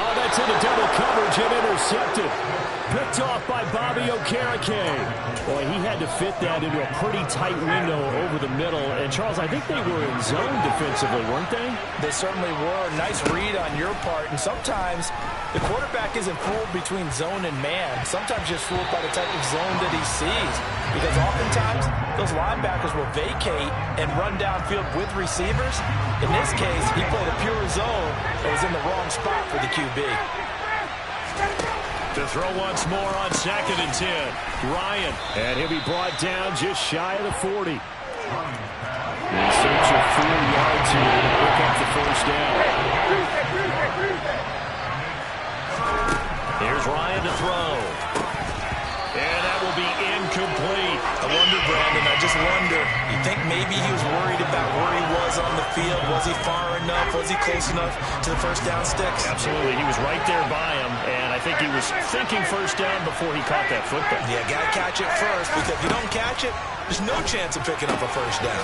Speaker 7: Oh, that's into double coverage and intercepted. Picked off by Bobby Okereke. Boy, he had to fit that into a pretty tight window over the middle. And, Charles, I think they were in zone defensively, weren't they?
Speaker 5: They certainly were. Nice read on your part. And sometimes the quarterback isn't fooled between zone and man. Sometimes just fooled by the type of zone that he sees. Because oftentimes, those linebackers will vacate and run downfield with receivers. In this case, he played a pure zone that was in the wrong spot for the QB.
Speaker 7: To throw once more on 2nd and 10. Ryan. And he'll be brought down just shy of the 40. In search of 4 yards here to pick up the first down.
Speaker 3: Here's Ryan to throw. And that will be incomplete.
Speaker 4: I wonder, Brandon, I just wonder. You think maybe he was worried about where he was on the field? Was he far enough? Was he close enough to the first down sticks?
Speaker 3: Absolutely. He was right there by him, and I think he was thinking first down before he caught that football.
Speaker 4: Yeah, got to catch it first, because if you don't catch it, there's no chance of picking up a first down.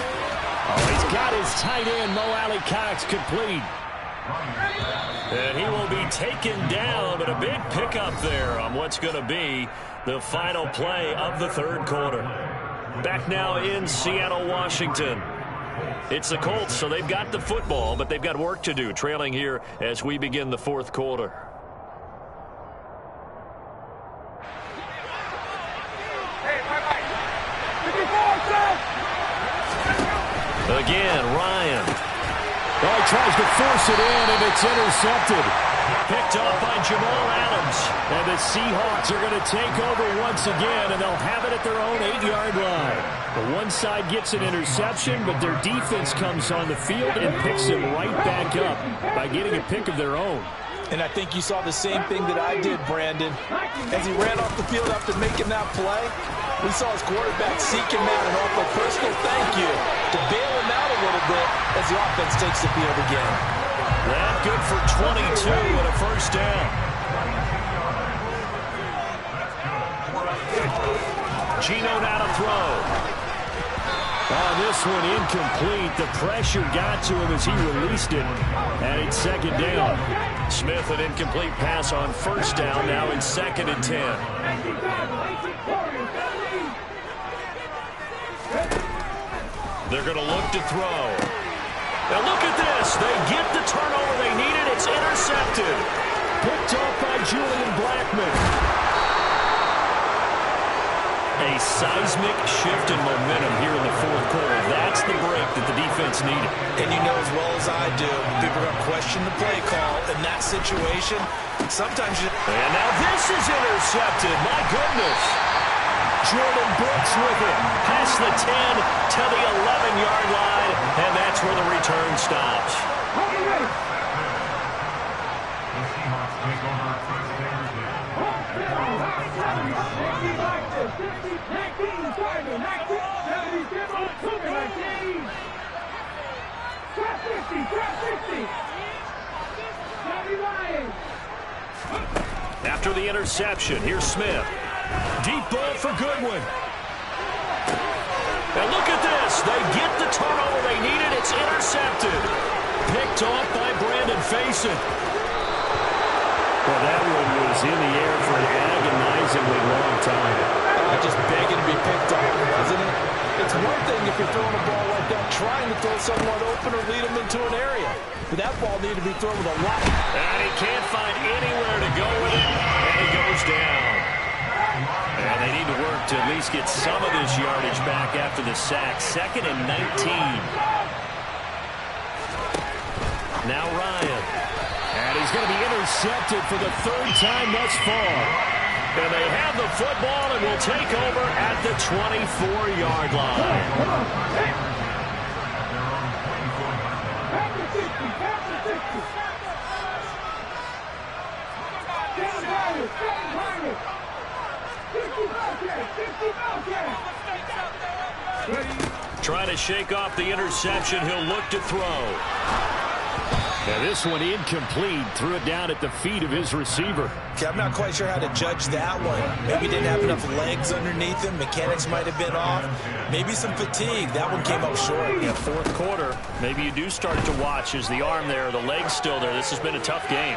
Speaker 7: Oh, he's got his tight end, Mo Alley Cox, complete.
Speaker 3: And he will be taken down, but a big pickup there on what's going to be the final play of the third quarter. Back now in Seattle, Washington. It's the Colts, so they've got the football, but they've got work to do, trailing here as we begin the fourth quarter. Again, Ryan.
Speaker 7: Oh, he tries to force it in, and it's intercepted.
Speaker 3: Picked off by Jamal Adams.
Speaker 7: And the Seahawks are going to take over once again, and they'll have it at their own 8-yard line. The one side gets an interception, but their defense comes on the field and picks them right back up by getting a pick of their own.
Speaker 5: And I think you saw the same thing that I did, Brandon. As he ran off the field after making that play, we saw his quarterback seek him out and offer a personal thank you to bail him out a little bit as the offense takes the field again.
Speaker 3: That good for 22 and a first down. Gino now to throw.
Speaker 7: Oh, this one incomplete. The pressure got to him as he released it, and it's 2nd down.
Speaker 3: Smith, an incomplete pass on first down, now in 2nd and 10. They're going to look to throw. Now look at this. They get the turnover they needed. It's intercepted.
Speaker 7: Picked off by Julian Blackman.
Speaker 3: A
Speaker 7: seismic shift in momentum here in the fourth quarter. That's the break that the defense needed.
Speaker 4: And you know as well as I do, people are going to question the play call in that situation. Sometimes you...
Speaker 7: And now this is intercepted. My goodness. Jordan Brooks with it. Past the 10 to the 11-yard line, and that's where the return stops. After the interception, here's Smith. Deep ball for Goodwin. And look at this. They get the turnover they needed. It's intercepted. Picked off by Brandon Faison.
Speaker 5: Well, that one was in the air for an agonizingly long time.
Speaker 9: Just begging to be picked off, isn't it? It's one thing if you're throwing a ball like that, trying to throw someone open or lead them into an area. But that ball needed to be thrown with a lot.
Speaker 7: And he can't find anywhere to go with it, and he goes down. And they need to work to at least get some of this yardage back after the sack. 2nd and 19. Now Ryan. And he's going to be intercepted for the 3rd time thus far. And they have the football and will take over at the 24-yard line. Trying to shake off the interception. He'll look to throw. Now this one incomplete. Threw it down at the feet of his receiver.
Speaker 4: Okay, I'm not quite sure how to judge that one. Maybe didn't have enough legs underneath him. Mechanics might have been off. Maybe some fatigue. That one came up short.
Speaker 7: Yeah, fourth quarter. Maybe you do start to watch as the arm there, the leg's still there. This has been a tough game.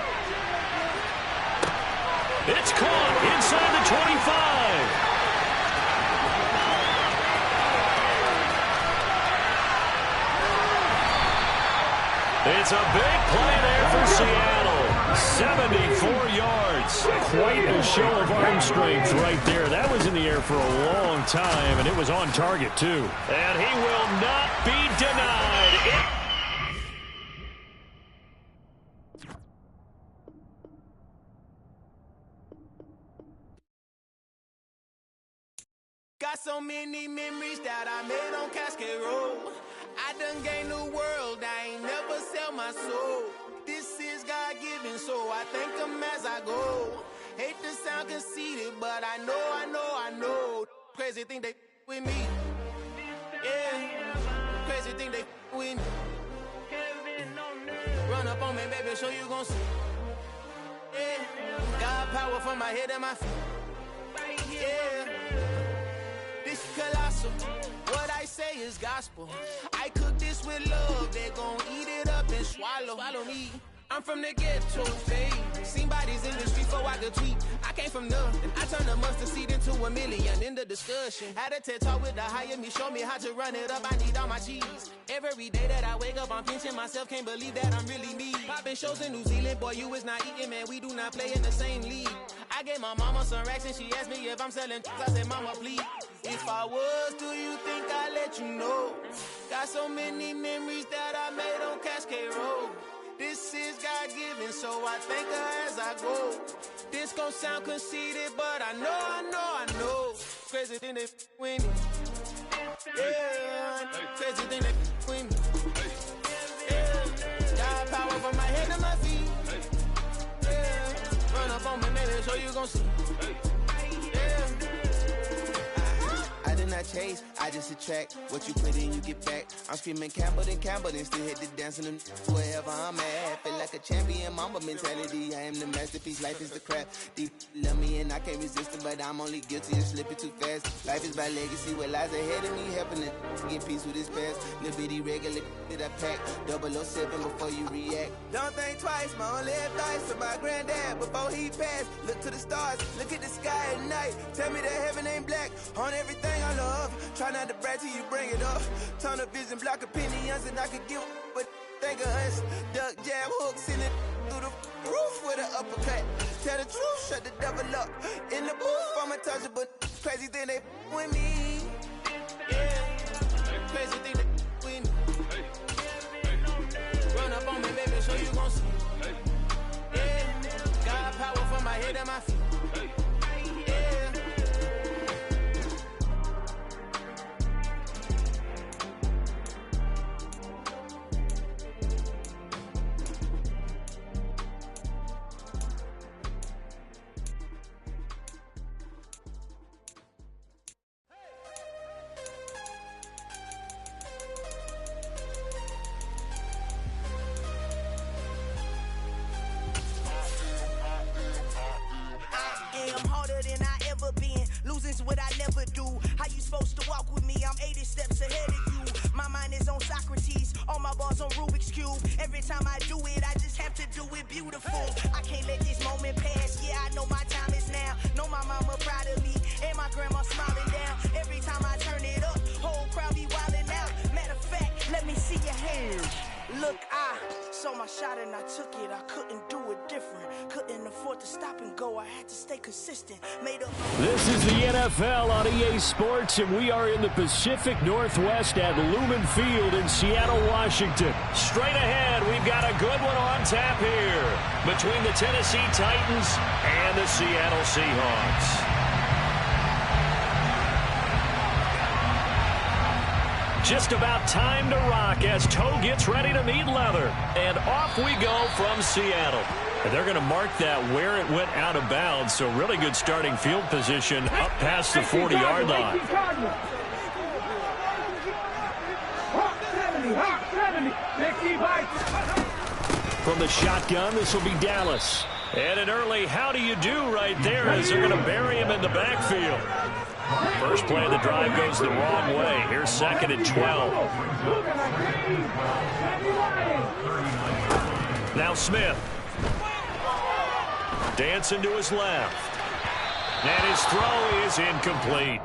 Speaker 7: It's caught inside the 25. It's a big play there for Seattle. 74 yards.
Speaker 5: Quite a show of arm strength right there. That was in the air for a long time, and it was on target, too.
Speaker 7: And he will not be denied.
Speaker 12: Got so many memories that I made on Cascade Road. I done gained the world, I ain't never sell my soul. This is God-given, so I thank him as I go. Hate to sound conceited, but I know. Crazy thing they with me. Yeah, crazy thing they with me. Run up on me, baby, show you gon' see. Yeah, God power from my head and my feet. Yeah. This colossal, what I say is gospel. I cook this with love, they gon' eat it up and swallow me. I'm from the ghetto, babe. Seen bodies in the streets so I could tweet. I came from nothing. I turned a mustard seed into a million in the discussion. Had a TED talk with the higher me, show me how to run it up. I need all my cheese. Every day that I wake up, I'm pinching myself. Can't believe that I'm really me. Popping shows in New Zealand, boy, you is not eating, man. We do not play in the same league. I gave my mama some racks and she asked me if I'm selling. I said, mama, please. If I was, do you think I'd let you know? Got so many memories that I made on Cascade Road. This is God-given, so I thank her as I go. This gon' sound conceited, but I know. Crazy thing they with me. Yeah, crazy thing they with me. Yeah, God power from my head to my feet. Yeah, run up on me, baby, so you gon' see.
Speaker 15: I chase, I just attract what you put in, you get back. I'm screaming Campbell, then still hit the dance and wherever I'm at. Feel like a champion, mamba mentality. I am the masterpiece, life is the crap. Deep love me and I can't resist it, but I'm only guilty of slipping too fast. Life is by legacy, what lies ahead of me, helping to get peace with his past. Little bitty regular that I pack, 007 before you react. Don't think twice, my only advice to my granddad before he passed. Look to the stars, look at the sky at night. Tell me that heaven ain't black on everything I love. Try not to brag till you bring it up. Tunnel vision, block opinions, and I could give but think of us. Duck, jab, hook, send it through the roof with an uppercut. Tell the truth, shut the devil up. In the booth, I'm untouchable. Crazy thing they with me.
Speaker 10: face and think that with me. Run up on me, baby, so you gon' see. Yeah, got power from my head and my feet.
Speaker 14: I'm harder than I ever been. Losing's what I never do. How you supposed to walk with me? I'm 80 steps ahead of you. My mind is on Socrates. All my bars on Rubik's Cube. Every time I do it, I just have to do it beautiful. I can't let this moment pass. Yeah, I know my time is now. Know my mama proud of me. And my grandma smiling down. Every time I turn it up, whole crowd be wildin' out. Matter of fact, let me see your hands. Look, I saw my shot and I took it. I couldn't do it different. Couldn't afford to stop and go. I had to stay consistent. Made up.
Speaker 7: This is the NFL on EA Sports, and we are in the Pacific Northwest at Lumen Field in Seattle, Washington. Straight ahead, we've got a good one on tap here between the Tennessee Titans and the Seattle Seahawks. Just about time to rock as toe gets ready to meet leather. And off we go from Seattle. And they're going to mark that where it went out of bounds. So really good starting field position up past the 40-yard line. From the shotgun, this will be Dallas. And an early how do you do right there as they're going to bury him in the backfield. First play of the drive goes the wrong way. Here's 2nd and 12. Now Smith. Dancing to his left. And his throw is incomplete.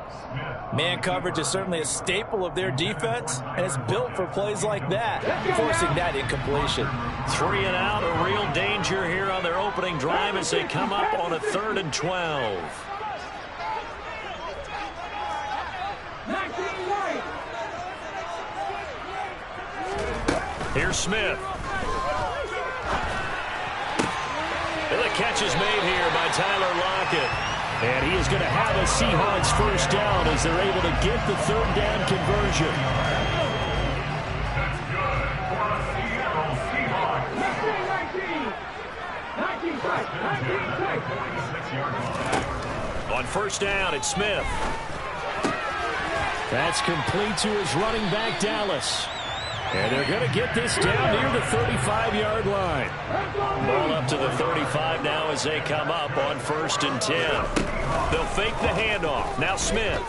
Speaker 9: Man coverage is certainly a staple of their defense, and it's built for plays like that, forcing that incompletion.
Speaker 7: 3 and out, a real danger here on their opening drive as they come up on a 3rd and 12. Here's Smith. And the catch is made here by Tyler Lockett. And he is going to have a Seahawks first down as they're able to get the 3rd down conversion. On first down, it's Smith. That's complete to his running back, Dallas. And they're going to get this down near the 35-yard line. Ball up to the 35 now as they come up on 1st and 10. They'll fake the handoff. Now Smith.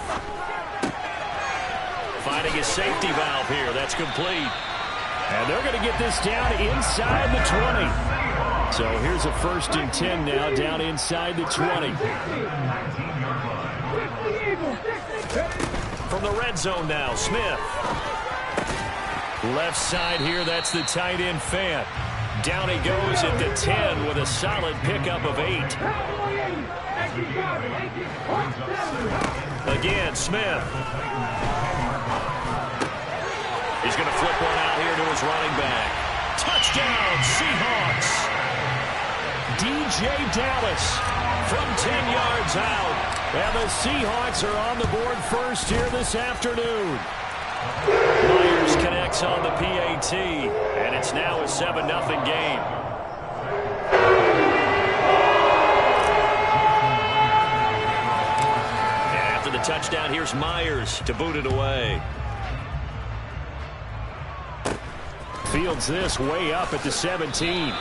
Speaker 7: Finding his safety valve here. That's complete. And they're going to get this down inside the 20. So here's a 1st and 10 now down inside the 20. From the red zone now, Smith. Left side here, that's the tight end Fant. Down he goes at the 10 with a solid pickup of 8. Again, Smith. He's going to flip one out here to his running back. Touchdown, Seahawks. DJ Dallas from 10 yards out. And the Seahawks are on the board first here this afternoon. Myers connects on the PAT, and it's now a 7-0 game. And after the touchdown, here's Myers to boot it away. Fields this way up at the 17.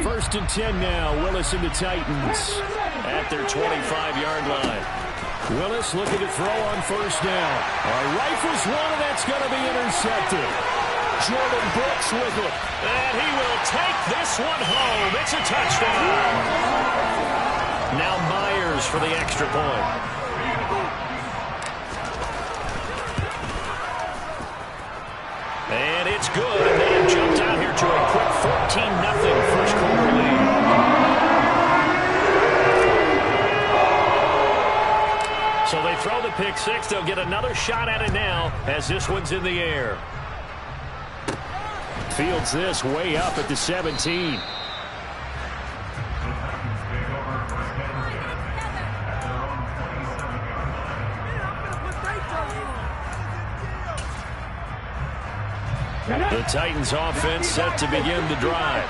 Speaker 7: First and 10 now. Willis and the Titans at their 25-yard line. Willis looking to throw on first down. Rifles one, and that's going to be intercepted. Jordan Brooks with it. And he will take this one home. It's a touchdown. Now Myers for the extra point. And it's good, and they have jumped out here to a quick 14-0 first quarter lead.
Speaker 3: So they throw the pick six. They'll get another shot at it now as this one's in the air.
Speaker 7: Fields this way up at the 17.
Speaker 3: The Titans offense set to begin the drive.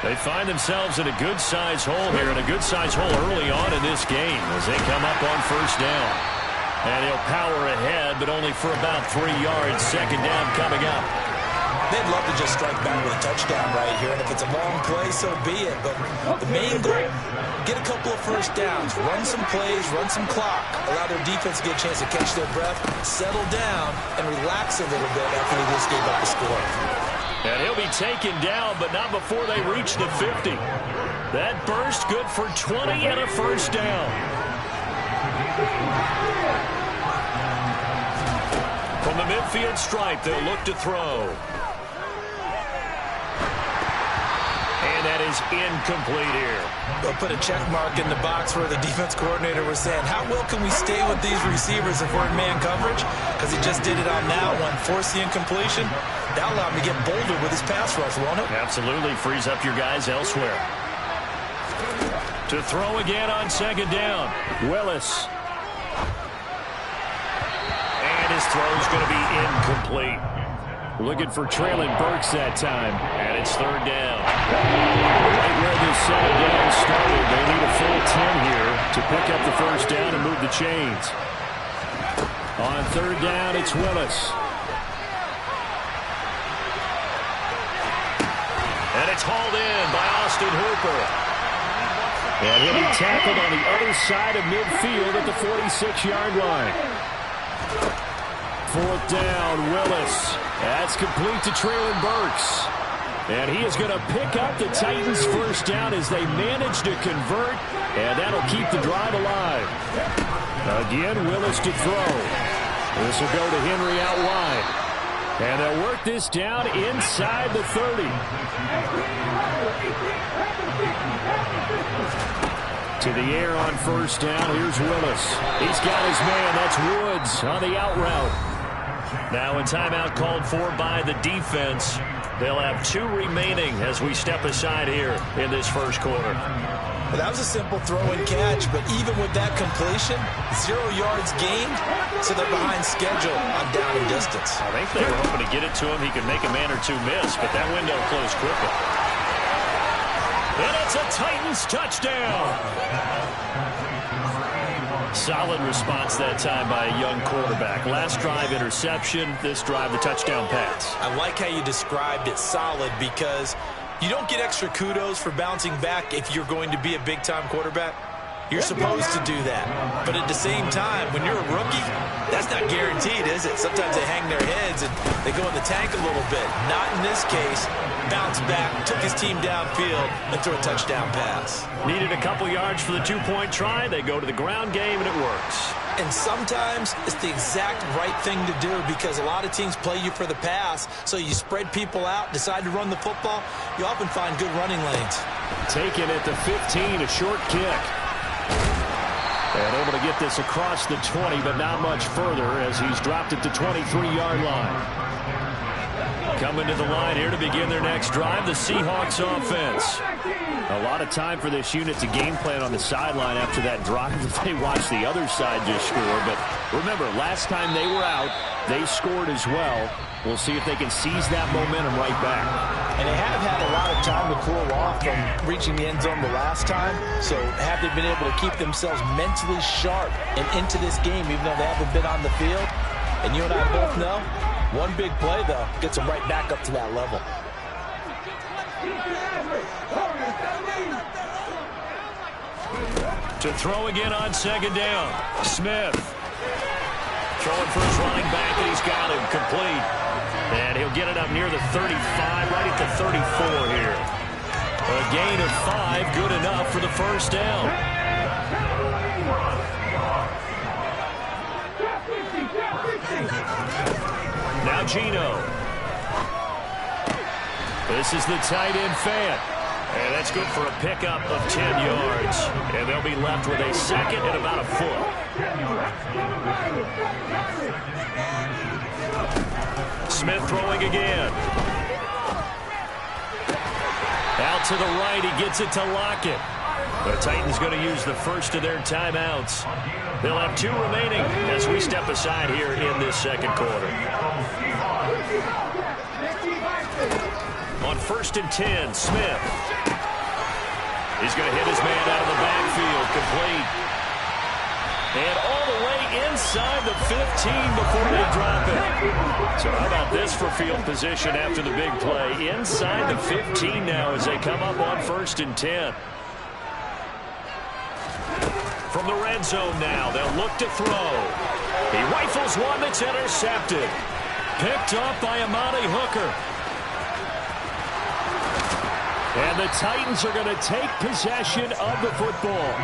Speaker 3: They find themselves in a good-sized hole here, and a good-sized hole early on in this game as they come up on first down. And he'll power ahead, but only for about 3 yards. Second down coming up.
Speaker 4: They'd love to just strike back with a touchdown right here, and if it's a long play, so be it. But the main goal, get a couple of first downs, run some plays, run some clock, allow their defense to get a chance to catch their breath, settle down, and relax a little bit after they just gave up the score.
Speaker 3: And he'll be taken down, but not before they reach the 50. That burst good for 20 and a first down. From the midfield stripe, they'll look to throw. And that is incomplete here.
Speaker 4: They'll put a check mark in the box where the defense coordinator was saying, how well can we stay with these receivers if we're in man coverage? Because he just did it on that one. Force the incompletion. That'll allow him to get bolder with his pass rush, won't it?
Speaker 3: Absolutely. Frees up your guys elsewhere. To throw again on second down. Willis. And his throw's going to be incomplete.
Speaker 7: Looking for Traylon Burks that time. And it's third down. Right where this second down started, they need a full 10 here to pick up the first down and move the chains. On third down, it's Willis.
Speaker 3: And it's hauled in by Austin Hooper.
Speaker 7: And he'll be tackled on the other side of midfield at the 46-yard line. Fourth down, Willis. That's complete to Traylon Burks. And he is going to pick up the Titans' first down as they manage to convert, and that'll keep the drive alive. Again, Willis to throw. This will go to Henry out wide. And they'll work this down inside the 30. To the air on first down. Here's Willis. He's got his man. That's Woods on the out route.
Speaker 3: Now a timeout called for by the defense. They'll have 2 remaining as we step aside here in this first quarter.
Speaker 4: Well, that was a simple throw and catch, but even with that completion, 0 yards gained, so they're behind schedule on down and distance.
Speaker 3: I think they were hoping to get it to him. He could make a man or two miss, but that window closed quickly. And it's a Titans touchdown. Solid response that time by a young quarterback. Last drive, interception. This drive, the touchdown pass.
Speaker 4: I like how you described it, solid, because you don't get extra kudos for bouncing back if you're going to be a big-time quarterback. You're supposed to do that. But at the same time, when you're a rookie, that's not guaranteed, is it? Sometimes they hang their heads and they go in the tank a little bit. Not in this case. Bounced back, took his team downfield, and threw a touchdown pass.
Speaker 3: Needed a couple yards for the 2-point try. They go to the ground game, and it works.
Speaker 4: And sometimes it's the exact right thing to do because a lot of teams play you for the pass, so you spread people out, decide to run the football. You often find good running lanes.
Speaker 7: Taken at the 15, a short kick. And able to get this across the 20, but not much further as he's dropped at the 23-yard line. Coming to the line here to begin their next drive, the Seahawks offense. A lot of time for this unit to game plan on the sideline after that drive that they watched the other side just score. But remember, last time they were out, they scored as well. We'll see if they can seize that momentum right back.
Speaker 9: And they have had a lot of time to cool off from reaching the end zone the last time. So have they been able to keep themselves mentally sharp and into this game, even though they haven't been on the field? And you and I both know, one big play, though, gets them right back up to that level.
Speaker 3: To throw again on second down. Smith. Throwing for his running back, and he's got him complete. And he'll get it up near the 35, right at the 34 here. A gain of 5, good enough for the first down. Now Gino. This is the tight end Fant. And that's good for a pickup of 10 yards. And they'll be left with a second and about a foot. Smith throwing again. Out to the right, he gets it to Lockett. The Titans going to use the first of their timeouts. They'll have 2 remaining as we step aside here in this second quarter. On 1st and 10, Smith. He's going to hit his man out of the backfield, complete. And all the way inside the 15 before they drop it. So how about this for field position after the big play? Inside the 15 now as they come up on 1st and 10. From the red zone now, they'll look to throw. He rifles one that's intercepted. Picked off by Amani Hooker. And the Titans are going to take possession of the football.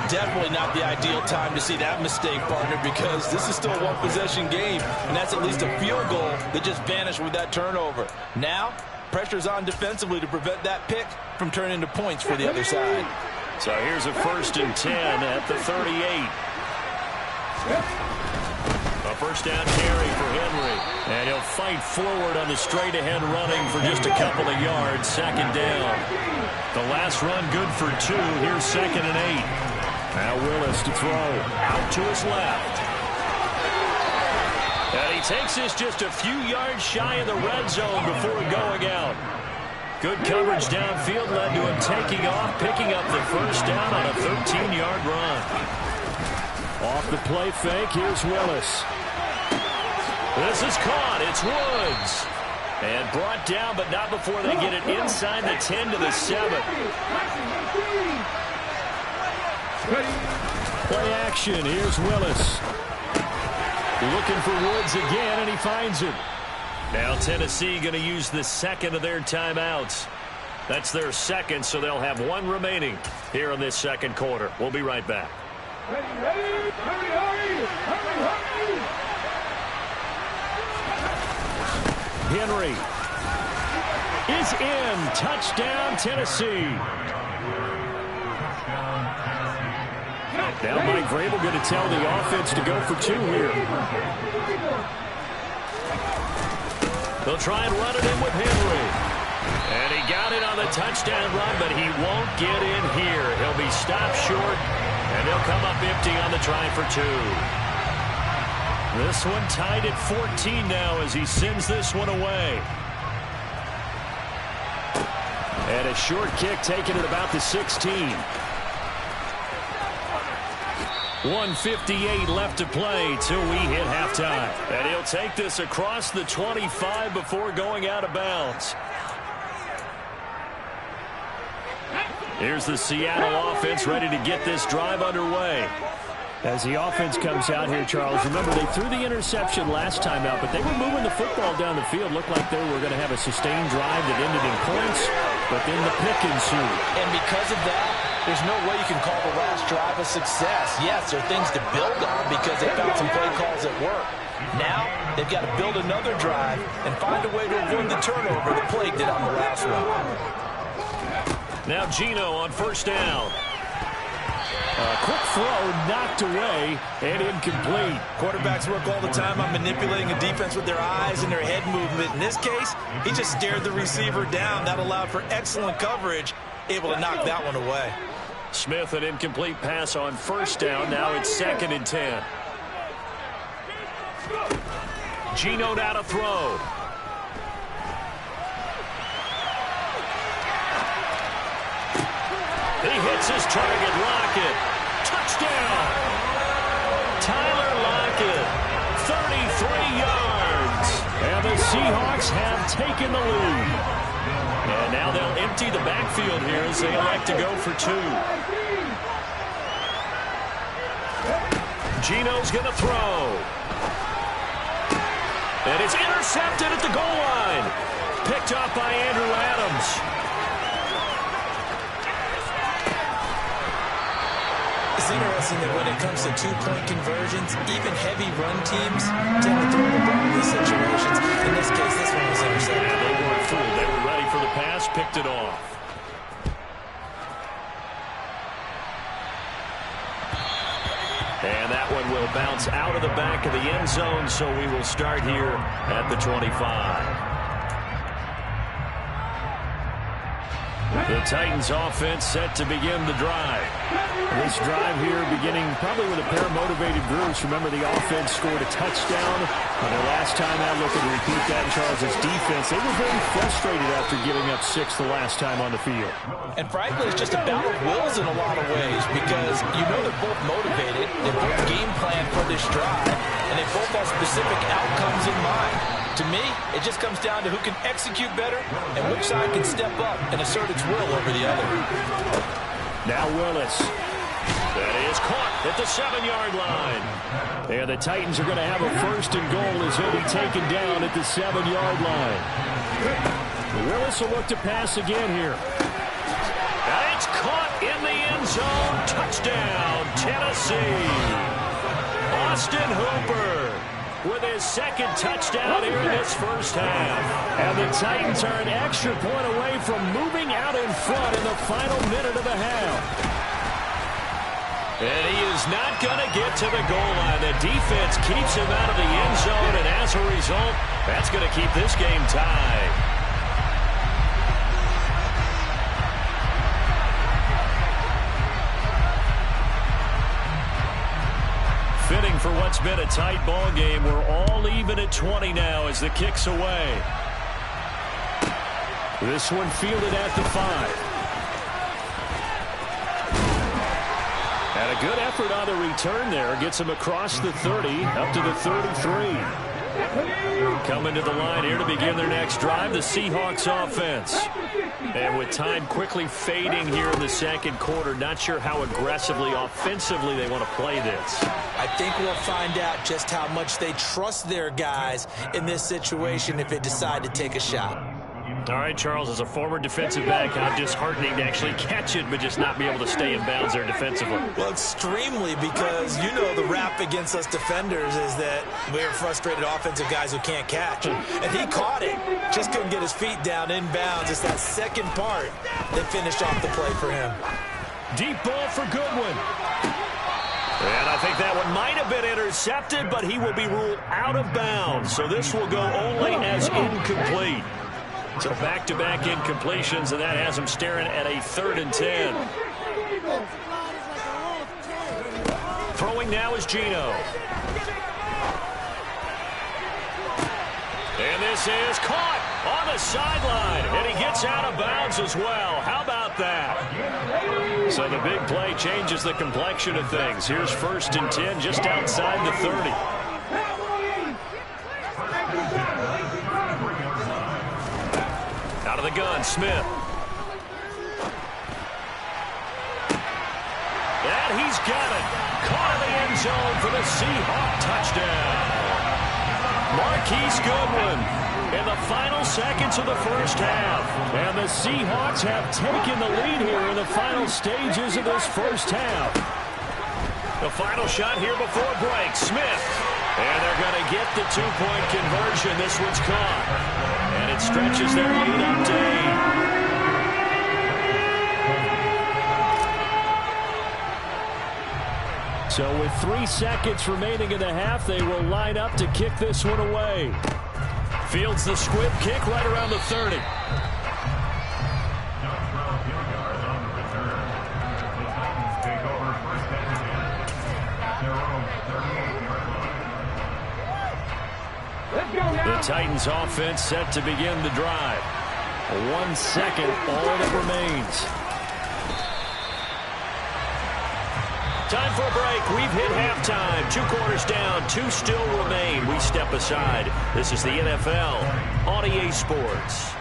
Speaker 9: Definitely not the ideal time to see that mistake, partner, because this is still a one-possession game, and that's at least a field goal that just vanished with that turnover. Now, pressure's on defensively to prevent that pick from turning into points for the other side.
Speaker 3: So here's a 1st and 10 at the 38. A first down carry for Henry. And he'll fight forward on the straight-ahead running for just a couple of yards. 2nd down. The last run good for 2. Here's 2nd and 8. Now Willis to throw. Out to his left. And he takes this just a few yards shy of the red zone before going out. Good coverage downfield led to him taking off, picking up the first down on a 13-yard run.
Speaker 7: Off the play fake, here's Willis.
Speaker 3: This is caught. It's Woods. And brought down, but not before they get it inside the 10 to the 7.
Speaker 7: Play action. Here's Willis. Looking for Woods again, and he finds him.
Speaker 3: Now Tennessee going to use the second of their timeouts. That's their second, so they'll have 1 remaining here in this second quarter. We'll be right back.
Speaker 7: Henry is in. Touchdown, Tennessee.
Speaker 3: Now Mike Vrabel going to tell the offense to go for 2 here. They'll try and run it in with Henry. And he got it on the touchdown run, but he won't get in here. He'll be stopped short, and he'll come up empty on the try for 2. This one tied at 14 now as he sends this one away.
Speaker 7: And a short kick taken at about the 16.
Speaker 3: 1:58 left to play till we hit halftime. And he'll take this across the 25 before going out of bounds. Here's the Seattle offense ready to get this drive underway.
Speaker 7: As the offense comes out here, Charles, remember they threw the interception last time out, but they were moving the football down the field. Looked like they were going to have a sustained drive that ended in points, but then the pick ensued.
Speaker 9: And because of that, there's no way you can call the last drive a success. Yes, there are things to build on because they found some play calls that work. Now, they've got to build another drive and find a way to avoid the turnover that plagued it on the last one.
Speaker 3: Now Geno on first down.
Speaker 7: A quick throw knocked away and incomplete.
Speaker 9: Quarterbacks work all the time on manipulating a defense with their eyes and their head movement. In this case, he just stared the receiver down. That allowed for excellent coverage, able to knock that one away.
Speaker 3: Smith, an incomplete pass on first down. Now it's 2nd and 10. Geno now to throw. He hits his target, Lockett. Touchdown! Tyler Lockett, 33 yards.
Speaker 7: And the Seahawks have taken the lead.
Speaker 3: And now they'll empty the backfield here as they elect to go for 2. Geno's going to throw. And it's intercepted at the goal line. Picked up by Andrew Adams.
Speaker 4: It's interesting that when it comes to 2-point conversions, even heavy run teams tend to throw the ball in these situations. In this case, this one was intercepted.
Speaker 3: And they weren't fooled. They were ready for the pass, picked it off. And that one will bounce out of the back of the end zone, so we will start here at the 25. The Titans offense set to begin the drive. This drive here beginning probably with a pair of motivated groups. Remember, the offense scored a touchdown. And the last time out, looking to repeat that, Charles' defense, they were very frustrated after giving up 6 the last time on the field.
Speaker 9: And frankly, it's just a battle of wills in a lot of ways because you know they're both motivated. They both game plan for this drive, and they both have specific outcomes in mind. To me, it just comes down to who can execute better and which side can step up and assert its will over the other.
Speaker 3: Now Willis. That is caught at the 7-yard line. And the Titans are going to have a 1st and goal as he'll be taken down at the 7-yard line. Willis will look to pass again here. And it's caught in the end zone. Touchdown, Tennessee. Austin Hooper with his 2nd touchdown here in this first half. And the Titans are an extra point away from moving out in front in the final minute of the half. And he is not going to get to the goal line. The defense keeps him out of the end zone, and as a result, that's going to keep this game tied. Fitting for what's been a tight ball game. We're all even at 20 now as the kick's away. This one fielded at the 5. And a good effort on the return there. Gets him across the 30, up to the 33. Coming to the line here to begin their next drive, the Seahawks offense. And with time quickly fading here in the second quarter, not sure how aggressively, offensively they want to play this.
Speaker 9: I think we'll find out just how much they trust their guys in this situation if they decide to take a shot.
Speaker 3: All right, Charles, as a former defensive back, how disheartening to actually catch it, but just not be able to stay in bounds there defensively.
Speaker 9: Well, extremely, because you know the rap against us defenders is that we're frustrated offensive guys who can't catch. And he caught it, just couldn't get his feet down in bounds. It's that second part that finished off the play for him.
Speaker 3: Deep ball for Goodwin. And I think that one might have been intercepted, but he will be ruled out of bounds. So this will go only as incomplete. So back-to-back incompletions, and that has him staring at a 3rd and 10. Throwing now is Geno. And this is caught on the sideline, and he gets out of bounds as well. How about that? So the big play changes the complexion of things. Here's 1st and 10 just outside the 30. Out of the gun, Smith. And he's got it. Caught in the end zone for the Seahawk touchdown. Marquise Goodwin in the final seconds of the first half. And the Seahawks have taken the lead here in the final stages of this first half. The final shot here before break. Smith. And they're going to get the 2-point conversion. This one's caught. And it stretches their lead up to 8. So with 3 seconds remaining in the half, they will line up to kick this one away. Fields the squib kick right around the 30. The Titans offense set to begin the drive. 1 second, all that remains. Time for a break. We've hit halftime. 2 quarters down, 2 still remain. We step aside. This is the NFL on EA Sports.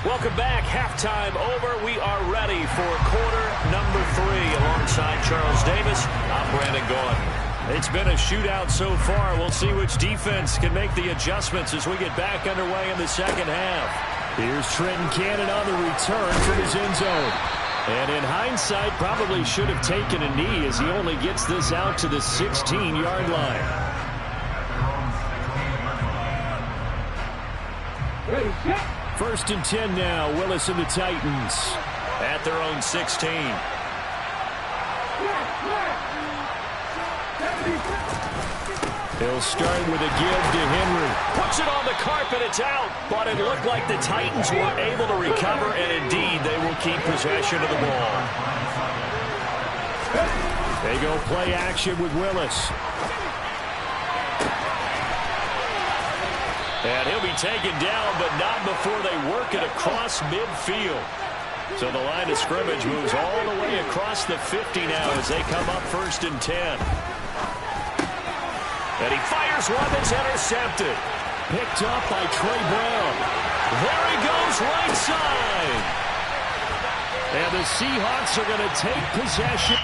Speaker 3: Welcome back. Halftime over. We are ready for quarter number 3. Alongside Charles Davis, I'm Brandon Gordon. It's been a shootout so far. We'll see which defense can make the adjustments as we get back underway in the second half. Here's Trenton Cannon on the return from his end zone. And in hindsight, probably should have taken a knee as he only gets this out to the 16-yard line.
Speaker 8: Ready, set.
Speaker 7: First and 10 now. Willis and the Titans
Speaker 3: at their own 16.
Speaker 7: He'll start with a give to Henry.
Speaker 3: Puts it on the carpet. It's out. But it looked like the Titans were able to recover, and indeed they will keep possession of the ball.
Speaker 7: They go play action with Willis.
Speaker 3: And he'll be taken down, but not before they work it across midfield. So the line of scrimmage moves all the way across the 50 now as they come up first and 10. And he fires one that's intercepted.
Speaker 7: Picked up by Trey Brown.
Speaker 3: There he goes right side.
Speaker 7: And the Seahawks are going to take possession.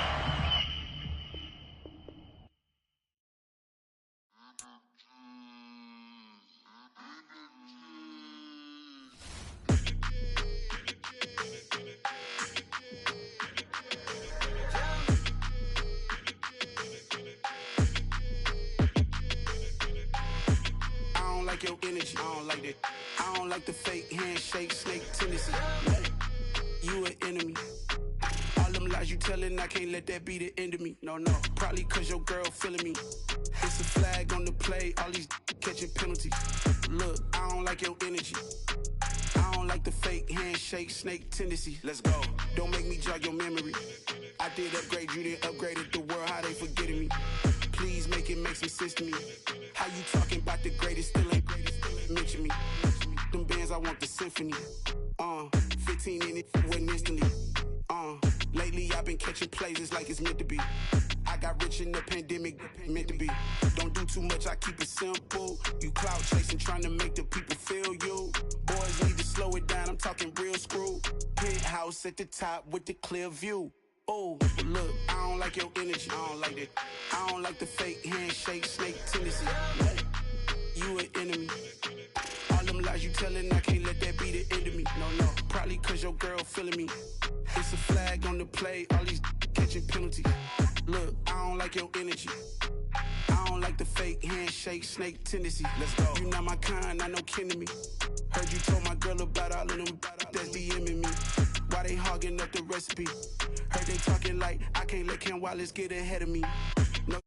Speaker 11: Your energy, I don't like that. I don't like the fake handshake, snake tendency. You an enemy. All them lies you telling, I can't let that be the end of me. No, probably cause your girl feeling me. It's a flag on the play, all these catching penalties. Look, I don't like your energy. I don't like the fake handshake, snake tendency. Let's go. Don't make me jog your memory. I did upgrade, you didn't upgrade it. The world, how they forgetting me. Please make it make some sense to me. How you talking about the greatest, still ain't greatest, mention me. Them bands, I want the symphony. 15 in it, went instantly. Lately I've been catching plays, it's like it's meant to be. I got rich in the pandemic, meant to be. Don't do too much, I keep it simple. You clout chasing, trying to make the people feel you. Boys need to slow it down, I'm talking real screw. Penthouse at the top with the clear view. Oh, look, I don't like your energy, I don't like that. I don't like the fake handshake, snake tendency. You an enemy. All them lies you telling, I can't let that be the end of me. No, probably cause your girl feeling me. It's a flag on the play, all these catching penalties. Look, I don't like your energy. I don't like the fake handshake, snake tendency. Let's go. You not my kind, I know kin to me. Heard you told my girl about all of them that's DMing me. Why they hogging up the recipe? Heard they talking like I can't let Ken Wallace get ahead of me. No.